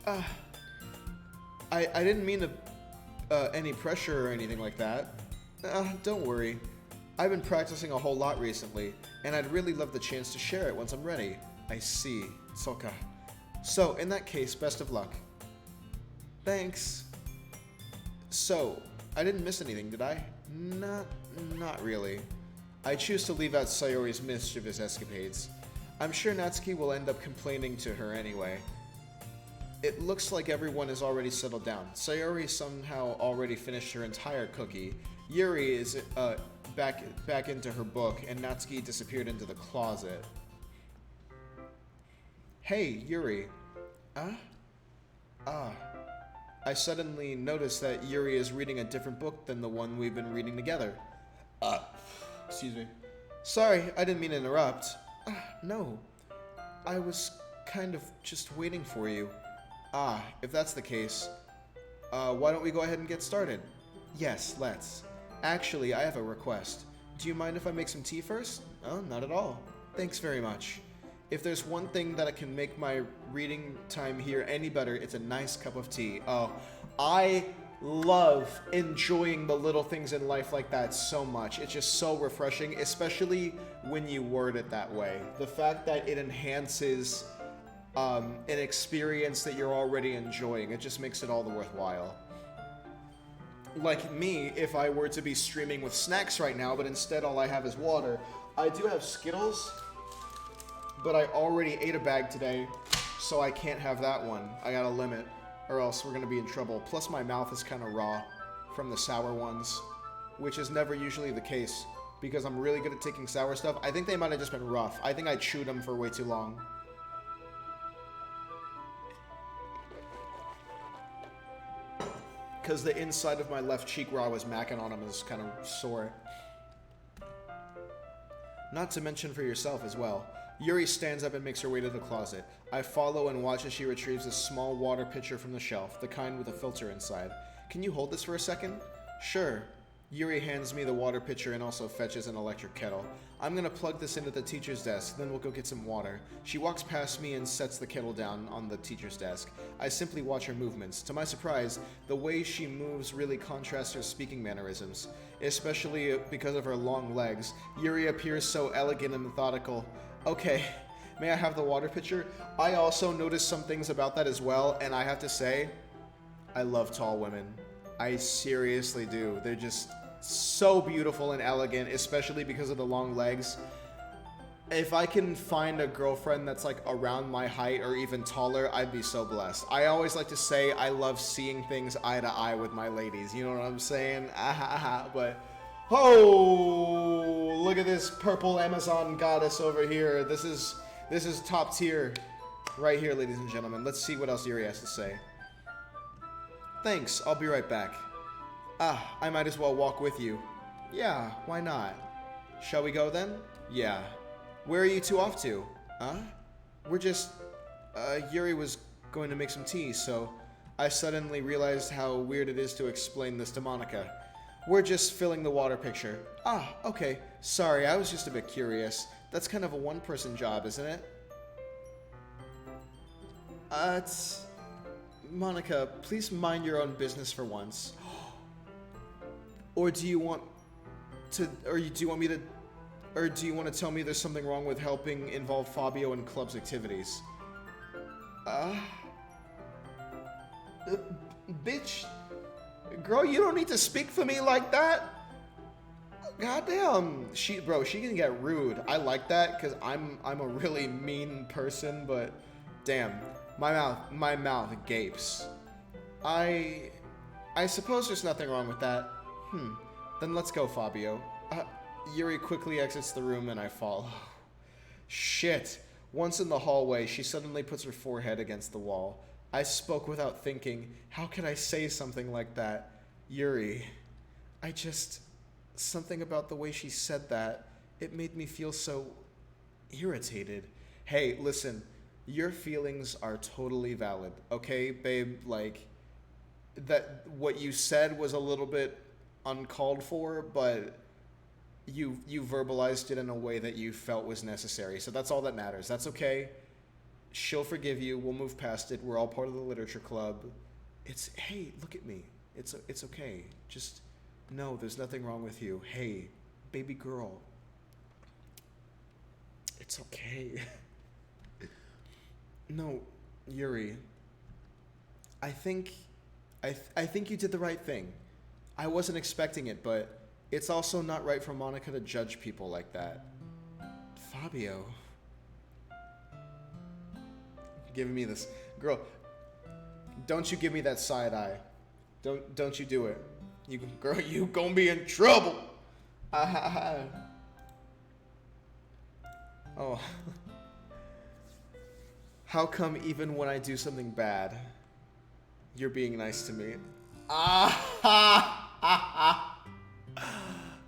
I didn't mean to, any pressure or anything like that. Don't worry. I've been practicing a whole lot recently, and I'd really love the chance to share it once I'm ready. I see. Soka. So, in that case, best of luck. Thanks. So, I didn't miss anything, did I? Not really. I choose to leave out Sayori's mischievous escapades. I'm sure Natsuki will end up complaining to her anyway. It looks like everyone is already settled down. Sayori somehow already finished her entire cookie. Yuri is back into her book, and Natsuki disappeared into the closet. Hey, Yuri. I suddenly noticed that Yuri is reading a different book than the one we've been reading together. Excuse me. Sorry, I didn't mean to interrupt. No. I was kind of just waiting for you. If that's the case, why don't we go ahead and get started? Yes, let's. Actually, I have a request. Do you mind if I make some tea first? Oh, not at all. Thanks very much. If there's one thing that can make my reading time here any better, it's a nice cup of tea. Oh, I love enjoying the little things in life like that so much. It's just so refreshing, especially when you word it that way. The fact that it enhances an experience that you're already enjoying, it just makes it all the worthwhile. Like me, if I were to be streaming with snacks right now, but instead all I have is water. I do have Skittles, but I already ate a bag today, so I can't have that one. I got a limit, or else we're gonna be in trouble. Plus my mouth is kind of raw from the sour ones, which is never usually the case, because I'm really good at taking sour stuff. I think they might have just been rough. I think I chewed them for way too long. Because the inside of my left cheek where I was macking on them is kind of sore. Not to mention for yourself as well. Yuri stands up and makes her way to the closet. I follow and watch as she retrieves a small water pitcher from the shelf, the kind with a filter inside. Can you hold this for a second? Sure. Yuri hands me the water pitcher and also fetches an electric kettle. I'm gonna plug this into the teacher's desk, then we'll go get some water. She walks past me and sets the kettle down on the teacher's desk. I simply watch her movements. To my surprise, the way she moves really contrasts her speaking mannerisms, especially because of her long legs. Yuri appears so elegant and methodical. Okay, may I have the water pitcher? I also noticed some things about that as well, and I have to say, I love tall women. I seriously do. They're just so beautiful and elegant, especially because of the long legs. If I can find a girlfriend that's like around my height or even taller, I'd be so blessed. I always like to say I love seeing things eye to eye with my ladies. You know what I'm saying? But oh, look at this purple Amazon goddess over here. This is top tier right here, ladies and gentlemen. Let's see what else Yuri has to say. Thanks, I'll be right back. Ah, I might as well walk with you. Yeah, why not? Shall we go then? Yeah. Where are you two off to? Huh? We're just... Yuri was going to make some tea, so I suddenly realized how weird it is to explain this to Monica. We're just filling the water picture. Ah, okay. Sorry, I was just a bit curious. That's kind of a one-person job, isn't it? It's... Monica, please mind your own business for once. Or do you want to... Or do you want me to... Or do you want to tell me there's something wrong with helping involve Fabio in club's activities? Bitch... Girl, you don't need to speak for me like that. Goddamn, she can get rude. I like that because I'm a really mean person, but damn, my mouth gapes. I suppose there's nothing wrong with that. Then let's go, Fabio. Yuri quickly exits the room and I follow. Shit. Once in the hallway, she suddenly puts her forehead against the wall. I spoke without thinking. How could I say something like that? Yuri. Something about the way she said that, it made me feel so irritated. Hey, listen, your feelings are totally valid, okay, babe? Like, that what you said was a little bit uncalled for, but you verbalized it in a way that you felt was necessary, so that's all that matters. That's okay. She'll forgive you. We'll move past it. We're all part of the literature club. Hey, look at me. It's okay. Just no, there's nothing wrong with you. Hey, baby girl. It's okay. No, Yuri. I think you did the right thing. I wasn't expecting it, but it's also not right for Monica to judge people like that. Fabio. Giving me this. Girl, don't you give me that side eye. Don't you do it. Girl, you gonna be in trouble. Oh. How come even when I do something bad, you're being nice to me?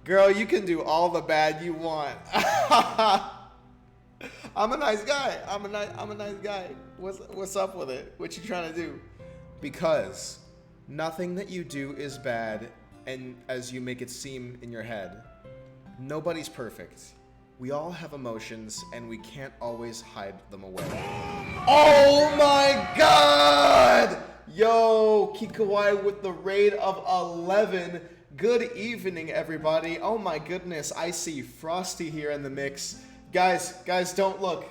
Girl, you can do all the bad you want. I'm a nice guy. I'm a nice guy. What's up with it? What you trying to do? Because nothing that you do is bad, and as you make it seem in your head. Nobody's perfect. We all have emotions, and we can't always hide them away. Oh my god! Yo, Kikawai with the raid of 11. Good evening, everybody. Oh my goodness, I see Frosty here in the mix. Guys, don't look.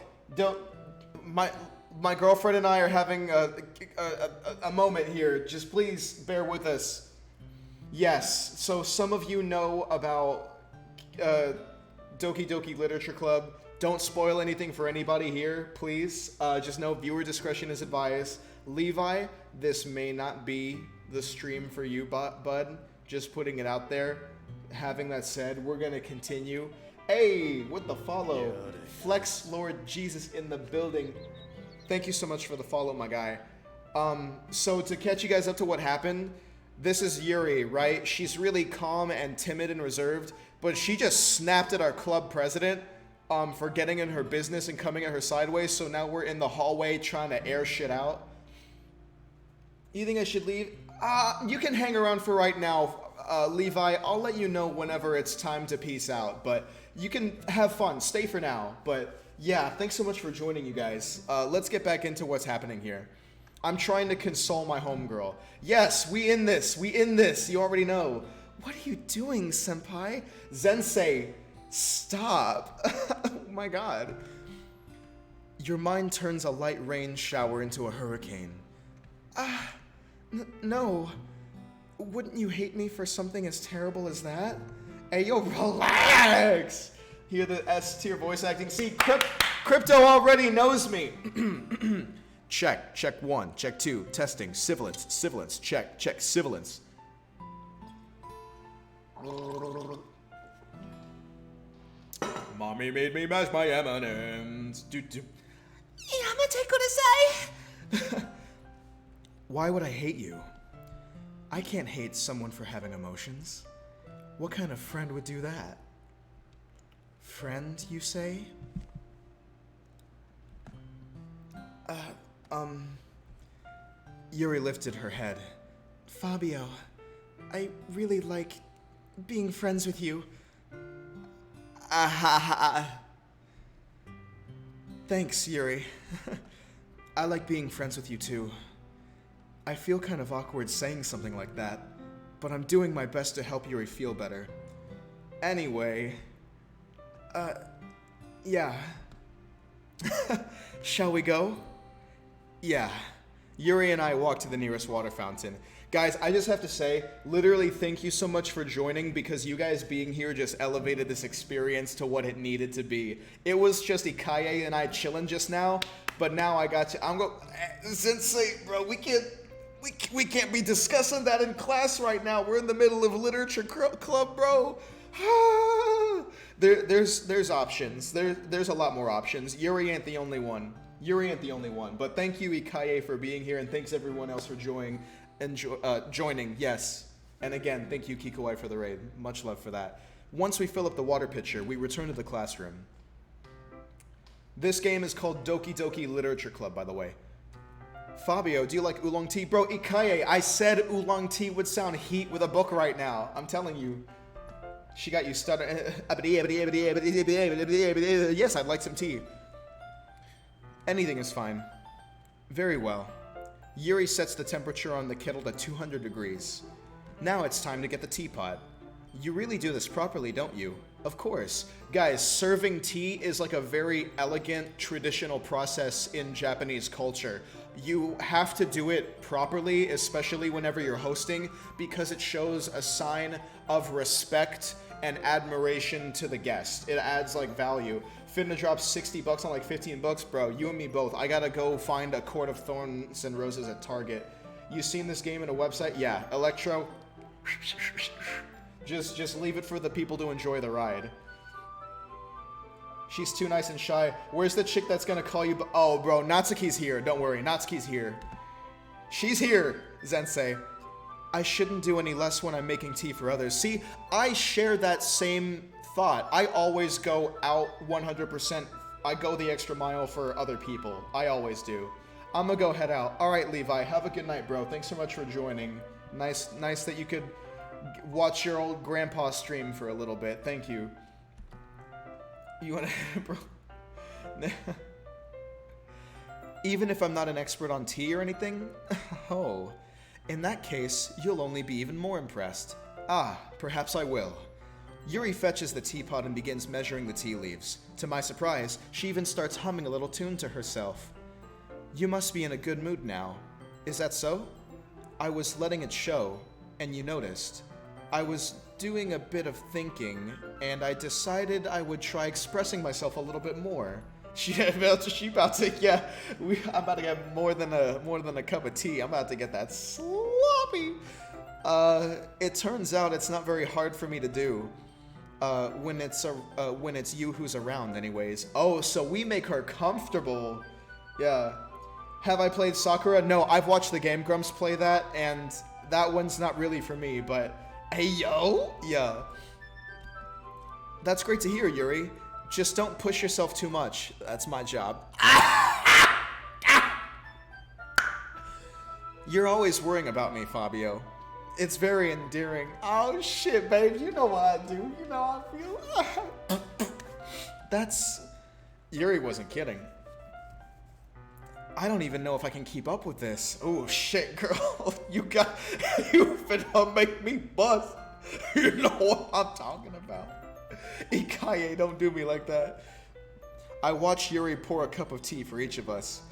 My girlfriend and I are having a moment here. Just please bear with us. Yes, so some of you know about Doki Doki Literature Club. Don't spoil anything for anybody here, please. Just know viewer discretion is advised. Levi, this may not be the stream for you, bud. Just putting it out there. Having that said, we're gonna continue. Hey, with the follow. Flex Lord Jesus in the building. Thank you so much for the follow, my guy. So to catch you guys up to what happened, this is Yuri, right? She's really calm and timid and reserved, but she just snapped at our club president for getting in her business and coming at her sideways, so now we're in the hallway trying to air shit out. You think I should leave? You can hang around for right now, Levi. I'll let you know whenever it's time to peace out, but you can have fun. Stay for now, but yeah, thanks so much for joining, you guys. Let's get back into what's happening here. I'm trying to console my homegirl. Yes, we in this. You already know. What are you doing, senpai? Zensei, stop. Oh my god. Your mind turns a light rain shower into a hurricane. No. Wouldn't you hate me for something as terrible as that? Hey, yo, relax. Hear the S-tier voice acting. See, Crypto already knows me. Check 1, check 2, testing, sibilance, check, sibilance. Mommy made me mash my M&Ms. Yamate kudasai. Why would I hate you? I can't hate someone for having emotions. What kind of friend would do that? Friend, you say? Yuri lifted her head. Fabio, I really like being friends with you. Thanks, Yuri. I like being friends with you too. I feel kind of awkward saying something like that, but I'm doing my best to help Yuri feel better. Anyway, yeah. Shall we go? Yeah. Yuri and I walked to the nearest water fountain. Guys, I just have to say, literally thank you so much for joining, because you guys being here just elevated this experience to what it needed to be. It was just Ikaye and I chilling just now, but now I got to, I'm going, Sensei, bro, we can't be discussing that in class right now. We're in the middle of literature club, bro. There's options. There's a lot more options. Yuri ain't the only one. But thank you, Ikaye, for being here, and thanks everyone else for joining. Yes. And again, thank you, Kikuai, for the raid. Much love for that. Once we fill up the water pitcher, we return to the classroom. This game is called Doki Doki Literature Club, by the way. Fabio, do you like oolong tea? Bro, Ikaye, I said oolong tea would sound heat with a book right now. I'm telling you. She got you stuttering. Yes, I'd like some tea. Anything is fine. Very well. Yuri sets the temperature on the kettle to 200 degrees. Now it's time to get the teapot. You really do this properly, don't you? Of course. Guys, serving tea is like a very elegant, traditional process in Japanese culture. You have to do it properly, especially whenever you're hosting, because it shows a sign of respect and admiration to the guest. It adds like value. Finna drop $60 on like 15 bucks, bro. You and me both. I gotta go find a Court of Thorns and Roses at Target. You seen this game in a website? Yeah. Electro. Just leave it for the people to enjoy the ride. She's too nice and shy. Where's the chick that's gonna call you? Oh, bro, Natsuki's here. Don't worry, Natsuki's here. She's here, Zensei. I shouldn't do any less when I'm making tea for others. See, I share that same thought. I always go out 100%. I go the extra mile for other people. I always do. I'm gonna go head out. All right, Levi, have a good night, bro. Thanks so much for joining. Nice that you could watch your old grandpa stream for a little bit. Thank you. You wanna, bro? Even if I'm not an expert on tea or anything? Oh, in that case, you'll only be even more impressed. Ah, perhaps I will. Yuri fetches the teapot and begins measuring the tea leaves. To my surprise, she even starts humming a little tune to herself. You must be in a good mood now. Is that so? I was letting it show, and you noticed. I was doing a bit of thinking, and I decided I would try expressing myself a little bit more. I'm about to get more than a cup of tea. I'm about to get that sloppy. It turns out it's not very hard for me to do. When it's you who's around, anyways. Oh, so we make her comfortable. Yeah. Have I played Sakura? No, I've watched the Game Grumps play that, and that one's not really for me, but hey, yo? Yeah. That's great to hear, Yuri. Just don't push yourself too much. That's my job. You're always worrying about me, Fabio. It's very endearing. Oh, shit, babe. You know what I do. You know how I feel. That's... Yuri wasn't kidding. I don't even know if I can keep up with this. Oh, shit, girl. You finna make me bust. You know what I'm talking about. Ikaye, don't do me like that. I watched Yuri pour a cup of tea for each of us.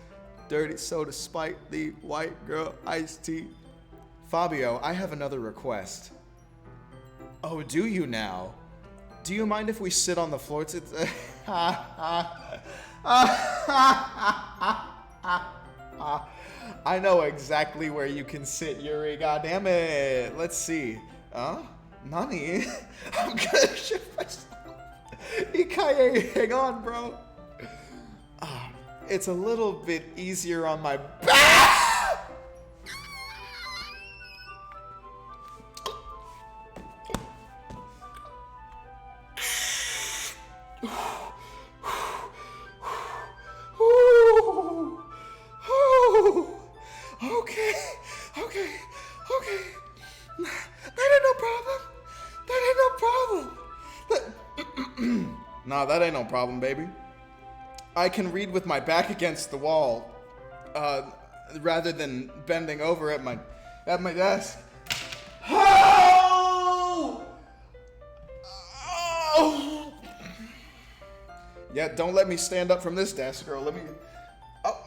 Dirty soda, spike the white girl iced tea. Fabio, I have another request. Oh, do you now? Do you mind if we sit on the floor to... I know exactly where you can sit, Yuri. God damn it. Let's see. Nani? I'm gonna shit myself. Ikaye, hang on, bro. It's a little bit easier on my back. that ain't no problem, baby. I can read with my back against the wall, rather than bending over at my desk. Oh! Oh! Yeah, don't let me stand up from this desk, girl. Let me... Oh.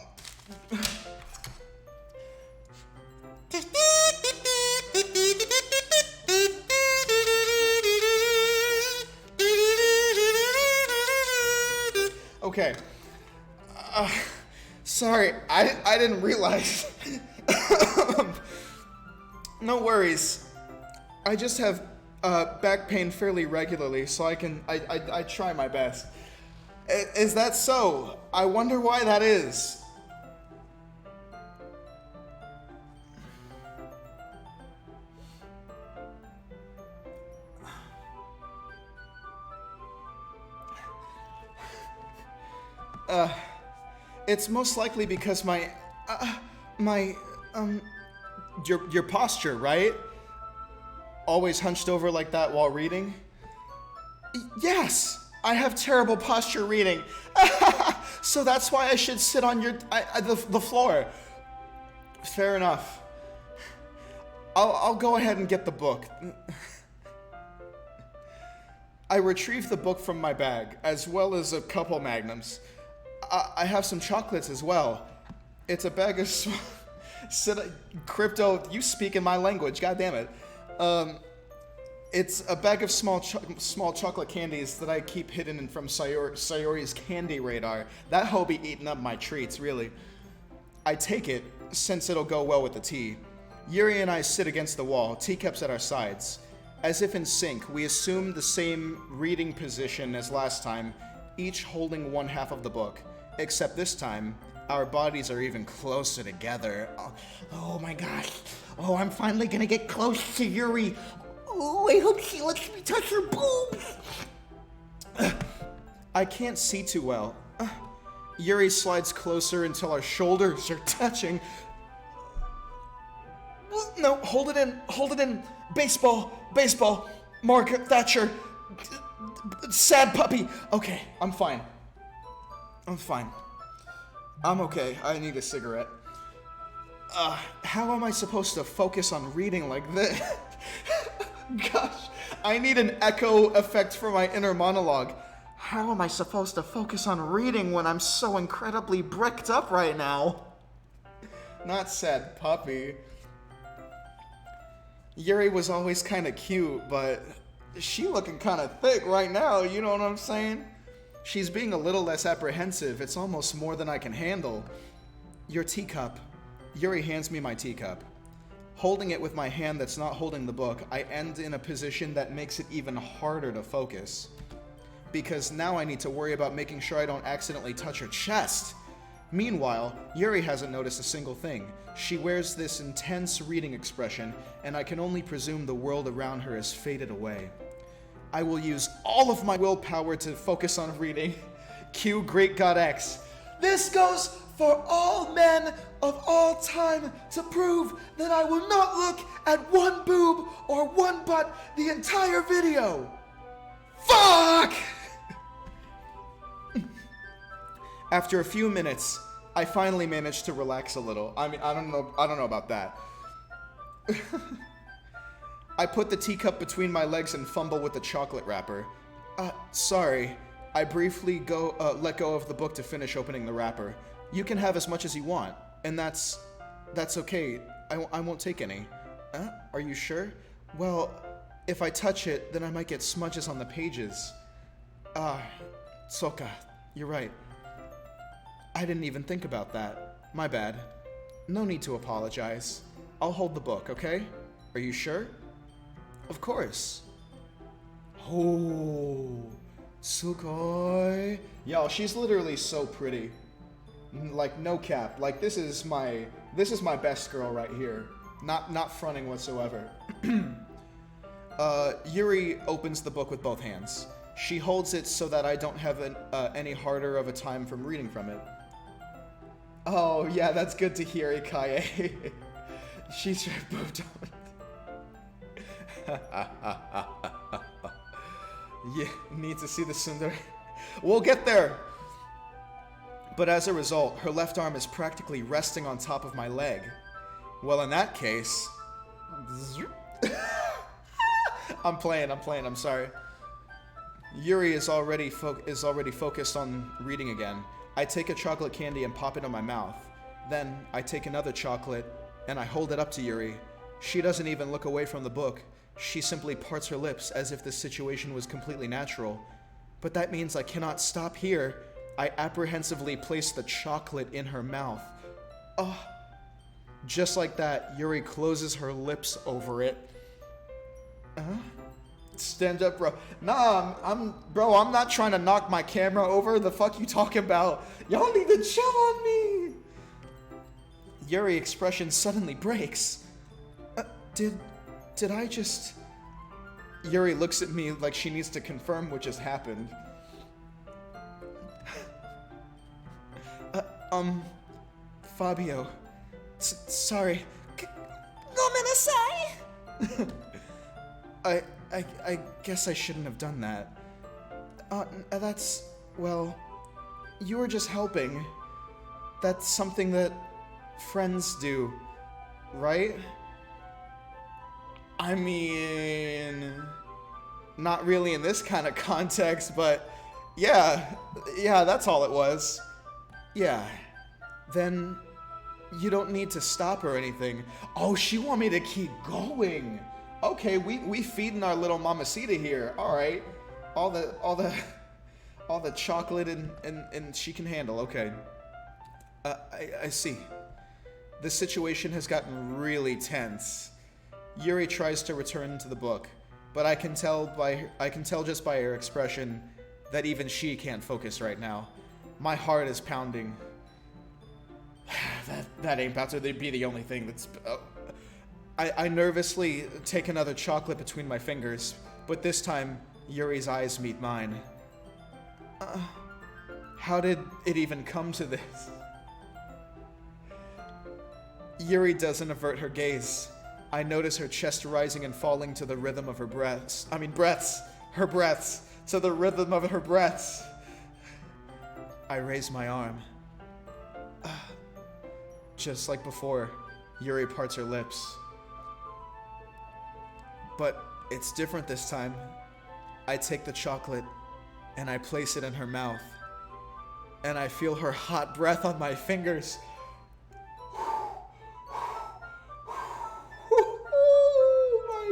Okay. Sorry, I didn't realize. No worries. I just have back pain fairly regularly, so I try my best. Is that so? I wonder why that is. It's most likely because your posture, right? Always hunched over like that while reading? Yes, I have terrible posture reading. So that's why I should sit on the floor. Fair enough. I'll go ahead and get the book. I retrieved the book from my bag, as well as a couple magnums. I have some chocolates as well. It's a bag of crypto. You speak in my language. God damn it. It's a bag of small chocolate candies that I keep hidden from Sayori's candy radar. That hoe be eating up my treats, really. I take it, since it'll go well with the tea. Yuri and I sit against the wall, teacups at our sides. As if in sync, we assume the same reading position as last time, each holding one half of the book. Except this time, our bodies are even closer together. Oh my gosh. Oh, I'm finally gonna get close to Yuri. Oh, I hope she lets me touch her boobs. I can't see too well. Yuri slides closer until our shoulders are touching. No, hold it in. Baseball. Margaret Thatcher. Sad puppy. Okay, I'm fine. I'm okay. I need a cigarette. How am I supposed to focus on reading like this? Gosh, I need an echo effect for my inner monologue. How am I supposed to focus on reading when I'm so incredibly bricked up right now? Not sad puppy. Yuri was always kind of cute, but she looking kind of thick right now, you know what I'm saying? She's being a little less apprehensive. It's almost more than I can handle. Your teacup. Yuri hands me my teacup. Holding it with my hand that's not holding the book, I end in a position that makes it even harder to focus. Because now I need to worry about making sure I don't accidentally touch her chest. Meanwhile, Yuri hasn't noticed a single thing. She wears this intense reading expression, and I can only presume the world around her has faded away. I will use all of my willpower to focus on reading. Cue Great God X. This goes for all men of all time to prove that I will not look at one boob or one butt the entire video. Fuck! After a few minutes, I finally managed to relax a little. I mean, I don't know about that. I put the teacup between my legs and fumble with the chocolate wrapper. Sorry. I briefly let go of the book to finish opening the wrapper. You can have as much as you want, and that's okay. I won't take any. Are you sure? Well, if I touch it, then I might get smudges on the pages. Soka, you're right. I didn't even think about that. My bad. No need to apologize. I'll hold the book, okay? Are you sure? Of course. Oh, sugoi. Yo, she's literally so pretty. Like, no cap. Like, this is my best girl right here. Not fronting whatsoever. Yuri opens the book with both hands. She holds it so that I don't have any harder of a time from reading from it. Oh, yeah, that's good to hear, Ikaye. She's moved on. Yeah, need to see the Sundar. We'll get there. But as a result, her left arm is practically resting on top of my leg. Well, in that case... I'm playing, I'm sorry. Yuri is already focused on reading again. I take a chocolate candy and pop it in my mouth. Then, I take another chocolate, and I hold it up to Yuri. She doesn't even look away from the book. She simply parts her lips as if this situation was completely natural. But that means I cannot stop here. I apprehensively place the chocolate in her mouth. Oh. Just like that, Yuri closes her lips over it. Stand up, bro. Nah, I'm not trying to knock my camera over. The fuck you talking about? Y'all need to chill on me. Yuri expression suddenly breaks. Did I just... Yuri looks at me like she needs to confirm what just happened. Fabio. Sorry. Gomenasai! I guess I shouldn't have done that. That's... well... You were just helping. That's something that friends do, right? I mean... Not really in this kind of context, but... Yeah, that's all it was. Yeah. Then... You don't need to stop or anything. Oh, she want me to keep going. Okay, we feeding our little mamacita here. All right, all the chocolate and she can handle. Okay, I see. The situation has gotten really tense. Yuri tries to return to the book, but I can tell just by her expression that even she can't focus right now. My heart is pounding. That ain't about to be the only thing that's... I nervously take another chocolate between my fingers, but this time, Yuri's eyes meet mine. How did it even come to this? Yuri doesn't avert her gaze. I notice her chest rising and falling to the rhythm of her breaths. Her breaths. To the rhythm of her breaths. I raise my arm. Just like before, Yuri parts her lips. But it's different this time. I take the chocolate and I place it in her mouth. And I feel her hot breath on my fingers. Oh my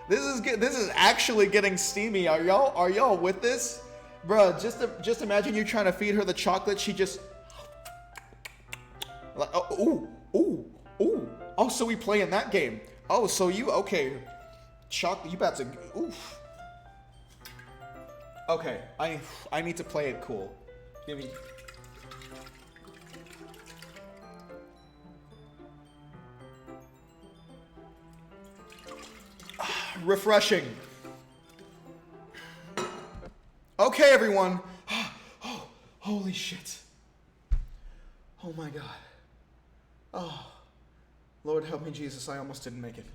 god. This is actually getting steamy. Are y'all with this? Bruh, just imagine you trying to feed her the chocolate, she just... Like, oh, ooh. Oh, so we playing that game. Oh, so you, okay. Chocolate, you about to, oof. Okay, I need to play it cool. Give me... Refreshing. Okay, everyone. Oh, holy shit. Oh my god. Oh, Lord help me, Jesus. I almost didn't make it.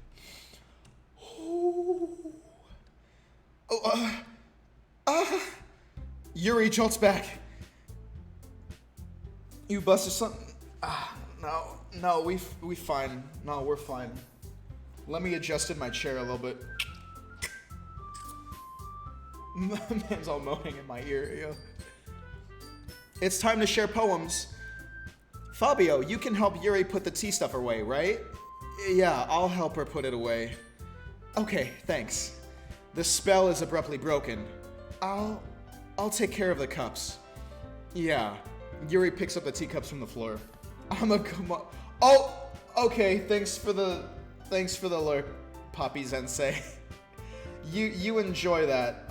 Yuri jolts back. You busted something? No, we fine. No, we're fine. Let me adjust in my chair a little bit. Man's all moaning in my ear, yo. It's time to share poems. Fabio, you can help Yuri put the tea stuff away, right? Yeah, I'll help her put it away. Okay, thanks. The spell is abruptly broken. I'll take care of the cups. Yeah. Yuri picks up the teacups from the floor. Oh, okay, thanks for the alert, Poppy Sensei. You enjoy that.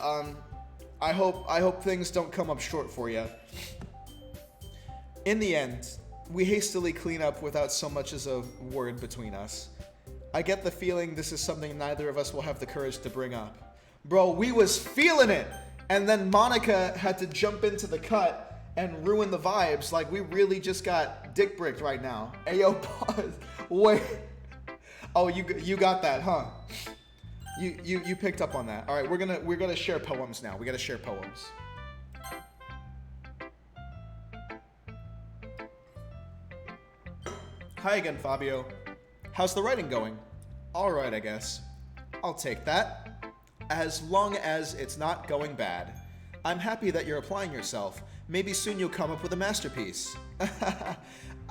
I hope things don't come up short for you. In the end, we hastily clean up without so much as a word between us. I get the feeling this is something neither of us will have the courage to bring up. Bro, we was feeling it! And then Monica had to jump into the cut and ruin the vibes. Like, we really just got dick bricked right now. Ayo, pause. Wait. Oh, you got that, huh? You picked up on that. All right, we're gonna share poems now. We gotta share poems. Hi again, Fabio. How's the writing going? All right, I guess. I'll take that. As long as it's not going bad. I'm happy that you're applying yourself. Maybe soon you'll come up with a masterpiece.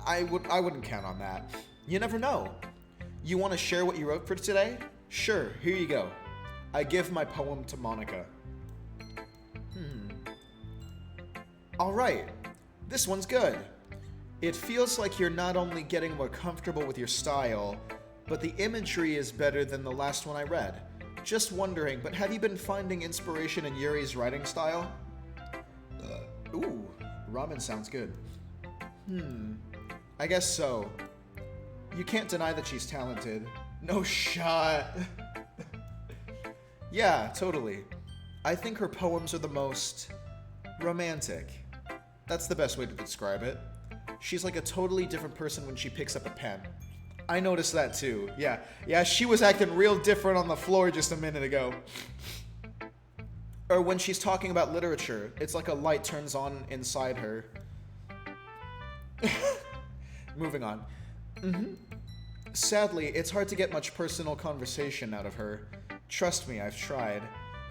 I wouldn't count on that. You never know. You want to share what you wrote for today? Sure, here you go. I give my poem to Monica. Alright, this one's good. It feels like you're not only getting more comfortable with your style, but the imagery is better than the last one I read. Just wondering, but have you been finding inspiration in Yuri's writing style? Ooh, ramen sounds good. I guess so. You can't deny that she's talented. No shot. Yeah, totally. I think her poems are the most romantic. That's the best way to describe it. She's like a totally different person when she picks up a pen. I noticed that too. Yeah, she was acting real different on the floor just a minute ago. Or when she's talking about literature, it's like a light turns on inside her. Moving on. Sadly, it's hard to get much personal conversation out of her. Trust me, I've tried.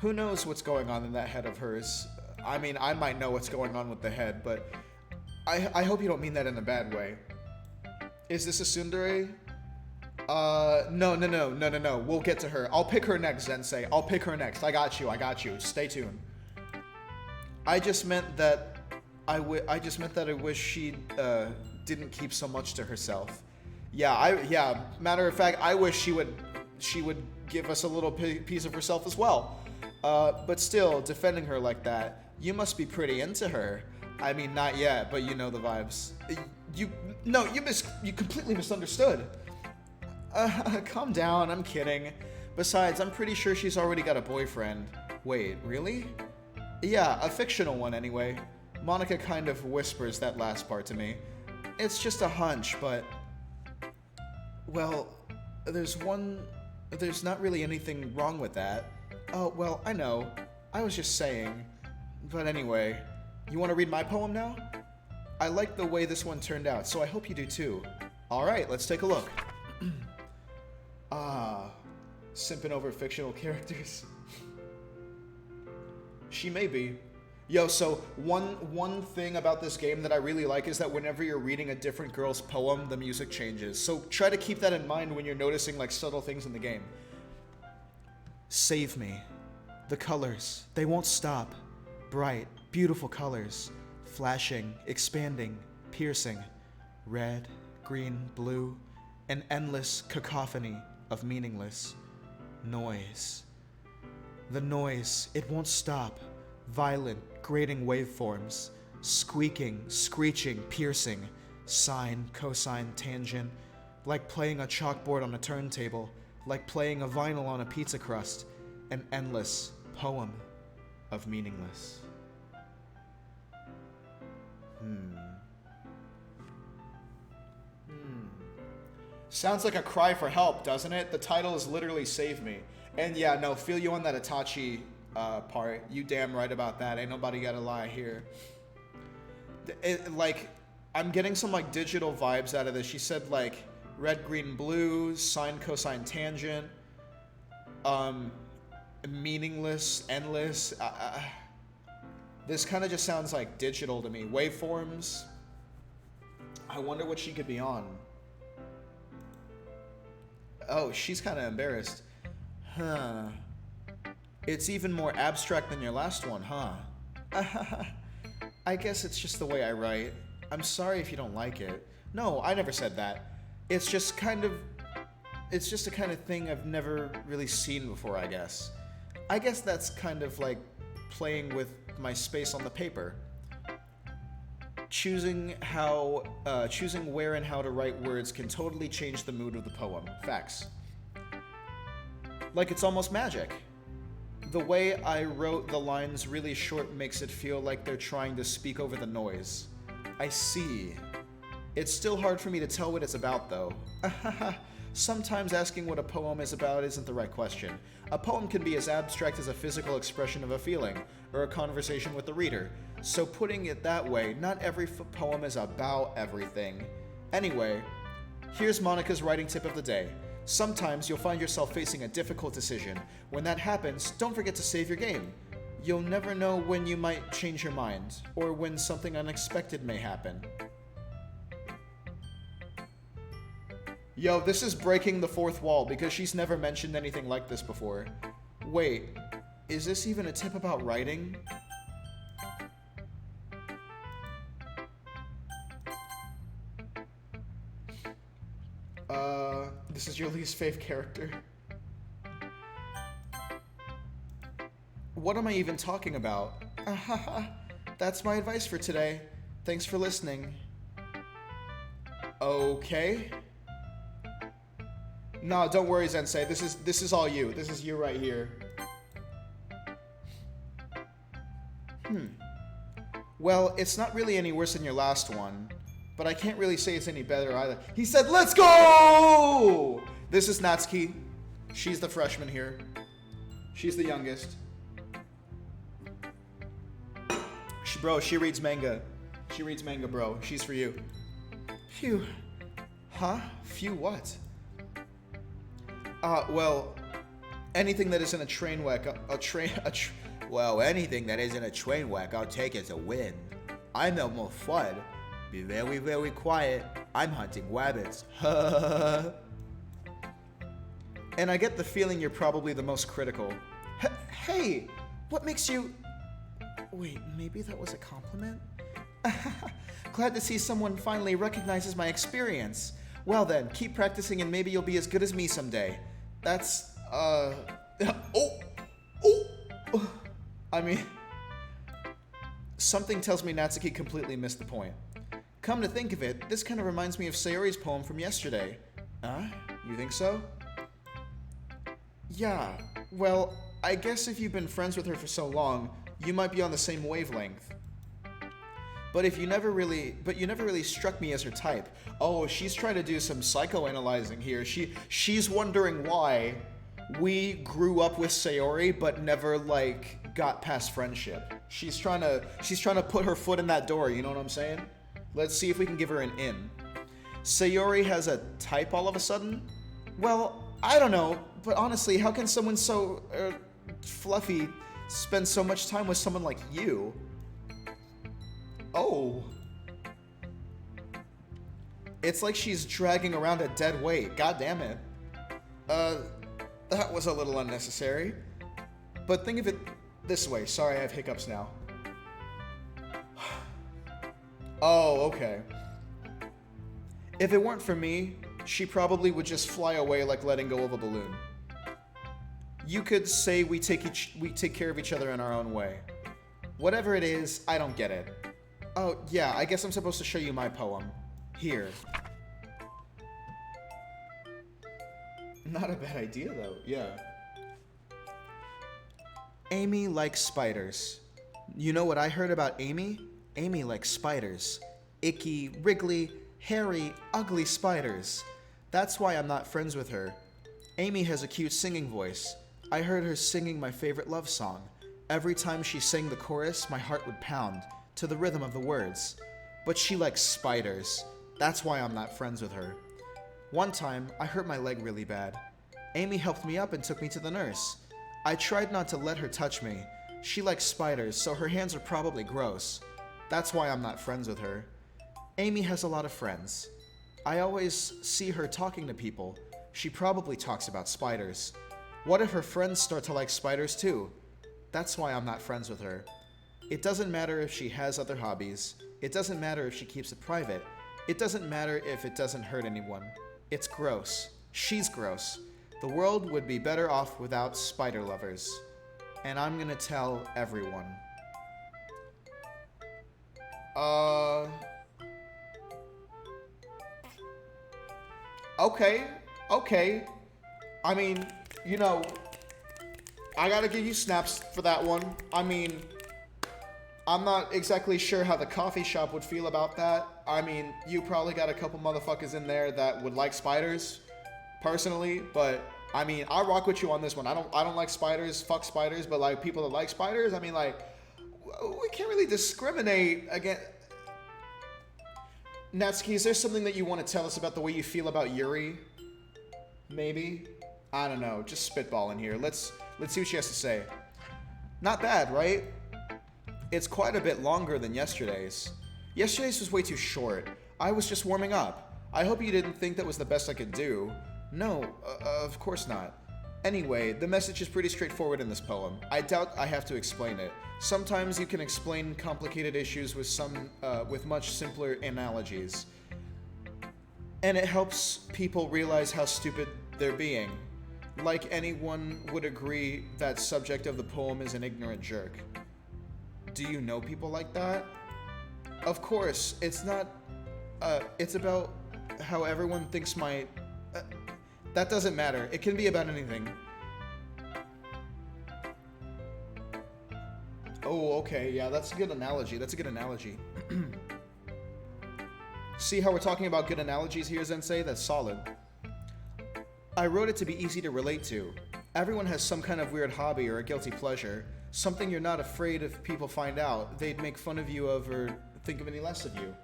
Who knows what's going on in that head of hers? I mean, I might know what's going on with the head, but I hope you don't mean that in a bad way. Is this a tsundere? No. We'll get to her. I'll pick her next, Zensei. I'll pick her next. I got you. Stay tuned. I just meant that I wish she didn't keep so much to herself. Yeah. Matter of fact, I wish she would give us a little piece of herself as well. But still, defending her like that, you must be pretty into her. I mean, not yet, but you know the vibes. You completely misunderstood. Calm down, I'm kidding. Besides, I'm pretty sure she's already got a boyfriend. Wait, really? Yeah, a fictional one anyway. Monica kind of whispers that last part to me. It's just a hunch, but... Well, there's not really anything wrong with that. Oh, well, I know. I was just saying. But anyway, you want to read my poem now? I like the way this one turned out, so I hope you do too. Alright, let's take a look. Simping over fictional characters. She may be. Yo, so one thing about this game that I really like is that whenever you're reading a different girl's poem, the music changes. So try to keep that in mind when you're noticing like subtle things in the game. Save me. The colors, they won't stop. Bright, beautiful colors. Flashing, expanding, piercing. Red, green, blue. An endless cacophony of meaningless noise. The noise, it won't stop. Violent, grating waveforms. Squeaking, screeching, piercing. Sine, cosine, tangent. Like playing a chalkboard on a turntable. Like playing a vinyl on a pizza crust. An endless poem of meaningless. Sounds like a cry for help, doesn't it? The title is literally Save Me. And yeah, no, feel you on that Itachi part. You damn right about that. Ain't nobody gotta lie here. I'm getting some like digital vibes out of this. She said like red, green, blue, sine, cosine, tangent, meaningless, endless. This kind of just sounds like digital to me. Waveforms. I wonder what she could be on. Oh, she's kind of embarrassed. Huh. It's even more abstract than your last one, huh? I guess it's just the way I write. I'm sorry if you don't like it. No, I never said that. It's just a kind of thing I've never really seen before, I guess. I guess that's kind of like playing with my space on the paper. Choosing where and how to write words can totally change the mood of the poem. Facts. Like it's almost magic. The way I wrote the lines really short makes it feel like they're trying to speak over the noise. I see. It's still hard for me to tell what it's about, though. Sometimes asking what a poem is about isn't the right question. A poem can be as abstract as a physical expression of a feeling, or a conversation with the reader. So putting it that way, not every poem is about everything. Anyway, here's Monica's writing tip of the day. Sometimes you'll find yourself facing a difficult decision. When that happens, don't forget to save your game. You'll never know when you might change your mind, or when something unexpected may happen. Yo, this is breaking the fourth wall because she's never mentioned anything like this before. Wait, is this even a tip about writing? This is your least fave character. What am I even talking about? That's my advice for today. Thanks for listening. Okay. No, don't worry, Zensei. This is all you. This is you right here. Well, it's not really any worse than your last one, but I can't really say it's any better either. He said, "Let's go!" This is Natsuki. She's the freshman here. She's the youngest. Bro, she reads manga. She reads manga, bro. She's for you. Phew. Huh? Phew what? Well, anything that isn't a train wreck, well, anything that isn't a train wreck, I'll take as a win. I'm Elmo Fudd. Be very, very quiet. I'm hunting rabbits. And I get the feeling you're probably the most critical. Hey, what makes you... Wait, maybe that was a compliment? Glad to see someone finally recognizes my experience. Well then, keep practicing and maybe you'll be as good as me someday. That's, I mean... Something tells me Natsuki completely missed the point. Come to think of it, this kind of reminds me of Sayori's poem from yesterday. You think so? Yeah, well, I guess if you've been friends with her for so long, you might be on the same wavelength. But you never really struck me as her type. Oh, she's trying to do some psychoanalyzing here. She's wondering why we grew up with Sayori but never like got past friendship. She's trying to put her foot in that door, you know what I'm saying? Let's see if we can give her an in. Sayori has a type all of a sudden? Well, I don't know, but honestly, how can someone so fluffy spend so much time with someone like you? Oh. It's like she's dragging around a dead weight. God damn it. That was a little unnecessary. But think of it this way. Sorry, I have hiccups now. Oh, okay. If it weren't for me, she probably would just fly away like letting go of a balloon. You could say we take care of each other in our own way. Whatever it is, I don't get it. Oh, yeah, I guess I'm supposed to show you my poem. Here. Not a bad idea, though. Yeah. Amy likes spiders. You know what I heard about Amy? Amy likes spiders. Icky, wriggly, hairy, ugly spiders. That's why I'm not friends with her. Amy has a cute singing voice. I heard her singing my favorite love song. Every time she sang the chorus, my heart would pound to the rhythm of the words. But she likes spiders. That's why I'm not friends with her. One time, I hurt my leg really bad. Amy helped me up and took me to the nurse. I tried not to let her touch me. She likes spiders, so her hands are probably gross. That's why I'm not friends with her. Amy has a lot of friends. I always see her talking to people. She probably talks about spiders. What if her friends start to like spiders too? That's why I'm not friends with her. It doesn't matter if she has other hobbies. It doesn't matter if she keeps it private. It doesn't matter if it doesn't hurt anyone. It's gross. She's gross. The world would be better off without spider lovers. And I'm gonna tell everyone. Okay. I mean, you know, I gotta give you snaps for that one. I mean, I'm not exactly sure how the coffee shop would feel about that. I mean, you probably got a couple motherfuckers in there that would like spiders, personally, but I mean, I rock with you on this one. I don't like spiders, fuck spiders, but like people that like spiders, I mean, like, we can't really discriminate against... Natsuki, is there something that you want to tell us about the way you feel about Yuri? Maybe? I don't know, just spitballing here. Let's see what she has to say. Not bad, right? It's quite a bit longer than yesterday's. Yesterday's was way too short. I was just warming up. I hope you didn't think that was the best I could do. No, of course not. Anyway, the message is pretty straightforward in this poem. I doubt I have to explain it. Sometimes you can explain complicated issues with much simpler analogies. And it helps people realize how stupid they're being. Like anyone would agree that subject of the poem is an ignorant jerk. Do you know people like that? Of course, it's not, it's about how everyone thinks that doesn't matter. It can be about anything. Oh, okay, yeah, that's a good analogy. That's a good analogy. See how we're talking about good analogies here, Sensei? That's solid. I wrote it to be easy to relate to. Everyone has some kind of weird hobby or a guilty pleasure. Something you're not afraid if people find out, they'd make fun of you of or think of any less of you.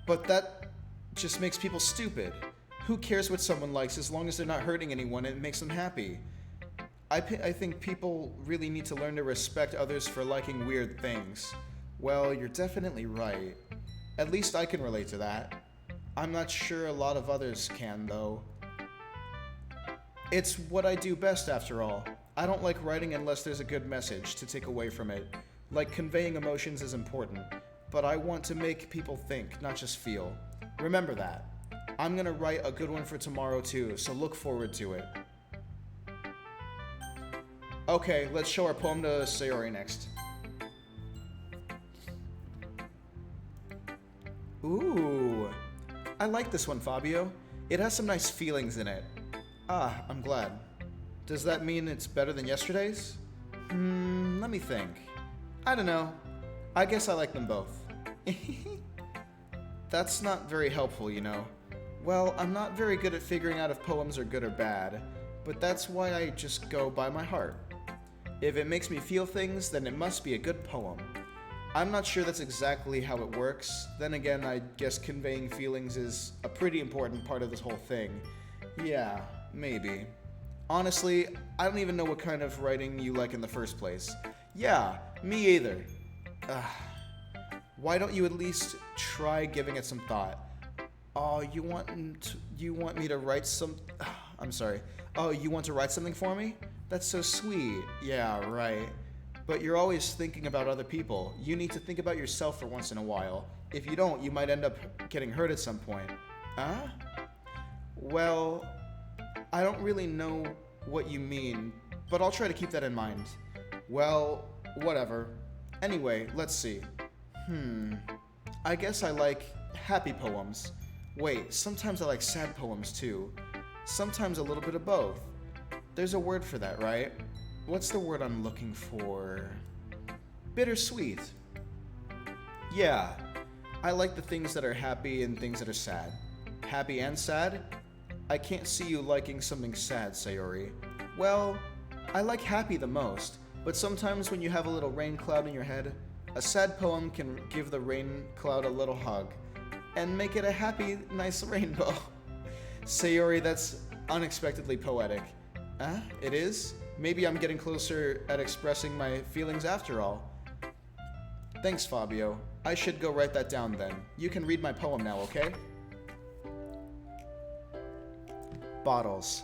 But that just makes people stupid. Who cares what someone likes as long as they're not hurting anyone and it makes them happy? I think people really need to learn to respect others for liking weird things. Well, you're definitely right. At least I can relate to that. I'm not sure a lot of others can, though. It's what I do best, after all. I don't like writing unless there's a good message to take away from it. Like, conveying emotions is important, but I want to make people think, not just feel. Remember that. I'm gonna write a good one for tomorrow too, so look forward to it. Okay, let's show our poem to Sayori next. Ooh, I like this one, Fabio. It has some nice feelings in it. Ah, I'm glad. Does that mean it's better than yesterday's? Let me think. I don't know. I guess I like them both. That's not very helpful, you know. Well, I'm not very good at figuring out if poems are good or bad, but that's why I just go by my heart. If it makes me feel things, then it must be a good poem. I'm not sure that's exactly how it works. Then again, I guess conveying feelings is a pretty important part of this whole thing. Yeah, maybe. Honestly, I don't even know what kind of writing you like in the first place. Yeah, me either. Why don't you at least try giving it some thought? Oh, you want me to write some... I'm sorry. Oh, you want to write something for me? That's so sweet. Yeah, right. But you're always thinking about other people. You need to think about yourself for once in a while. If you don't, you might end up getting hurt at some point. Huh? Well, I don't really know what you mean, but I'll try to keep that in mind. Well, whatever. Anyway, let's see. I guess I like happy poems. Wait, sometimes I like sad poems too. Sometimes a little bit of both. There's a word for that, right? What's the word I'm looking for? Bittersweet. Yeah, I like the things that are happy and things that are sad. Happy and sad? I can't see you liking something sad, Sayori. Well, I like happy the most, but sometimes when you have a little rain cloud in your head, a sad poem can give the rain cloud a little hug and make it a happy, nice rainbow. Sayori, that's unexpectedly poetic. It is? Maybe I'm getting closer at expressing my feelings after all. Thanks, Fabio. I should go write that down then. You can read my poem now, okay? Bottles.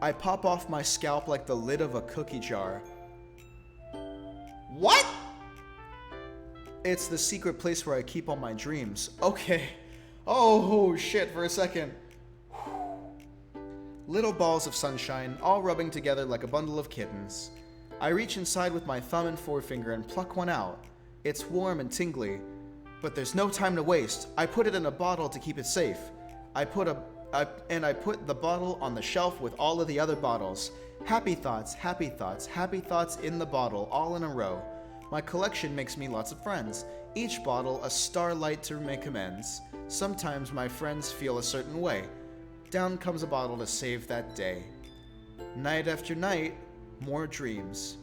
I pop off my scalp like the lid of a cookie jar. What? It's the secret place where I keep all my dreams. Okay. Oh, shit, for a second. Little balls of sunshine, all rubbing together like a bundle of kittens. I reach inside with my thumb and forefinger and pluck one out. It's warm and tingly, but there's no time to waste. I put it in a bottle to keep it safe. I put the bottle on the shelf with all of the other bottles. Happy thoughts, happy thoughts, happy thoughts in the bottle, all in a row. My collection makes me lots of friends. Each bottle a starlight to make amends. Sometimes my friends feel a certain way. Down comes a bottle to save that day. Night after night, more dreams.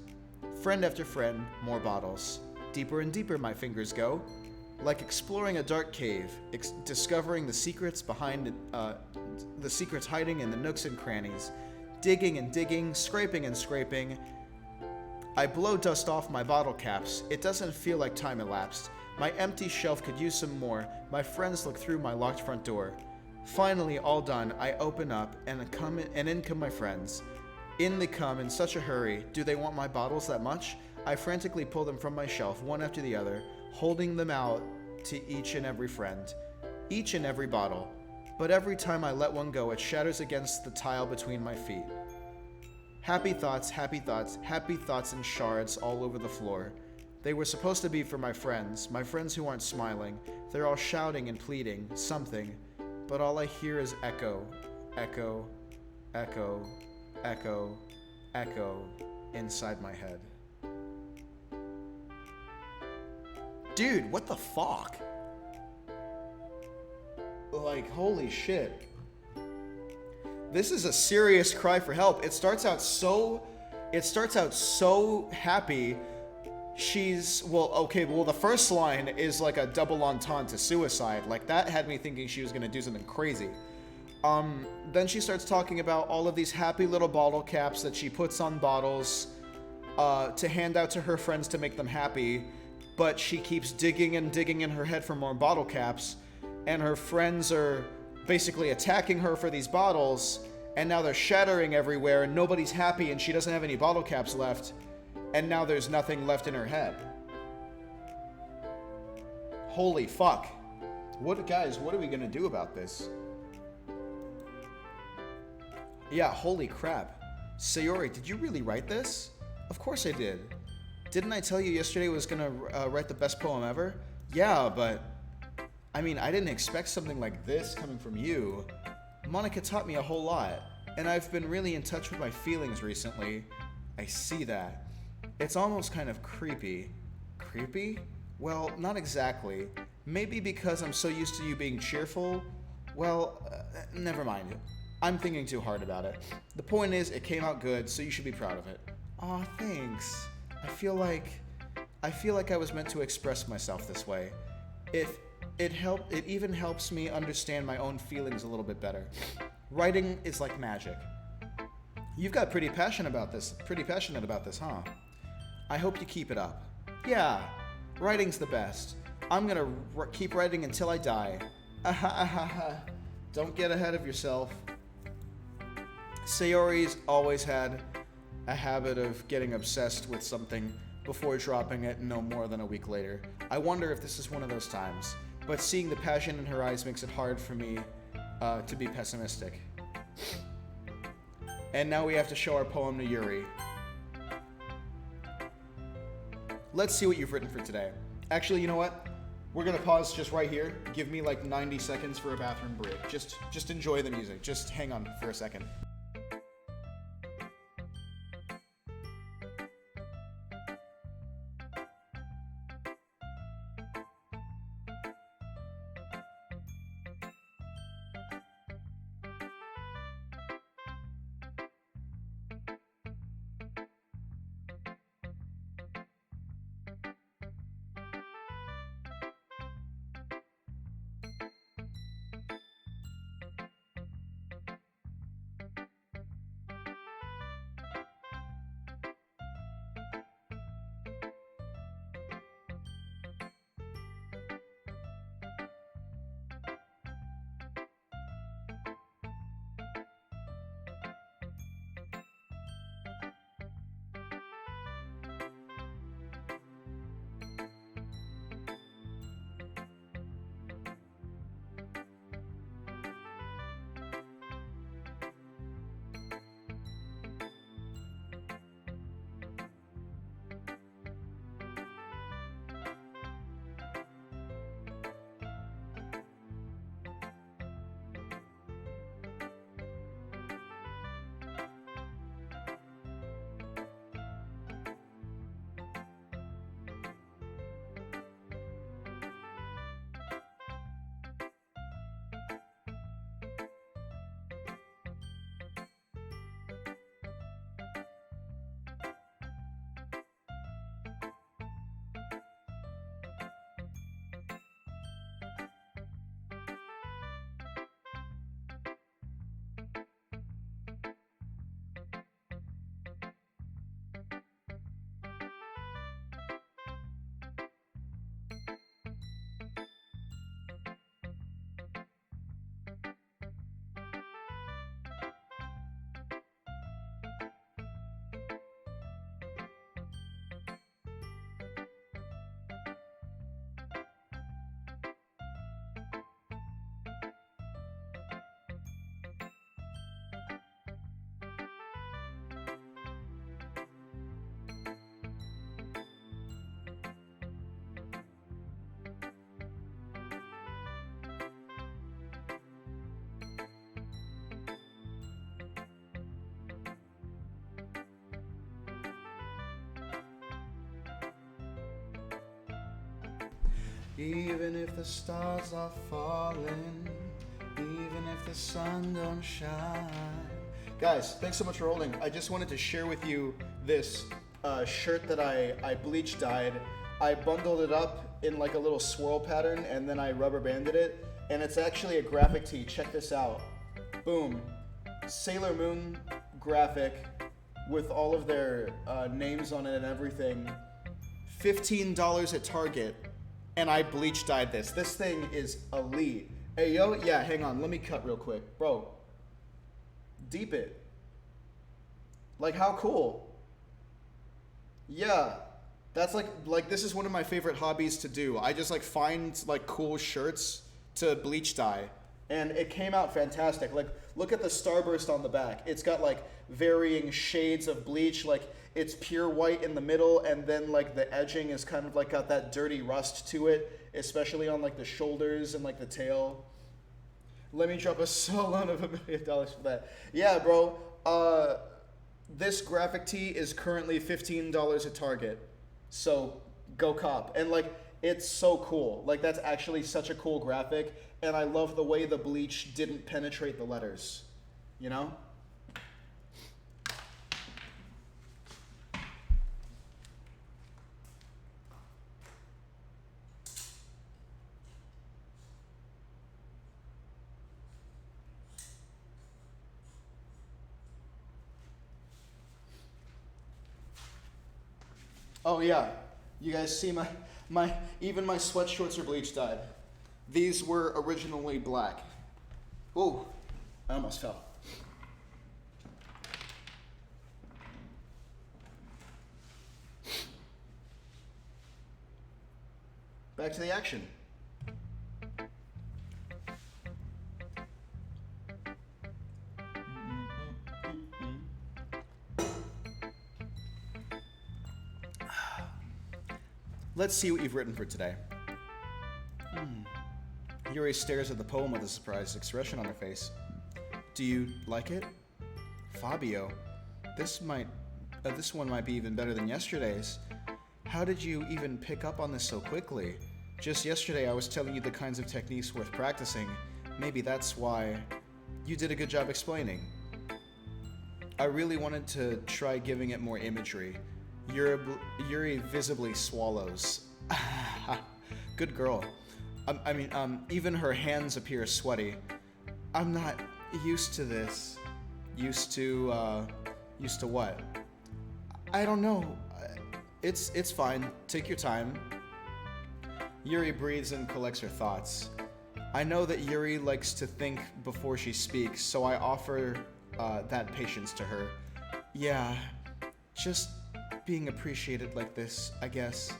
Friend after friend, more bottles. Deeper and deeper my fingers go, like exploring a dark cave, discovering the secrets behind the secrets hiding in the nooks and crannies. Digging and digging, scraping and scraping. I blow dust off my bottle caps. It doesn't feel like time elapsed. My empty shelf could use some more. My friends look through my locked front door. Finally, all done, I open up, and in come my friends. In they come in such a hurry. Do they want my bottles that much? I frantically pull them from my shelf, one after the other, holding them out to each and every friend. Each and every bottle. But every time I let one go, it shatters against the tile between my feet. Happy thoughts, happy thoughts, happy thoughts in shards all over the floor. They were supposed to be for my friends who aren't smiling. They're all shouting and pleading, something. But all I hear is echo, echo, echo, echo, echo inside my head. Dude, what the fuck? Like, holy shit. This is a serious cry for help. It starts out so happy. The first line is like a double entendre to suicide. Like, that had me thinking she was gonna do something crazy. Then she starts talking about all of these happy little bottle caps that she puts on bottles to hand out to her friends to make them happy, but she keeps digging and digging in her head for more bottle caps, and her friends are basically attacking her for these bottles, and now they're shattering everywhere, and nobody's happy, and she doesn't have any bottle caps left, and now there's nothing left in her head. Holy fuck. What are we gonna do about this? Yeah, holy crap. Sayori, did you really write this? Of course I did. Didn't I tell you yesterday I was gonna write the best poem ever? Yeah, but I mean, I didn't expect something like this coming from you. Monica taught me a whole lot, and I've been really in touch with my feelings recently. I see that. It's almost kind of creepy. Creepy? Well, not exactly. Maybe because I'm so used to you being cheerful. Well, never mind. I'm thinking too hard about it. The point is, it came out good, so you should be proud of it. Aw, thanks. I feel like I was meant to express myself this way. It even helps me understand my own feelings a little bit better. Writing is like magic. You've got pretty passionate about this, huh? I hope you keep it up. Yeah, writing's the best. I'm gonna keep writing until I die. Don't get ahead of yourself. Sayori's always had a habit of getting obsessed with something before dropping it no more than a week later. I wonder if this is one of those times, but seeing the passion in her eyes makes it hard for me to be pessimistic. And now we have to show our poem to Yuri. Let's see what you've written for today. Actually, you know what? We're gonna pause just right here. Give me like 90 seconds for a bathroom break. Just enjoy the music. Just hang on for a second. Even if the stars are falling, even if the sun don't shine. Guys, thanks so much for holding. I just wanted to share with you this shirt that I bleach dyed. I bundled it up in like a little swirl pattern and then I rubber banded it. And it's actually a graphic tee. Check this out. Boom. Sailor Moon graphic with all of their names on it and everything. $15 at Target. And I bleach dyed this. This thing is elite. Hey, yo, yeah, hang on. Let me cut real quick. Bro, deep it. Like, how cool. Yeah. That's like this is one of my favorite hobbies to do. I just like find like cool shirts to bleach dye. And it came out fantastic. Like, look at the starburst on the back. It's got like varying shades of bleach. Like, it's pure white in the middle, and then like the edging is kind of like got that dirty rust to it, especially on like the shoulders and like the tail. Let me drop a solo loan of $1 million for that. Yeah, bro. This graphic tee is currently $15 at Target. So go cop. And like, it's so cool. Like, that's actually such a cool graphic, and I love the way the bleach didn't penetrate the letters. You know? Oh yeah, you guys see even my sweatshorts are bleach dyed. These were originally black. Ooh, I almost fell. Back to the action. Let's see what you've written for today. Yuri stares at the poem with a surprised expression on her face. Do you like it? Fabio, this one might be even better than yesterday's. How did you even pick up on this so quickly? Just yesterday I was telling you the kinds of techniques worth practicing. Maybe that's why. You did a good job explaining. I really wanted to try giving it more imagery. Yuri visibly swallows. Good girl. Even her hands appear sweaty. I'm not used to this. Used to what? I don't know. It's fine. Take your time. Yuri breathes and collects her thoughts. I know that Yuri likes to think before she speaks, so I offer that patience to her. Yeah, just being appreciated like this, I guess.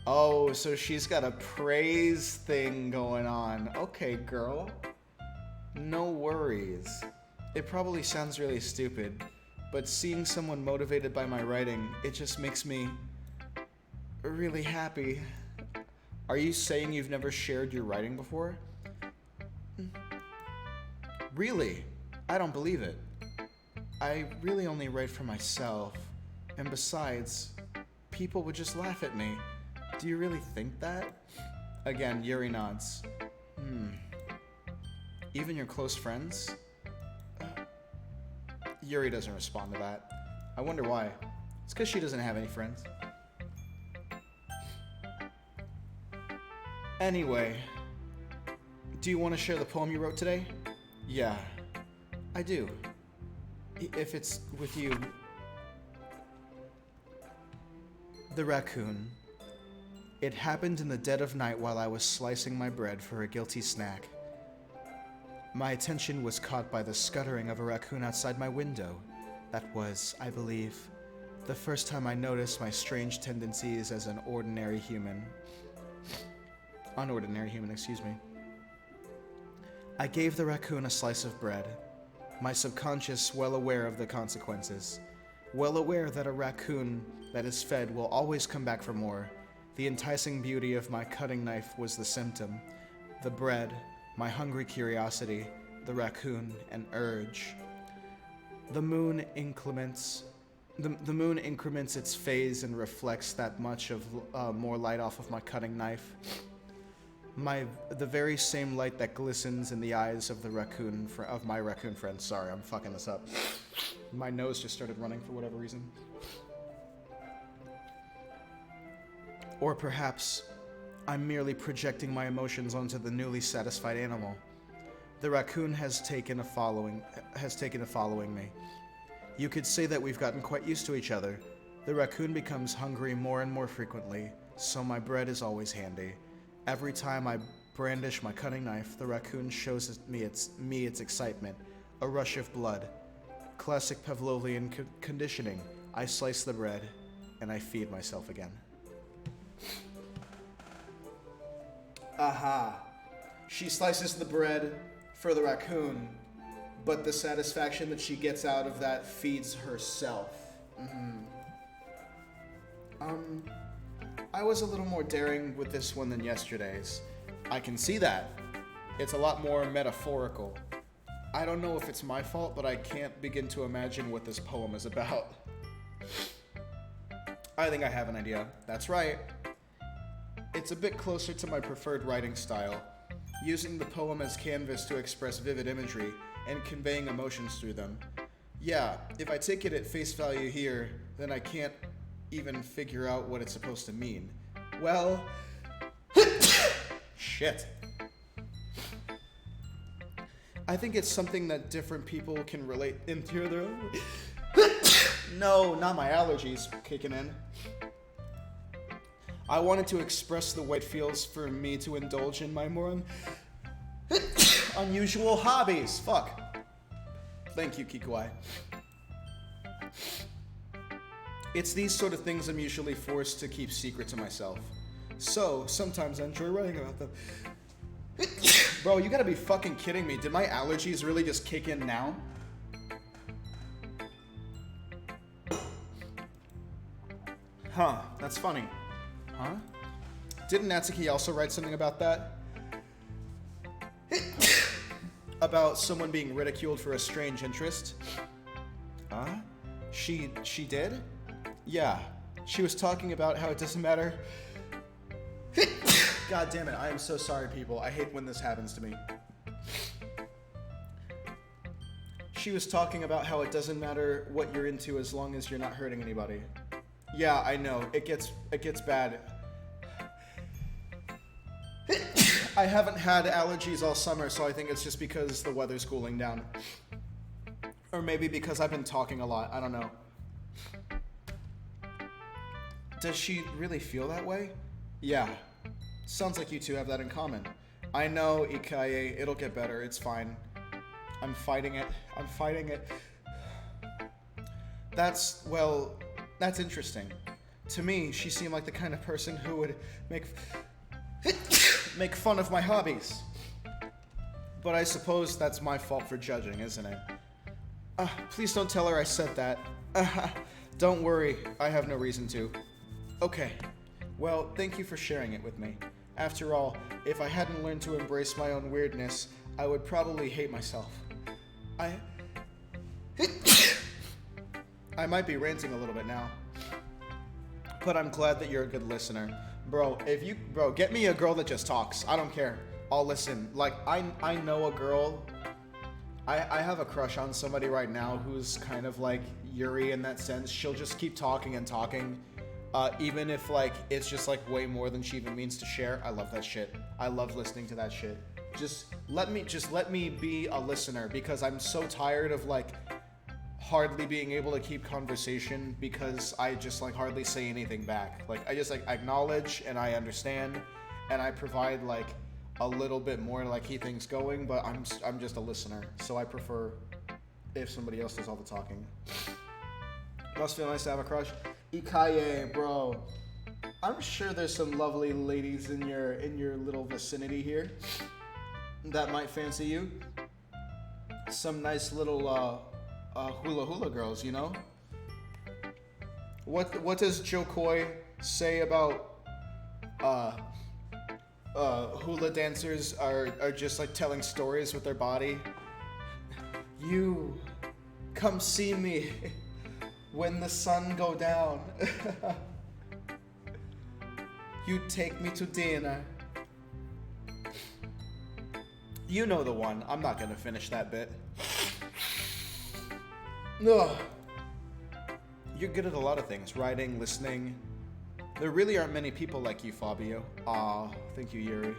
Oh, so she's got a praise thing going on. Okay, girl. No worries. It probably sounds really stupid, but seeing someone motivated by my writing, it just makes me really happy. Are you saying you've never shared your writing before? Really? I don't believe it. I really only write for myself. And besides, people would just laugh at me. Do you really think that? Again, Yuri nods. Even your close friends? Yuri doesn't respond to that. I wonder why. It's because she doesn't have any friends. Anyway, do you want to share the poem you wrote today? Yeah, I do. If it's with you. The raccoon. It happened in the dead of night while I was slicing my bread for a guilty snack. My attention was caught by the scuttering of a raccoon outside my window. That was, I believe, the first time I noticed my strange tendencies as an unordinary human, excuse me. I gave the raccoon a slice of bread, my subconscious well aware of the consequences, well aware that a raccoon that is fed will always come back for more. The enticing beauty of my cutting knife was the symptom. The bread, my hungry curiosity, the raccoon, an urge. The moon increments its phase and reflects that much of more light off of my cutting knife. The very same light that glistens in the eyes of my raccoon friend. Sorry, I'm fucking this up. My nose just started running for whatever reason. Or perhaps I'm merely projecting my emotions onto the newly satisfied animal. The raccoon has taken to following me. You could say that we've gotten quite used to each other. The raccoon becomes hungry more and more frequently, so my bread is always handy. Every time I brandish my cutting knife, the raccoon shows me its excitement, a rush of blood. Classic Pavlovian conditioning. I slice the bread, and I feed myself again. Aha. She slices the bread for the raccoon, but the satisfaction that she gets out of that feeds herself. I was a little more daring with this one than yesterday's. I can see that. It's a lot more metaphorical. I don't know if it's my fault, but I can't begin to imagine what this poem is about. I think I have an idea. That's right. It's a bit closer to my preferred writing style, using the poem as canvas to express vivid imagery and conveying emotions through them. Yeah, if I take it at face value here, then I can't even figure out what it's supposed to mean. Well, shit. I think it's something that different people can relate into their own. No, not my allergies kicking in. I wanted to express the way it feels for me to indulge in my more unusual hobbies. Fuck. Thank you, Kikuai. It's these sort of things I'm usually forced to keep secret to myself. So, sometimes I enjoy writing about them. Bro, you gotta be fucking kidding me. Did my allergies really just kick in now? Huh, that's funny. Huh? Didn't Natsuki also write something about that? About someone being ridiculed for a strange interest? Huh? She did? Yeah. She was talking about how it doesn't matter. God damn it, I am so sorry, people. I hate when this happens to me. She was talking about how it doesn't matter what you're into as long as you're not hurting anybody. Yeah, I know. It gets bad. I haven't had allergies all summer, so I think it's just because the weather's cooling down. Or maybe because I've been talking a lot. I don't know. Does she really feel that way? Yeah. Sounds like you two have that in common. I know, Ikaye. It'll get better. It's fine. I'm fighting it. That's interesting. To me, she seemed like the kind of person who would make fun of my hobbies. But I suppose that's my fault for judging, isn't it? Please don't tell her I said that. Don't worry, I have no reason to. Okay. Well, thank you for sharing it with me. After all, if I hadn't learned to embrace my own weirdness, I would probably hate myself. I might be ranting a little bit now. But I'm glad that you're a good listener. Bro, get me a girl that just talks. I don't care. I'll listen. Like, I know a girl. I have a crush on somebody right now who's kind of like Yuri in that sense. She'll just keep talking and talking. Even if, like, it's just, like, way more than she even means to share. I love that shit. I love listening to that shit. Just let me be a listener, because I'm so tired of, like, hardly being able to keep conversation because I just, like, hardly say anything back. Like, I just, like, acknowledge and I understand and I provide, like, a little bit more to, like, keep things going, but I'm just a listener. So I prefer if somebody else does all the talking. Must feel nice to have a crush. Ikaye, bro. I'm sure there's some lovely ladies in your little vicinity here that might fancy you. Some nice little hula girls, you know? What does Jo Koy say about hula dancers are just like telling stories with their body? You come see me when the sun go down. You take me to dinner. You know the one. I'm not gonna finish that bit. Ugh. You're good at a lot of things. Writing, listening. There really aren't many people like you, Fabio. Aw, thank you, Yuri.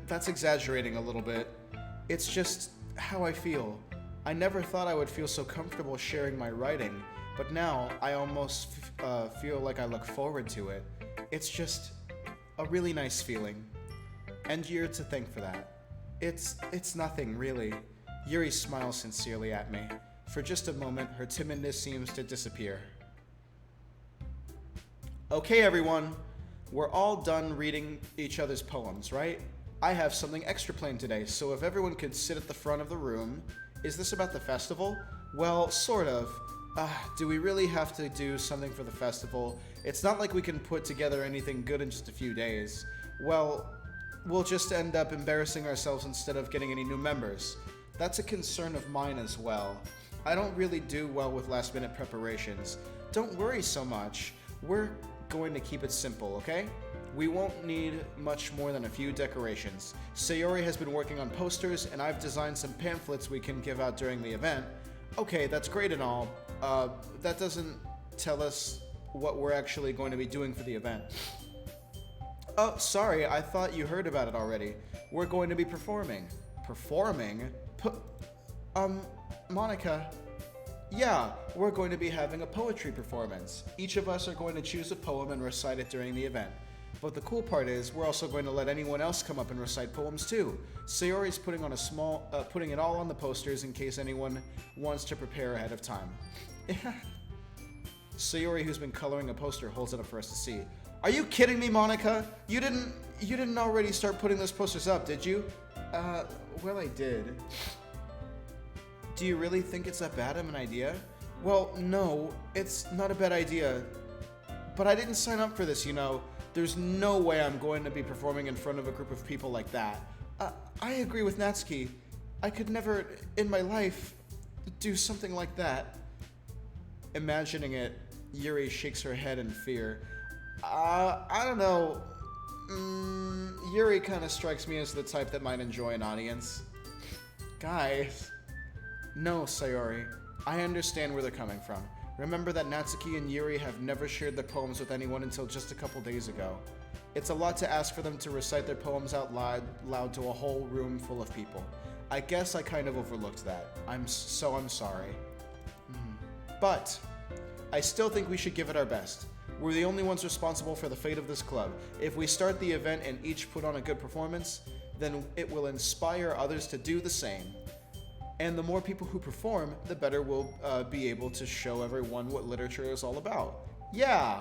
That's exaggerating a little bit. It's just how I feel. I never thought I would feel so comfortable sharing my writing, but now I almost feel like I look forward to it. It's just a really nice feeling. And you're to thank for that. It's nothing, really. Yuri smiles sincerely at me. For just a moment, her timidness seems to disappear. Okay, everyone. We're all done reading each other's poems, right? I have something extra planned today, so if everyone could sit at the front of the room. Is this about the festival? Well, sort of. Do we really have to do something for the festival? It's not like we can put together anything good in just a few days. Well, we'll just end up embarrassing ourselves instead of getting any new members. That's a concern of mine as well. I don't really do well with last-minute preparations. Don't worry so much. We're going to keep it simple, okay? We won't need much more than a few decorations. Sayori has been working on posters, and I've designed some pamphlets we can give out during the event. Okay, that's great and all. That doesn't tell us what we're actually going to be doing for the event. Oh, sorry, I thought you heard about it already. We're going to be performing. Performing? Monica. Yeah, we're going to be having a poetry performance. Each of us are going to choose a poem and recite it during the event. But the cool part is, we're also going to let anyone else come up and recite poems too. Sayori's putting it all on the posters in case anyone wants to prepare ahead of time. Sayori, who's been coloring a poster, holds it up for us to see. Are you kidding me, Monica? You didn't already start putting those posters up, did you? Well, I did. Do you really think it's that bad of an idea? Well, no, it's not a bad idea. But I didn't sign up for this, you know. There's no way I'm going to be performing in front of a group of people like that. I agree with Natsuki. I could never, in my life, do something like that. Imagining it, Yuri shakes her head in fear. I don't know. Yuri kind of strikes me as the type that might enjoy an audience. Guys. No, Sayori. I understand where they're coming from. Remember that Natsuki and Yuri have never shared their poems with anyone until just a couple days ago. It's a lot to ask for them to recite their poems out loud to a whole room full of people. I guess I kind of overlooked that. I'm sorry. But I still think we should give it our best. We're the only ones responsible for the fate of this club. If we start the event and each put on a good performance, then it will inspire others to do the same. And the more people who perform, the better we'll be able to show everyone what literature is all about. Yeah!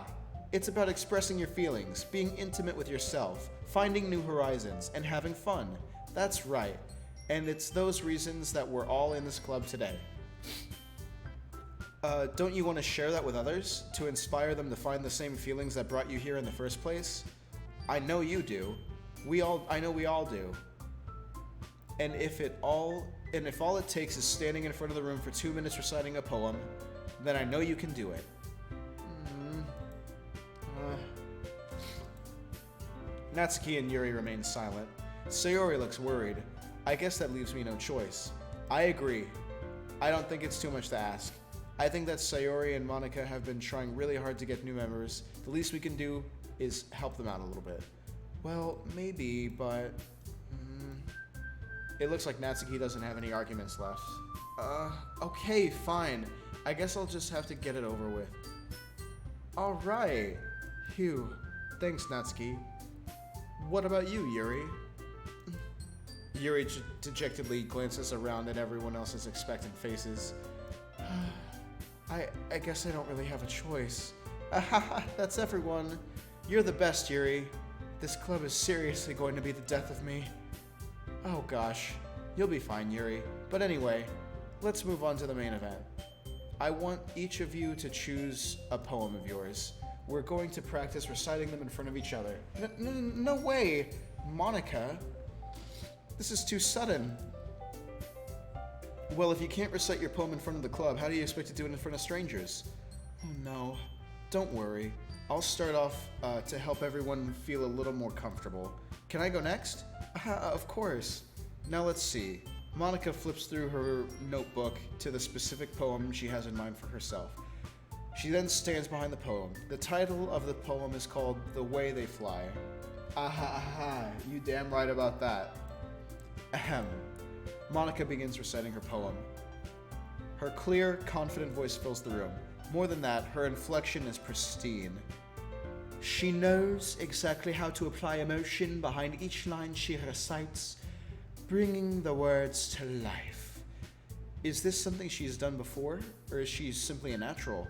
It's about expressing your feelings, being intimate with yourself, finding new horizons, and having fun. That's right. And it's those reasons that we're all in this club today. Don't you want to share that with others? To inspire them to find the same feelings that brought you here in the first place? I know you do. I know we all do. And if all it takes is standing in front of the room for 2 minutes reciting a poem, then I know you can do it. Natsuki and Yuri remain silent. Sayori looks worried. I guess that leaves me no choice. I agree. I don't think it's too much to ask. I think that Sayori and Monica have been trying really hard to get new members. The least we can do is help them out a little bit. Well, maybe, but... It looks like Natsuki doesn't have any arguments left. Okay, fine. I guess I'll just have to get it over with. Alright. Phew. Thanks, Natsuki. What about you, Yuri? Yuri dejectedly glances around at everyone else's expectant faces. I guess I don't really have a choice. That's everyone. You're the best, Yuri. This club is seriously going to be the death of me. Oh gosh. You'll be fine, Yuri. But anyway, let's move on to the main event. I want each of you to choose a poem of yours. We're going to practice reciting them in front of each other. No way! Monica? This is too sudden. Well, if you can't recite your poem in front of the club, how do you expect to do it in front of strangers? Oh no. Don't worry. I'll start off to help everyone feel a little more comfortable. Can I go next? Of course. Now let's see. Monica flips through her notebook to the specific poem she has in mind for herself. She then stands behind the poem. The title of the poem is called The Way They Fly. You damn right about that. Ahem. Monica begins reciting her poem. Her clear, confident voice fills the room. More than that, her inflection is pristine. She knows exactly how to apply emotion behind each line she recites, bringing the words to life. Is this something she's done before, or is she simply a natural?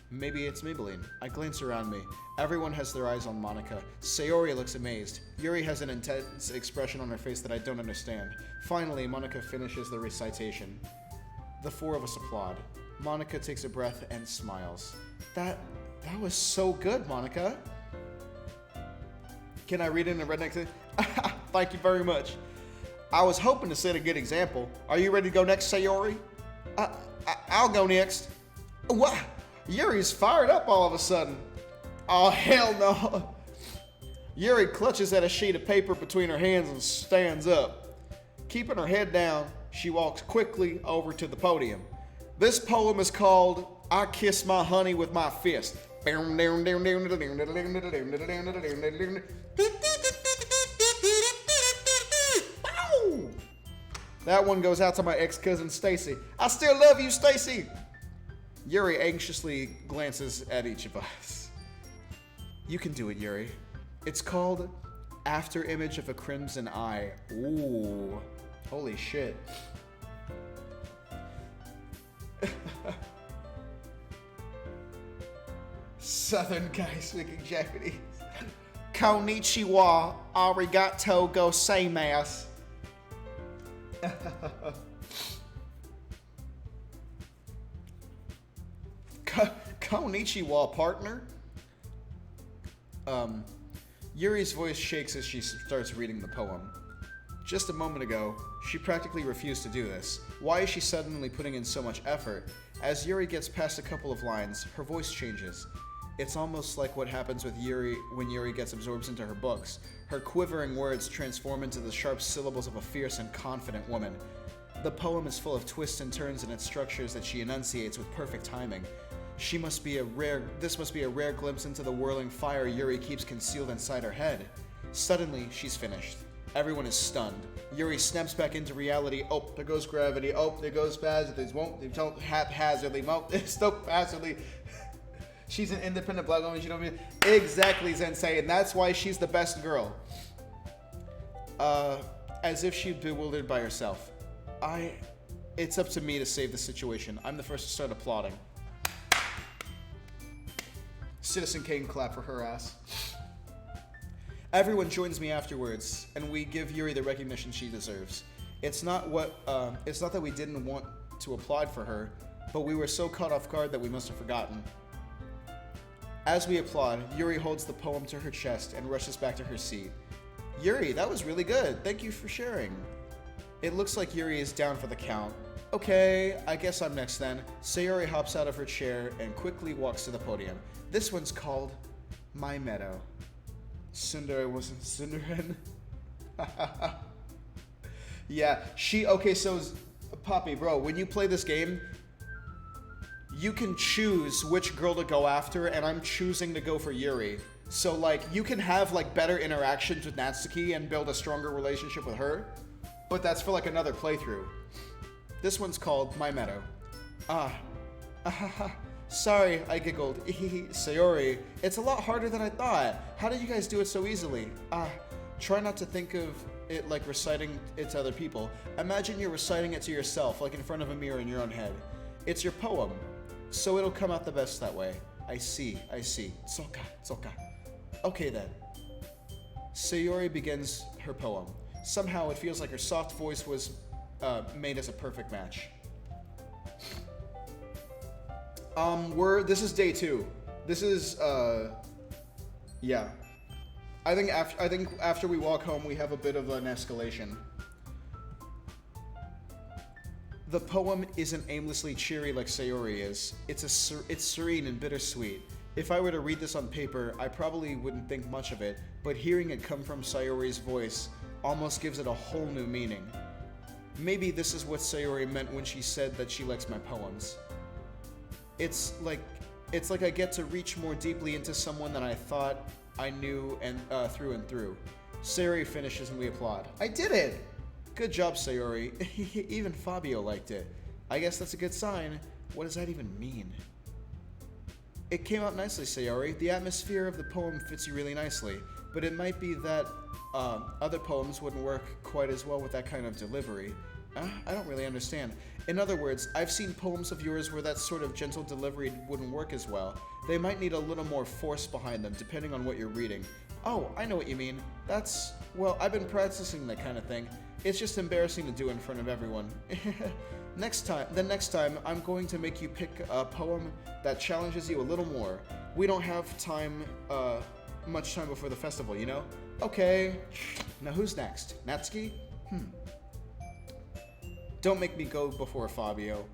Maybe it's Maybelline. I glance around me. Everyone has their eyes on Monica. Sayori looks amazed. Yuri has an intense expression on her face that I don't understand. Finally, Monica finishes the recitation. The four of us applaud. Monica takes a breath and smiles. That was so good, Monica. Can I read it in the redneck thing? Thank you very much. I was hoping to set a good example. Are you ready to go next, Sayori? I'll go next. What? Yuri's fired up all of a sudden. Oh, hell no. Yuri clutches at a sheet of paper between her hands and stands up. Keeping her head down, she walks quickly over to the podium. This poem is called I Kiss My Honey with My Fist. That one goes out to my ex-cousin Stacy. I still love you, Stacy. Yuri anxiously glances at each of us. You can do it, Yuri. It's called After Image of a Crimson Eye. Ooh. Holy shit. Southern guy speaking Japanese. Konnichiwa, arigato gozaimasu. Konnichiwa, partner. Yuri's voice shakes as she starts reading the poem. Just a moment ago, she practically refused to do this. Why is she suddenly putting in so much effort? As Yuri gets past a couple of lines, her voice changes. It's almost like what happens with Yuri when Yuri gets absorbed into her books. Her quivering words transform into the sharp syllables of a fierce and confident woman. The poem is full of twists and turns in its structures that she enunciates with perfect timing. This must be a rare glimpse into the whirling fire Yuri keeps concealed inside her head. Suddenly, she's finished. Everyone is stunned. Yuri snaps back into reality. Oh, there goes gravity. Oh, there goes haphazardly. They don't haphazardly. Haphazardly. She's an independent black woman. You know what I mean? Exactly, Sensei. And that's why she's the best girl. As if she'd bewildered by herself. It's up to me to save the situation. I'm the first to start applauding. Citizen Kane clap for her ass. Everyone joins me afterwards, and we give Yuri the recognition she deserves. It's not that we didn't want to applaud for her, but we were so caught off guard that we must have forgotten. As we applaud, Yuri holds the poem to her chest and rushes back to her seat. Yuri, that was really good. Thank you for sharing. It looks like Yuri is down for the count. Okay, I guess I'm next then. Sayori hops out of her chair and quickly walks to the podium. This one's called My Meadow. Tsundere wasn't Tsunderen. Yeah, so Poppy, bro, when you play this game, you can choose which girl to go after, and I'm choosing to go for Yuri. So, like, you can have, like, better interactions with Natsuki and build a stronger relationship with her, but that's for, like, another playthrough. This one's called My Meadow. Sorry, I giggled. Sayori, it's a lot harder than I thought. How did you guys do it so easily? Try not to think of it like reciting it to other people. Imagine you're reciting it to yourself, like in front of a mirror in your own head. It's your poem, so it'll come out the best that way. I see. Tsoka. Okay then. Sayori begins her poem. Somehow it feels like her soft voice was made as a perfect match. This is day 2. This is, yeah. I think after we walk home, we have a bit of an escalation. The poem isn't aimlessly cheery like Sayori is. It's serene and bittersweet. If I were to read this on paper, I probably wouldn't think much of it, but hearing it come from Sayori's voice almost gives it a whole new meaning. Maybe this is what Sayori meant when she said that she likes my poems. It's like I get to reach more deeply into someone than I thought I knew and through and through. Sayori finishes and we applaud. I did it! Good job, Sayori. Even Fabio liked it. I guess that's a good sign. What does that even mean? It came out nicely, Sayori. The atmosphere of the poem fits you really nicely, but it might be that other poems wouldn't work quite as well with that kind of delivery. I don't really understand. In other words, I've seen poems of yours where that sort of gentle delivery wouldn't work as well. They might need a little more force behind them, depending on what you're reading. Oh, I know what you mean. Well, I've been practicing that kind of thing. It's just embarrassing to do in front of everyone. Next time, I'm going to make you pick a poem that challenges you a little more. We don't have much time before the festival, you know? Okay. Now who's next? Natsuki? Don't make me go before Fabio.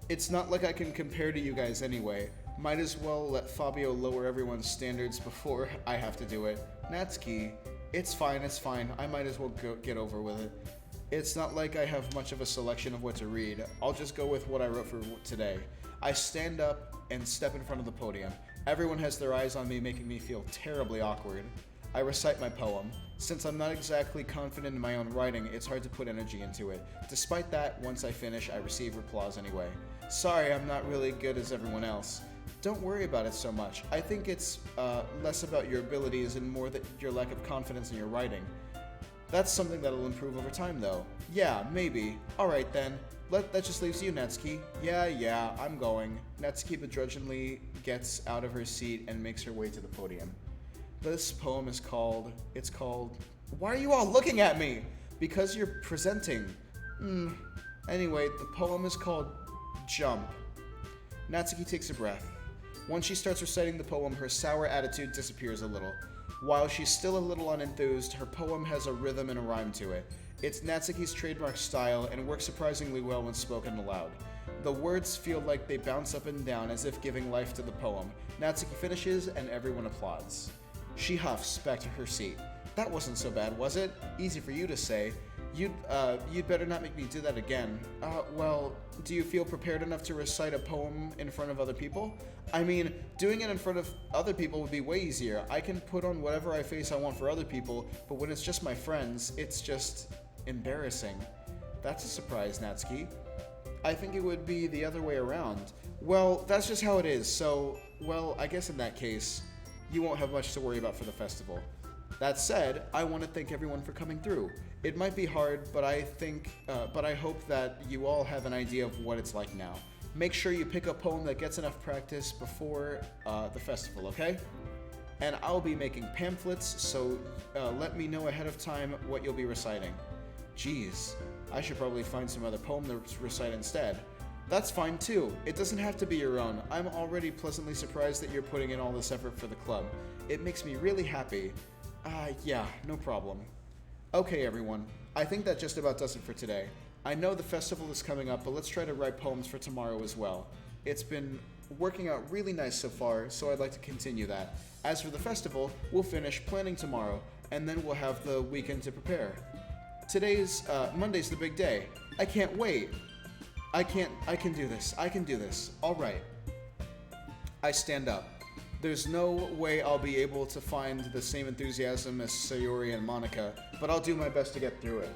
It's not like I can compare to you guys anyway. Might as well let Fabio lower everyone's standards before I have to do it. Natsuki, it's fine. I might as well get over with it. It's not like I have much of a selection of what to read. I'll just go with what I wrote for today. I stand up and step in front of the podium. Everyone has their eyes on me, making me feel terribly awkward. I recite my poem. Since I'm not exactly confident in my own writing, it's hard to put energy into it. Despite that, once I finish, I receive applause anyway. Sorry, I'm not really good as everyone else. Don't worry about it so much. I think it's less about your abilities and more that your lack of confidence in your writing. That's something that'll improve over time, though. Yeah, maybe. Alright then. That just leaves you, Natsuki. Yeah, I'm going. Natsuki begrudgingly gets out of her seat and makes her way to the podium. This poem is called... Why are you all looking at me? Because you're presenting. Anyway, the poem is called Jump. Natsuki takes a breath. Once she starts reciting the poem, her sour attitude disappears a little. While she's still a little unenthused, her poem has a rhythm and a rhyme to it. It's Natsuki's trademark style and works surprisingly well when spoken aloud. The words feel like they bounce up and down as if giving life to the poem. Natsuki finishes and everyone applauds. She huffs back to her seat. That wasn't so bad, was it? Easy for you to say. You'd better not make me do that again. Well, do you feel prepared enough to recite a poem in front of other people? I mean, doing it in front of other people would be way easier. I can put on whatever I face I want for other people, but when it's just my friends, it's just embarrassing. That's a surprise, Natsuki. I think it would be the other way around. Well, that's just how it is, so, well, I guess in that case, you won't have much to worry about for the festival. That said, I want to thank everyone for coming through. It might be hard, but I hope that you all have an idea of what it's like now. Make sure you pick a poem that gets enough practice before the festival, okay? And I'll be making pamphlets, so let me know ahead of time what you'll be reciting. Geez, I should probably find some other poem to recite instead. That's fine too. It doesn't have to be your own. I'm already pleasantly surprised that you're putting in all this effort for the club. It makes me really happy. Yeah, no problem. Okay, everyone. I think that just about does it for today. I know the festival is coming up, but let's try to write poems for tomorrow as well. It's been working out really nice so far, so I'd like to continue that. As for the festival, we'll finish planning tomorrow, and then we'll have the weekend to prepare. Monday's the big day. I can't wait. I can do this. All right. I stand up. There's no way I'll be able to find the same enthusiasm as Sayori and Monica, but I'll do my best to get through it.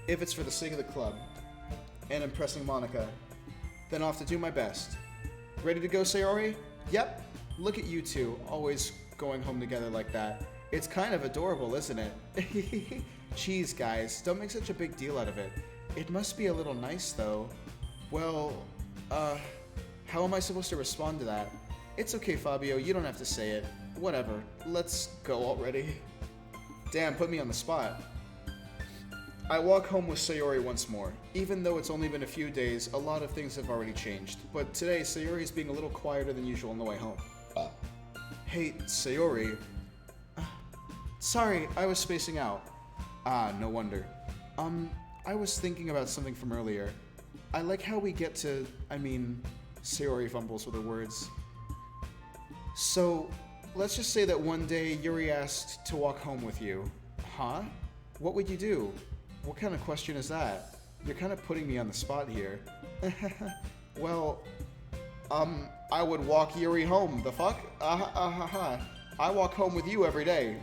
If it's for the sake of the club, and impressing Monica, then I'll have to do my best. Ready to go, Sayori? Yep. Look at you two, always going home together like that. It's kind of adorable, isn't it? Jeez, guys, don't make such a big deal out of it. It must be a little nice, though. Well, how am I supposed to respond to that? It's okay, Fabio, you don't have to say it. Whatever, let's go already. Damn, put me on the spot. I walk home with Sayori once more. Even though it's only been a few days, a lot of things have already changed. But today, Sayori is being a little quieter than usual on the way home. Hey, Sayori. Sorry, I was spacing out. No wonder. I was thinking about something from earlier. I like how we get to, Sayori fumbles with her words. So, let's just say that one day Yuri asked to walk home with you. Huh? What would you do? What kind of question is that? You're kind of putting me on the spot here. Well, I would walk Yuri home. The fuck? I walk home with you every day.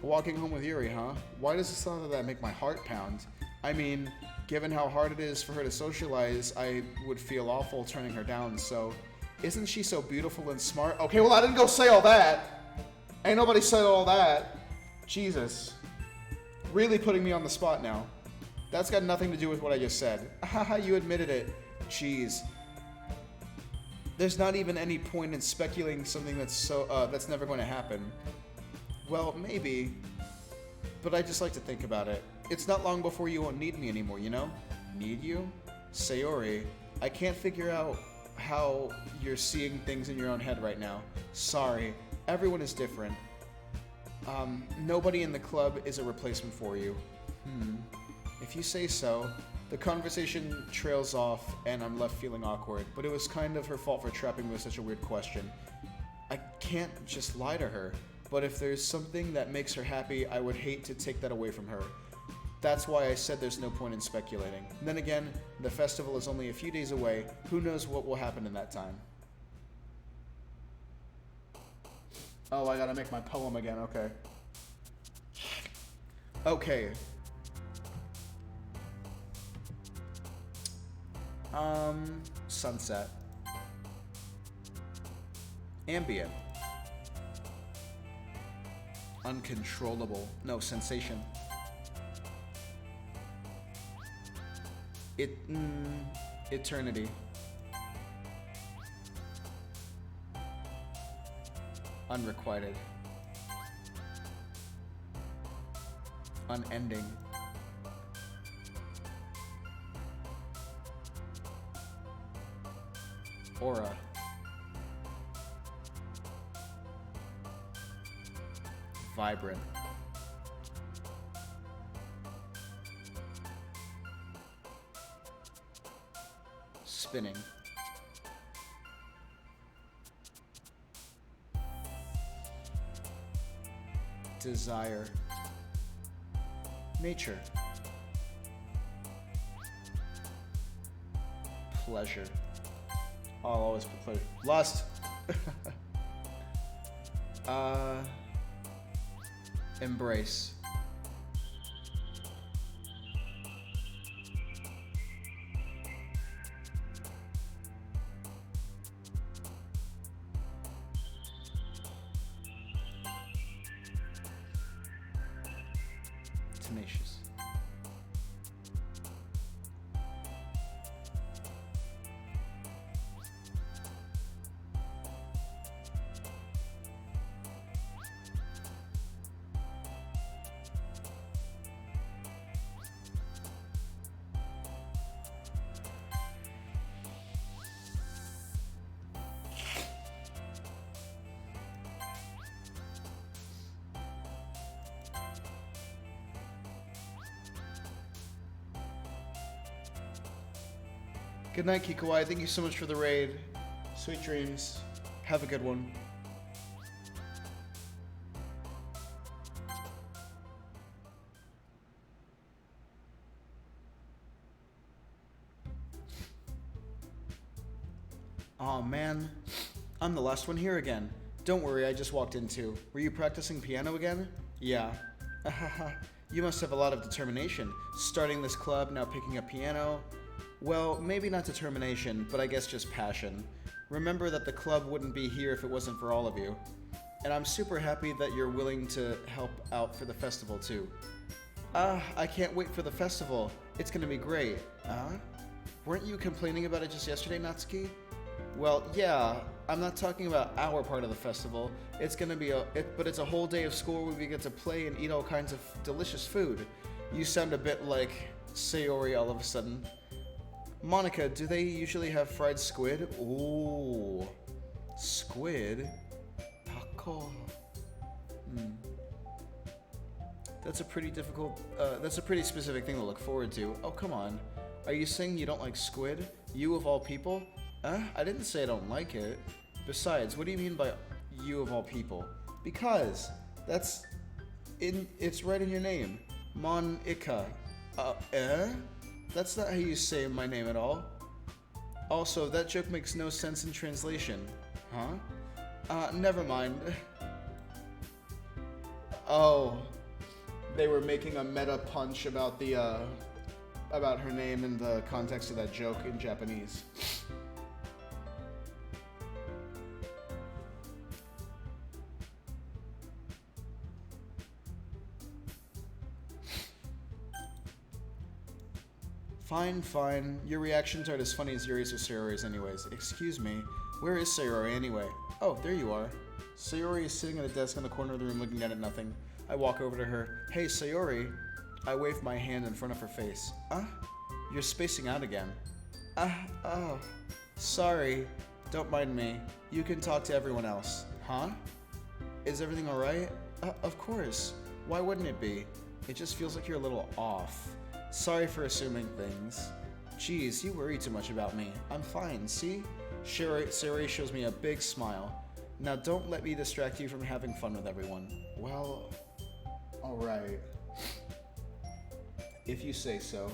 Walking home with Yuri, huh? Why does the thought of that make my heart pound? I mean, given how hard it is for her to socialize, I would feel awful turning her down, so... Isn't she so beautiful and smart? Okay, well, I didn't go say all that. Ain't nobody said all that. Jesus. Really putting me on the spot now. That's got nothing to do with what I just said. Haha, you admitted it. Jeez. There's not even any point in speculating something that's never going to happen. Well, maybe. But I just like to think about it. It's not long before you won't need me anymore, you know? Need you? Sayori, I can't figure out how you're seeing things in your own head right now. Sorry. Everyone is different. Nobody in the club is a replacement for you. If you say so. The conversation trails off, and I'm left feeling awkward, but it was kind of her fault for trapping me with such a weird question. I can't just lie to her, but if there's something that makes her happy, I would hate to take that away from her. That's why I said there's no point in speculating. And then again, the festival is only a few days away. Who knows what will happen in that time? Oh, I gotta make my poem again, okay. Okay. Sunset. Ambient. Uncontrollable. No, sensation. Eternity. Unrequited. Unending. Aura. Vibrant. Spinning. Desire. Nature. Pleasure. I'll always put pleasure. Lust. Embrace. Tenacious. Good night, Kikawai. Thank you so much for the raid. Sweet dreams. Have a good one. Aw, man. I'm the last one here again. Don't worry, I just walked in too. Were you practicing piano again? Yeah. You must have a lot of determination. Starting this club, now picking up piano. Well, maybe not determination, but I guess just passion. Remember that the club wouldn't be here if it wasn't for all of you. And I'm super happy that you're willing to help out for the festival too. I can't wait for the festival. It's gonna be great. Weren't you complaining about it just yesterday, Natsuki? Well, yeah, I'm not talking about our part of the festival. It's gonna be but it's a whole day of school where we get to play and eat all kinds of delicious food. You sound a bit like Sayori all of a sudden. Monica, do they usually have fried squid? Ooh, squid? Taco. That's a pretty specific thing to look forward to. Oh, come on. Are you saying you don't like squid? You of all people? I didn't say I don't like it. Besides, what do you mean by you of all people? Because it's right in your name. Monica. That's not how you say my name at all. Also, that joke makes no sense in translation. Huh? Never mind. Oh, they were making a meta punch about about her name in the context of that joke in Japanese. Fine. Your reactions aren't as funny as Yuri's or Sayori's anyways. Excuse me, where is Sayori anyway? Oh, there you are. Sayori is sitting at a desk in the corner of the room looking at nothing. I walk over to her. Hey, Sayori. I wave my hand in front of her face. You're spacing out again. Oh. Sorry. Don't mind me. You can talk to everyone else. Huh? Is everything alright? Of course. Why wouldn't it be? It just feels like you're a little off. Sorry for assuming things. Geez, you worry too much about me. I'm fine, see? Sayori shows me a big smile. Now don't let me distract you from having fun with everyone. Well, alright. If you say so.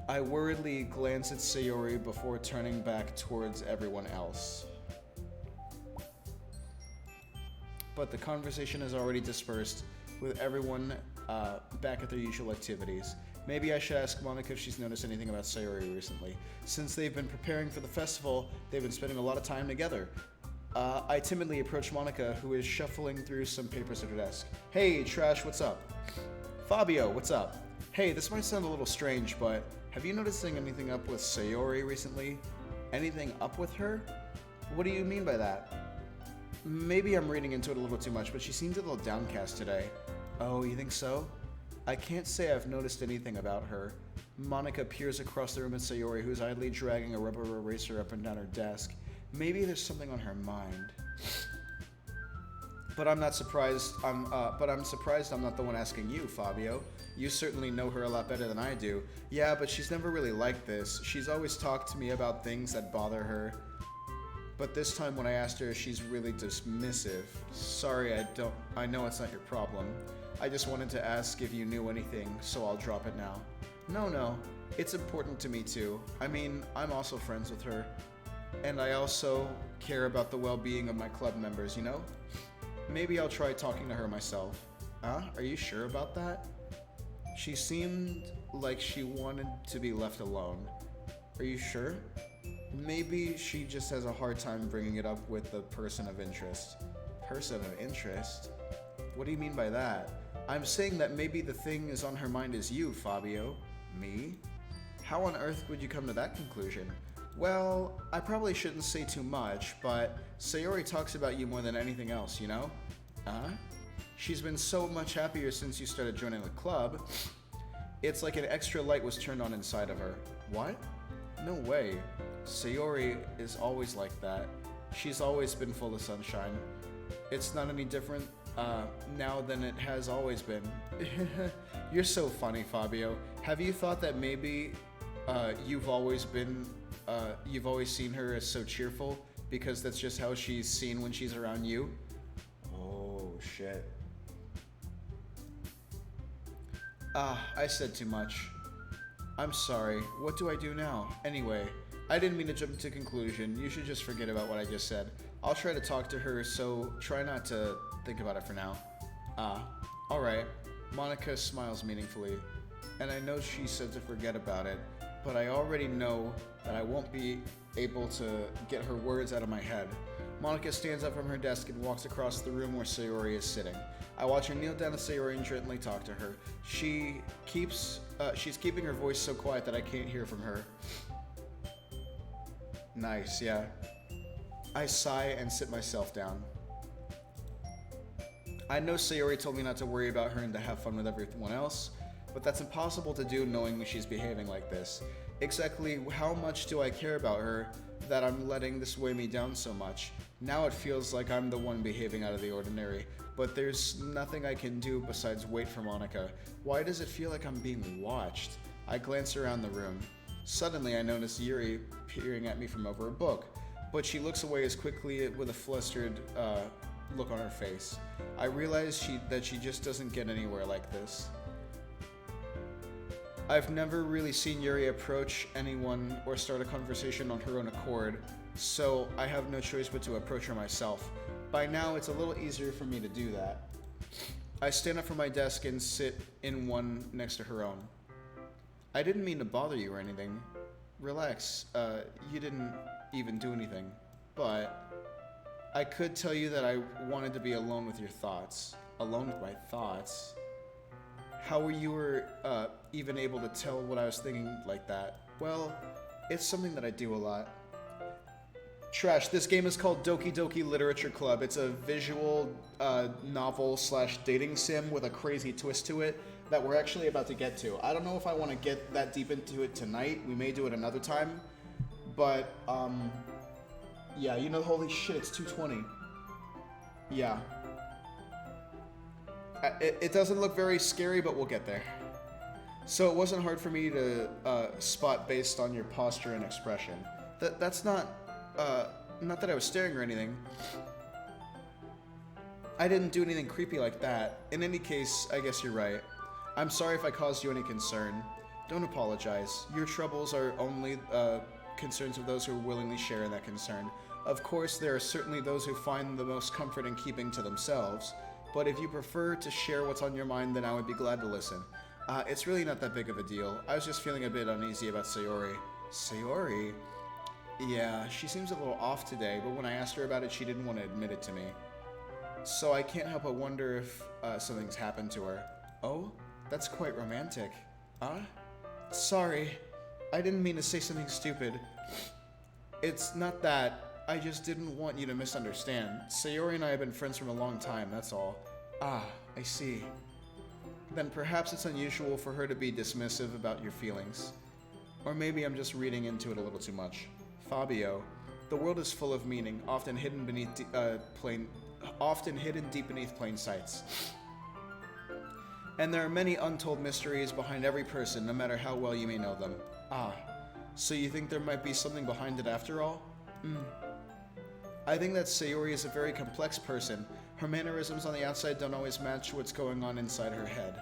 I worriedly glance at Sayori before turning back towards everyone else. But the conversation has already dispersed, with everyone back at their usual activities. Maybe I should ask Monica if she's noticed anything about Sayori recently. Since they've been preparing for the festival, they've been spending a lot of time together. I timidly approach Monica, who is shuffling through some papers at her desk. Hey, Trash, what's up? Fabio, what's up? Hey, this might sound a little strange, but have you noticed anything up with Sayori recently? Anything up with her? What do you mean by that? Maybe I'm reading into it a little too much, but she seems a little downcast today. Oh, you think so? I can't say I've noticed anything about her. Monica peers across the room at Sayori, who's idly dragging a rubber eraser up and down her desk. Maybe there's something on her mind. But I'm surprised I'm not the one asking you, Fabio. You certainly know her a lot better than I do. Yeah, but she's never really like this. She's always talked to me about things that bother her. But this time when I asked her, she's really dismissive. Sorry, I know it's not your problem. I just wanted to ask if you knew anything, so I'll drop it now. No, it's important to me too. I mean, I'm also friends with her. And I also care about the well-being of my club members, you know? Maybe I'll try talking to her myself. Are you sure about that? She seemed like she wanted to be left alone. Are you sure? Maybe she just has a hard time bringing it up with the person of interest. Person of interest? What do you mean by that? I'm saying that maybe the thing is on her mind is you, Fabio. Me? How on earth would you come to that conclusion? Well, I probably shouldn't say too much, but Sayori talks about you more than anything else, you know? She's been so much happier since you started joining the club. It's like an extra light was turned on inside of her. What? No way. Sayori is always like that. She's always been full of sunshine. It's not any different now than it has always been. You're so funny, Fabio. Have you thought that maybe you've always seen her as so cheerful because that's just how she's seen when she's around you? Oh, shit. I said too much. I'm sorry. What do I do now? Anyway, I didn't mean to jump to conclusion. You should just forget about what I just said. I'll try to talk to her, so try not to think about it for now. Alright. Monica smiles meaningfully. And I know she said to forget about it, but I already know that I won't be able to get her words out of my head. Monica stands up from her desk and walks across the room where Sayori is sitting. I watch her kneel down to Sayori and gently talk to her. She's keeping her voice so quiet that I can't hear from her. Nice, yeah. I sigh and sit myself down. I know Sayori told me not to worry about her and to have fun with everyone else, but that's impossible to do knowing she's behaving like this. Exactly how much do I care about her that I'm letting this weigh me down so much? Now it feels like I'm the one behaving out of the ordinary, but there's nothing I can do besides wait for Monica. Why does it feel like I'm being watched? I glance around the room. Suddenly I notice Yuri peering at me from over a book. but she looks away as quickly with a flustered look on her face. I realize that she just doesn't get anywhere like this. I've never really seen Yuri approach anyone or start a conversation on her own accord, so I have no choice but to approach her myself. By now, it's a little easier for me to do that. I stand up from my desk and sit in one next to her own. I didn't mean to bother you or anything. Relax, you didn't even do anything. But I could tell you that I wanted to be alone with your thoughts. Alone with my thoughts? How were you even able to tell what I was thinking like that? Well, it's something that I do a lot. Trash, this game is called Doki Doki Literature Club. It's a visual novel / dating sim with a crazy twist to it that we're actually about to get to. I don't know if I want to get that deep into it tonight. We may do it another time. But, yeah, you know, holy shit, it's 2:20. Yeah. It doesn't look very scary, but we'll get there. So it wasn't hard for me to spot based on your posture and expression. That's not that I was staring or anything. I didn't do anything creepy like that. In any case, I guess you're right. I'm sorry if I caused you any concern. Don't apologize. Your troubles are only concerns of those who willingly share in that concern. Of course, there are certainly those who find the most comfort in keeping to themselves. But if you prefer to share what's on your mind, then I would be glad to listen. It's really not that big of a deal. I was just feeling a bit uneasy about Sayori. Sayori? Yeah, she seems a little off today, but when I asked her about it, she didn't want to admit it to me. So I can't help but wonder if something's happened to her. Oh? That's quite romantic. Sorry. I didn't mean to say something stupid. It's not that. I just didn't want you to misunderstand. Sayori and I have been friends for a long time, that's all. Ah, I see. Then perhaps it's unusual for her to be dismissive about your feelings. Or maybe I'm just reading into it a little too much. Fabio, the world is full of meaning, often hidden deep beneath plain sights. And there are many untold mysteries behind every person, no matter how well you may know them. Ah, so you think there might be something behind it after all? I think that Sayori is a very complex person. Her mannerisms on the outside don't always match what's going on inside her head.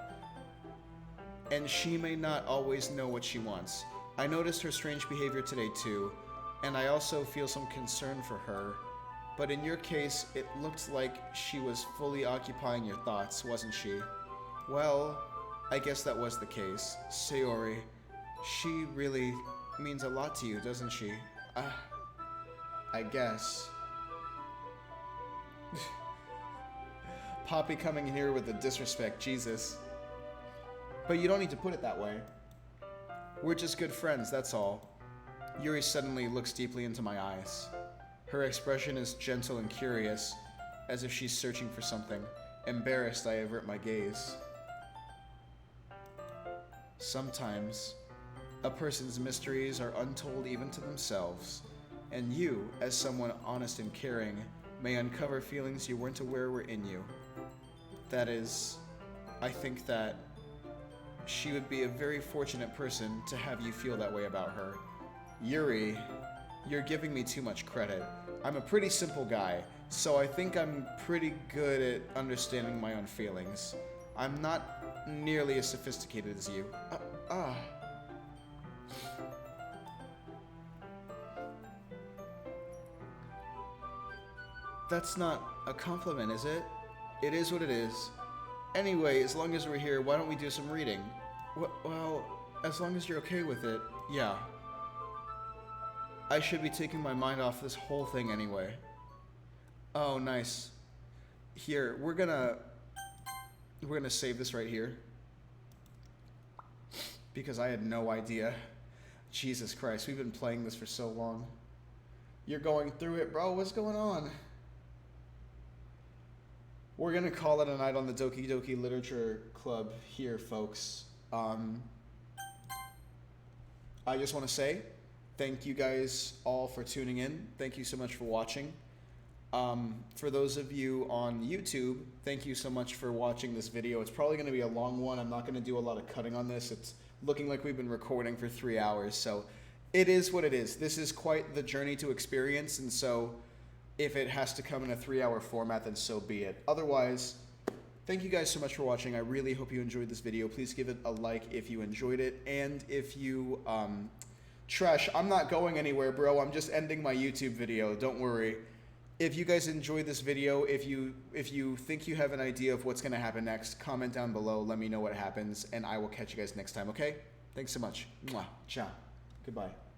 And she may not always know what she wants. I noticed her strange behavior today too, and I also feel some concern for her. But in your case, it looked like she was fully occupying your thoughts, wasn't she? Well, I guess that was the case. Sayori, she really means a lot to you, doesn't she? I guess. Poppy coming in here with the disrespect, Jesus. But you don't need to put it that way. We're just good friends, that's all. Yuri suddenly looks deeply into my eyes. Her expression is gentle and curious, as if she's searching for something. Embarrassed, I avert my gaze. Sometimes, a person's mysteries are untold even to themselves, and you, as someone honest and caring, may uncover feelings you weren't aware were in you. That is, I think that she would be a very fortunate person to have you feel that way about her. Yuri, you're giving me too much credit. I'm a pretty simple guy, so I think I'm pretty good at understanding my own feelings. I'm not nearly as sophisticated as you. That's not a compliment, is it? It is what it is. Anyway, as long as we're here, why don't we do some reading? Well, as long as you're okay with it, yeah. I should be taking my mind off this whole thing anyway. Oh, nice. Here, we're gonna save this right here. Because I had no idea. Jesus Christ, we've been playing this for so long. You're going through it, bro. What's going on? We're gonna call it a night on the Doki Doki Literature Club here, folks. I just want to say thank you guys all for tuning in. Thank you so much for watching. For those of you on YouTube, thank you so much for watching this video. It's probably going to be a long one. I'm not going to do a lot of cutting on this. It's looking like we've been recording for 3 hours, so it is what it is. This is quite the journey to experience, and so if it has to come in a 3-hour format, then so be it. Otherwise, thank you guys so much for watching. I really hope you enjoyed this video. Please give it a like if you enjoyed it, and if you, Tresh, I'm not going anywhere, bro. I'm just ending my YouTube video. Don't worry. If you guys enjoyed this video, if you think you have an idea of what's going to happen next, comment down below. Let me know what happens, and I will catch you guys next time, okay? Thanks so much. Mwah. Ciao. Goodbye.